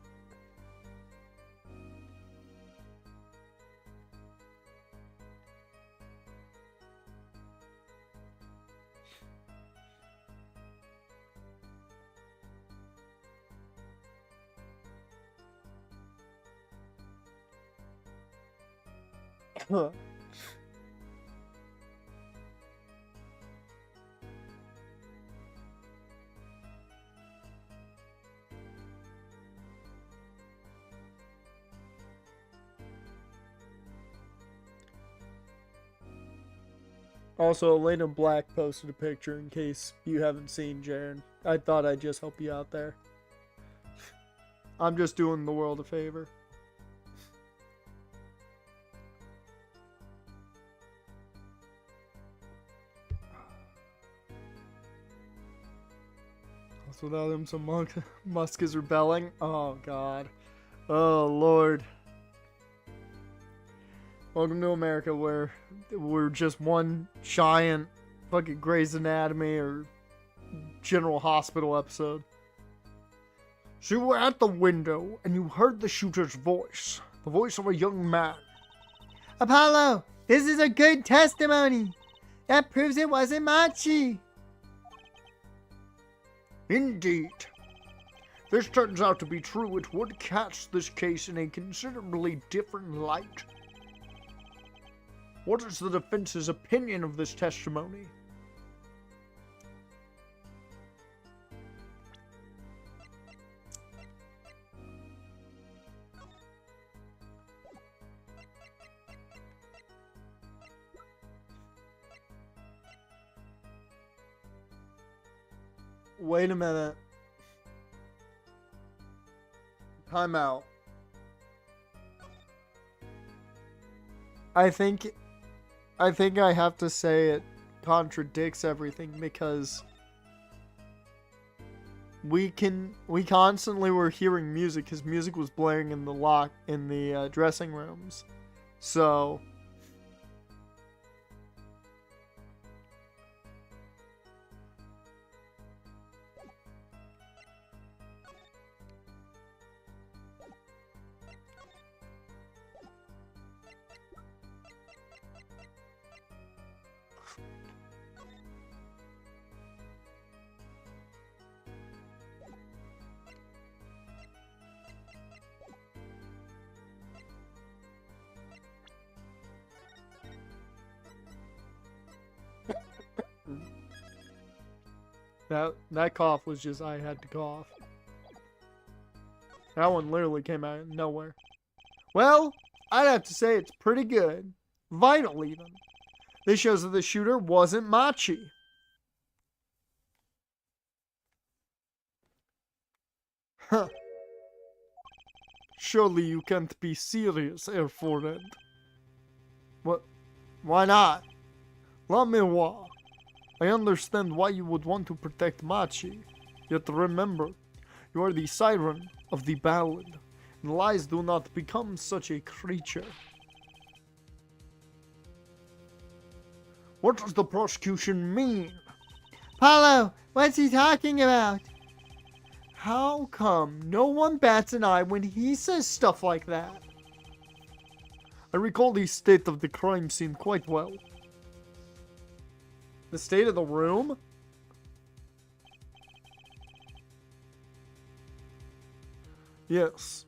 Huh. Also, Elena Black posted a picture in case you haven't seen Jaren. I thought I'd just help you out there. I'm just doing the world a favor. Without him, some Musk is rebelling. Oh, God. Oh, Lord. Welcome to America, where we're just one giant fucking Grey's Anatomy or General Hospital episode. So you were at the window, and you heard the shooter's voice. The voice of a young man. Apollo, this is a good testimony. That proves it wasn't Machi. Indeed. This turns out to be true. It would cast this case in a considerably different light. What is the defense's opinion of this testimony? Wait a minute. Time out. I think I have to say it contradicts everything because we constantly were hearing music because music was blaring in the dressing rooms. So that cough was just I had to cough. That one literally came out of nowhere. Well, I'd have to say it's pretty good. Vital even. This shows that the shooter wasn't Machi. Huh. Surely you can't be serious, Air Forehead. What? Why not? La Miroir. I understand why you would want to protect Machi. Yet remember, you are the siren of the ballad, and lies do not become such a creature. What does the prosecution mean? Paulo, what's he talking about? How come no one bats an eye when he says stuff like that? I recall the state of the crime scene quite well. The state of the room? Yes.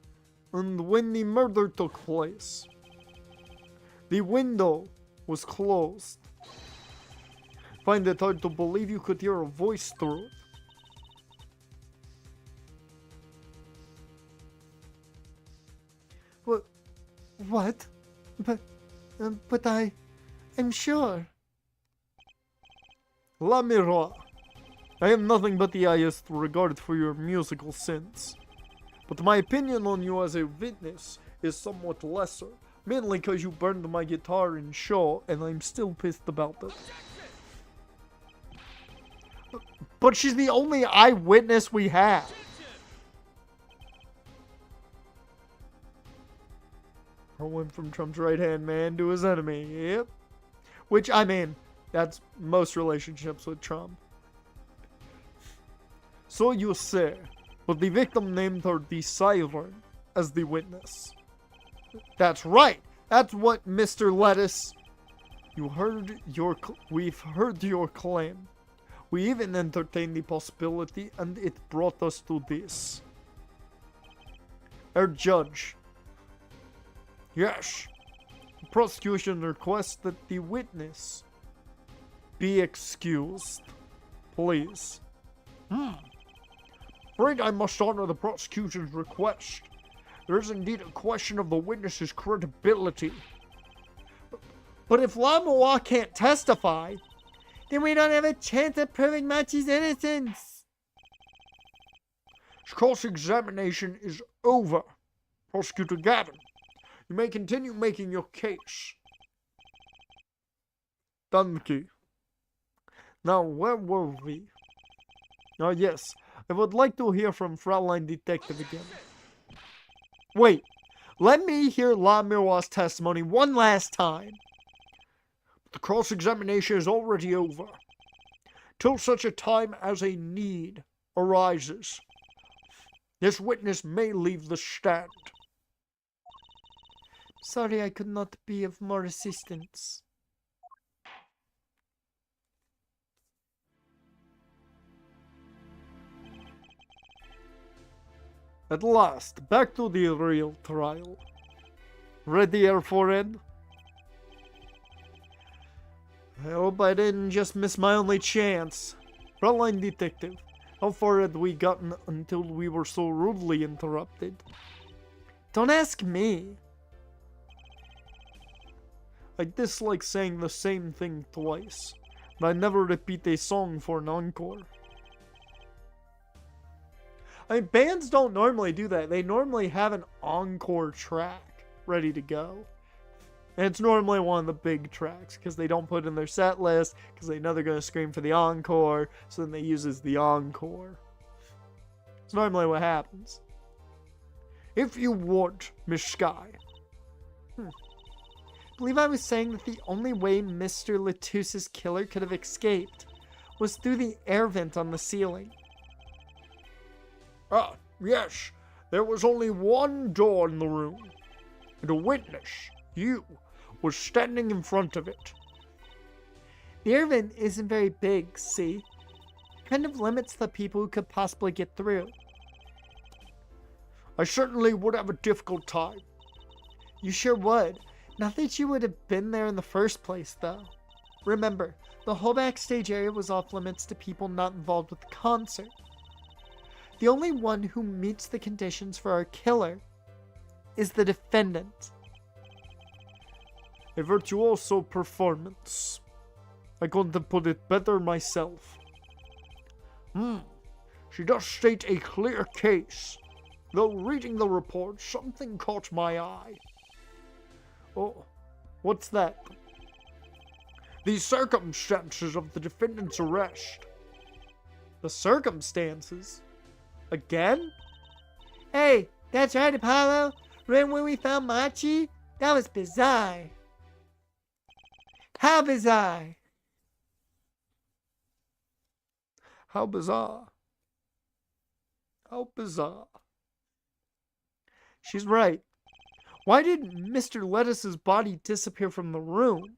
And when the murder took place, the window was closed. Find it hard to believe you could hear a voice through it. What? But I'm sure. La Miroir. I have nothing but the highest regard for your musical sense. But my opinion on you as a witness is somewhat lesser. Mainly because you burned my guitar in show, and I'm still pissed about it. But she's the only eyewitness we have. I went from Trump's right-hand man to his enemy. Yep. Which, I mean, that's most relationships with Trump. So you say, but the victim named her the siren as the witness. That's right. That's what Mr. Lettuce. We've heard your claim. We even entertained the possibility, and it brought us to this. Our judge. Yes. The prosecution requests that the witness be excused. Please. Afraid I must honor the prosecution's request. There is indeed a question of the witness's credibility. But if La Miroir can't testify, then we don't have a chance of proving Machi's innocence. Cross-examination is over. Prosecutor Gavin, you may continue making your case. Thank you. Now, where were we? Oh, yes. I would like to hear from Fraulein Detective again. Wait. Let me hear La Miroir's testimony one last time. The cross-examination is already over. Till such a time as a need arises, this witness may leave the stand. Sorry I could not be of more assistance. At last, back to the real trial. Ready, Air Forehead? I hope I didn't just miss my only chance. Frontline Detective, how far had we gotten until we were so rudely interrupted? Don't ask me. I dislike saying the same thing twice, but I never repeat a song for an encore. I mean, bands don't normally do that. They normally have an encore track ready to go. And it's normally one of the big tracks because they don't put it in their set list because they know they're going to scream for the encore. So then they use as the encore. It's normally what happens. If you would, Miss Sky. I believe I was saying that the only way Mr. Latusse's killer could have escaped was through the air vent on the ceiling. Ah, yes. There was only one door in the room. And a witness, you, was standing in front of it. The air vent isn't very big, see? It kind of limits the people who could possibly get through. I certainly would have a difficult time. You sure would. Not that you would have been there in the first place, though. Remember, the whole backstage area was off limits to people not involved with the concert. The only one who meets the conditions for our killer is the defendant. A virtuoso performance. I couldn't put it better myself. She does state a clear case. Though reading the report, something caught my eye. Oh, what's that? The circumstances of the defendant's arrest. The circumstances? Again? Hey, that's right, Apollo. Remember when we found Machi? That was bizarre. How bizarre? How bizarre. How bizarre. She's right. Why did Mr. Lettuce's body disappear from the room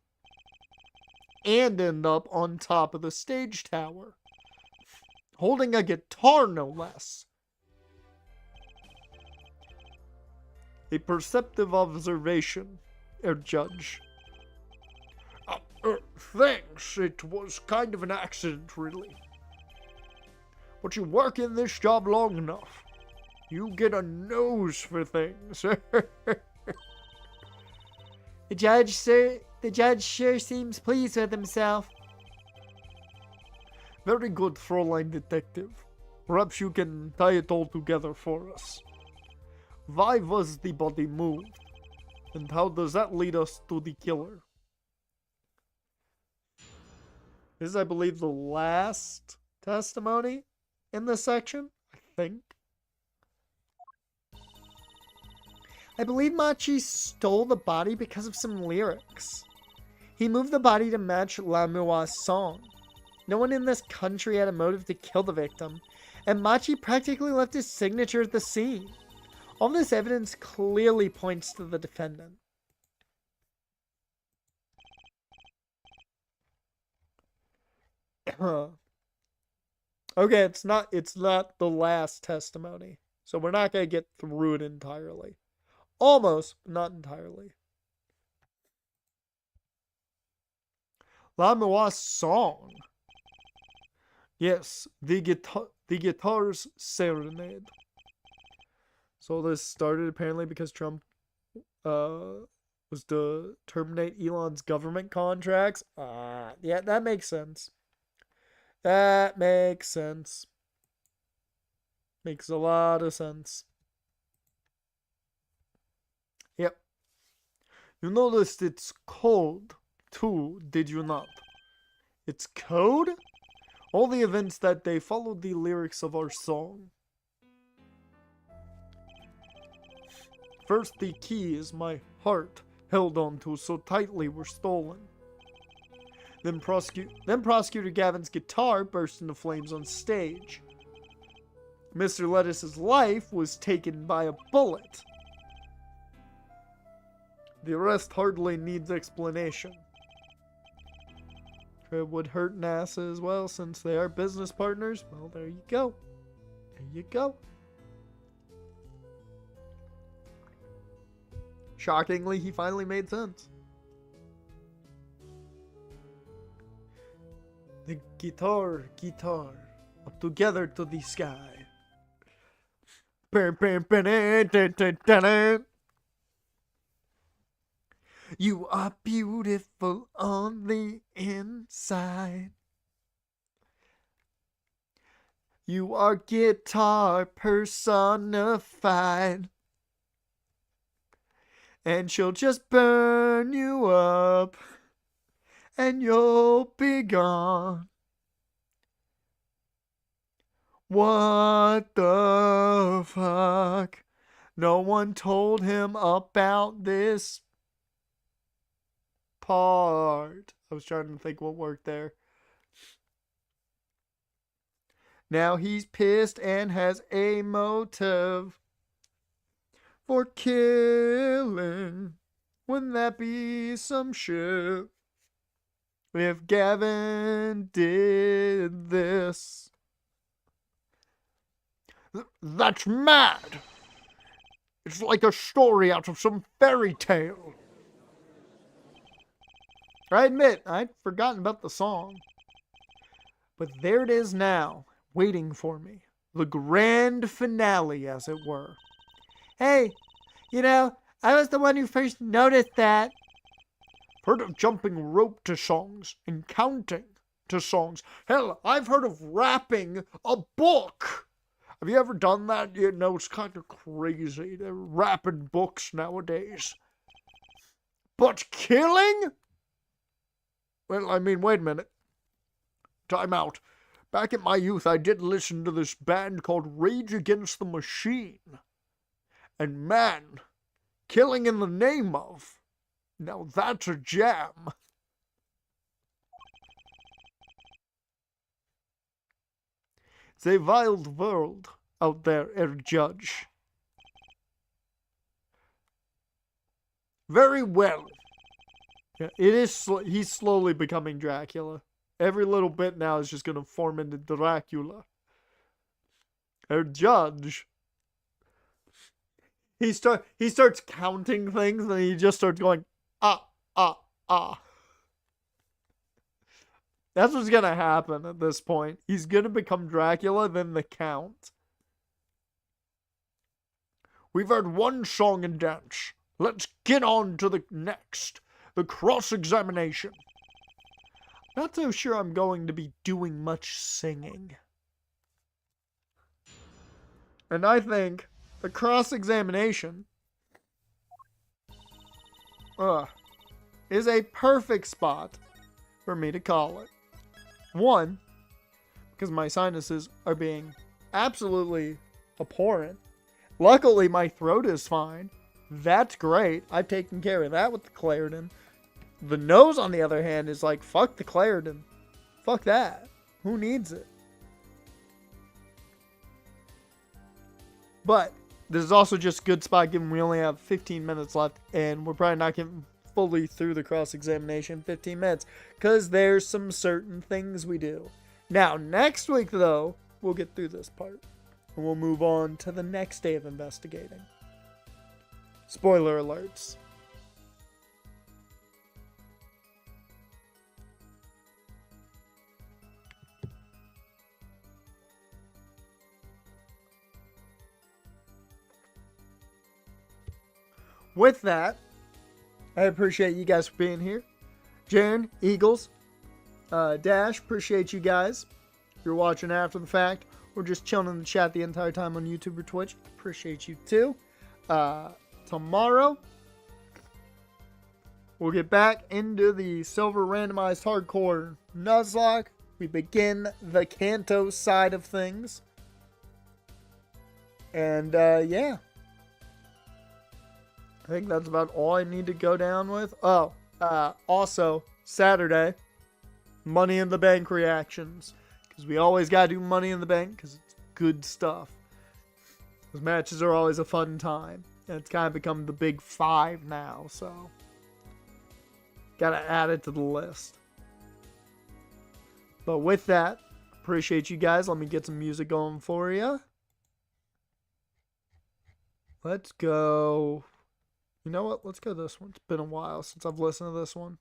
and end up on top of the stage tower? Holding a guitar, no less. A perceptive observation, Judge. Thanks. It was kind of an accident, really. But you work in this job long enough. You get a nose for things. The judge sure seems pleased with himself. Very good, Fräulein Detective. Perhaps you can tie it all together for us. Why was the body moved? And how does that lead us to the killer? This is, I believe, the last testimony in this section, I think. I believe Machi stole the body because of some lyrics. He moved the body to match Lamua's song. No one in this country had a motive to kill the victim, and Machi practically left his signature at the scene. All this evidence clearly points to the defendant. Okay, it's not the last testimony, so we're not gonna get through it entirely. Almost, but not entirely. Lamua's song. Yes, the guitar's serenade. So this started apparently because Trump was to terminate Elon's government contracts. Yeah, that makes sense. That makes sense. Makes a lot of sense. Yep. You noticed it's code, too, did you not? It's code? All the events that day followed the lyrics of our song. First, the keys my heart held on to so tightly were stolen. Then Prosecutor Gavin's guitar burst into flames on stage. Mr. Lettuce's life was taken by a bullet. The arrest hardly needs explanation. It would hurt NASA as well since they are business partners. Well, there you go. There you go. Shockingly, he finally made sense. The guitar, up together to the sky. You are beautiful on the inside. You are guitar personified. And she'll just burn you up. And you'll be gone. What the fuck? No one told him about this part. I was trying to think what worked there. Now he's pissed and has a motive for killing. Wouldn't that be some shit? If Gavin did this. That's mad! It's like a story out of some fairy tale. I admit, I'd forgotten about the song. But there it is now, waiting for me. The grand finale, as it were. Hey, you know, I was the one who first noticed that. Heard of jumping rope to songs and counting to songs. Hell, I've heard of rapping a book. Have you ever done that? You know, it's kind of crazy. They're rapping books nowadays. But killing? Well, I mean, wait a minute. Time out. Back in my youth, I did listen to this band called Rage Against the Machine. And man, killing in the name of. Now that's a jam. It's a wild world out there, Judge. Very well. Yeah, it is. He's slowly becoming Dracula. Every little bit now is just going to form into Dracula. Judge. He starts counting things and he just starts going, ah, ah, ah. That's what's going to happen at this point. He's going to become Dracula, then the Count. We've heard one song and dance. Let's get on to the next. The cross-examination. Not so sure I'm going to be doing much singing. And I think the cross-examination is a perfect spot for me to call it. One, because my sinuses are being absolutely abhorrent. Luckily, my throat is fine. That's great. I've taken care of that with the Claritin. The nose, on the other hand, is like, fuck the Claritin. Fuck that. Who needs it? But this is also just a good spot given we only have 15 minutes left and we're probably not getting fully through the cross-examination in 15 minutes because there's some certain things we do. Now, next week, though, we'll get through this part and we'll move on to the next day of investigating. Spoiler alerts. With that, I appreciate you guys for being here. Jaren, Eagles, Dash, appreciate you guys. If you're watching after the fact, or just chilling in the chat the entire time on YouTube or Twitch, appreciate you too. Tomorrow, we'll get back into the Silver Randomized Hardcore Nuzlocke. We begin the Kanto side of things. And, yeah. I think that's about all I need to go down with. Oh, also, Saturday, Money in the Bank reactions. Because we always got to do Money in the Bank because it's good stuff. Those matches are always a fun time. And it's kind of become the big five now, so got to add it to the list. But with that, appreciate you guys. Let me get some music going for you. Let's go. You know what? Let's go this one. It's been a while since I've listened to this one.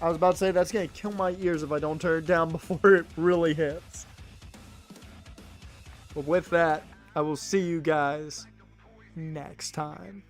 I was about to say that's going to kill my ears if I don't turn it down before it really hits. But with that, I will see you guys next time.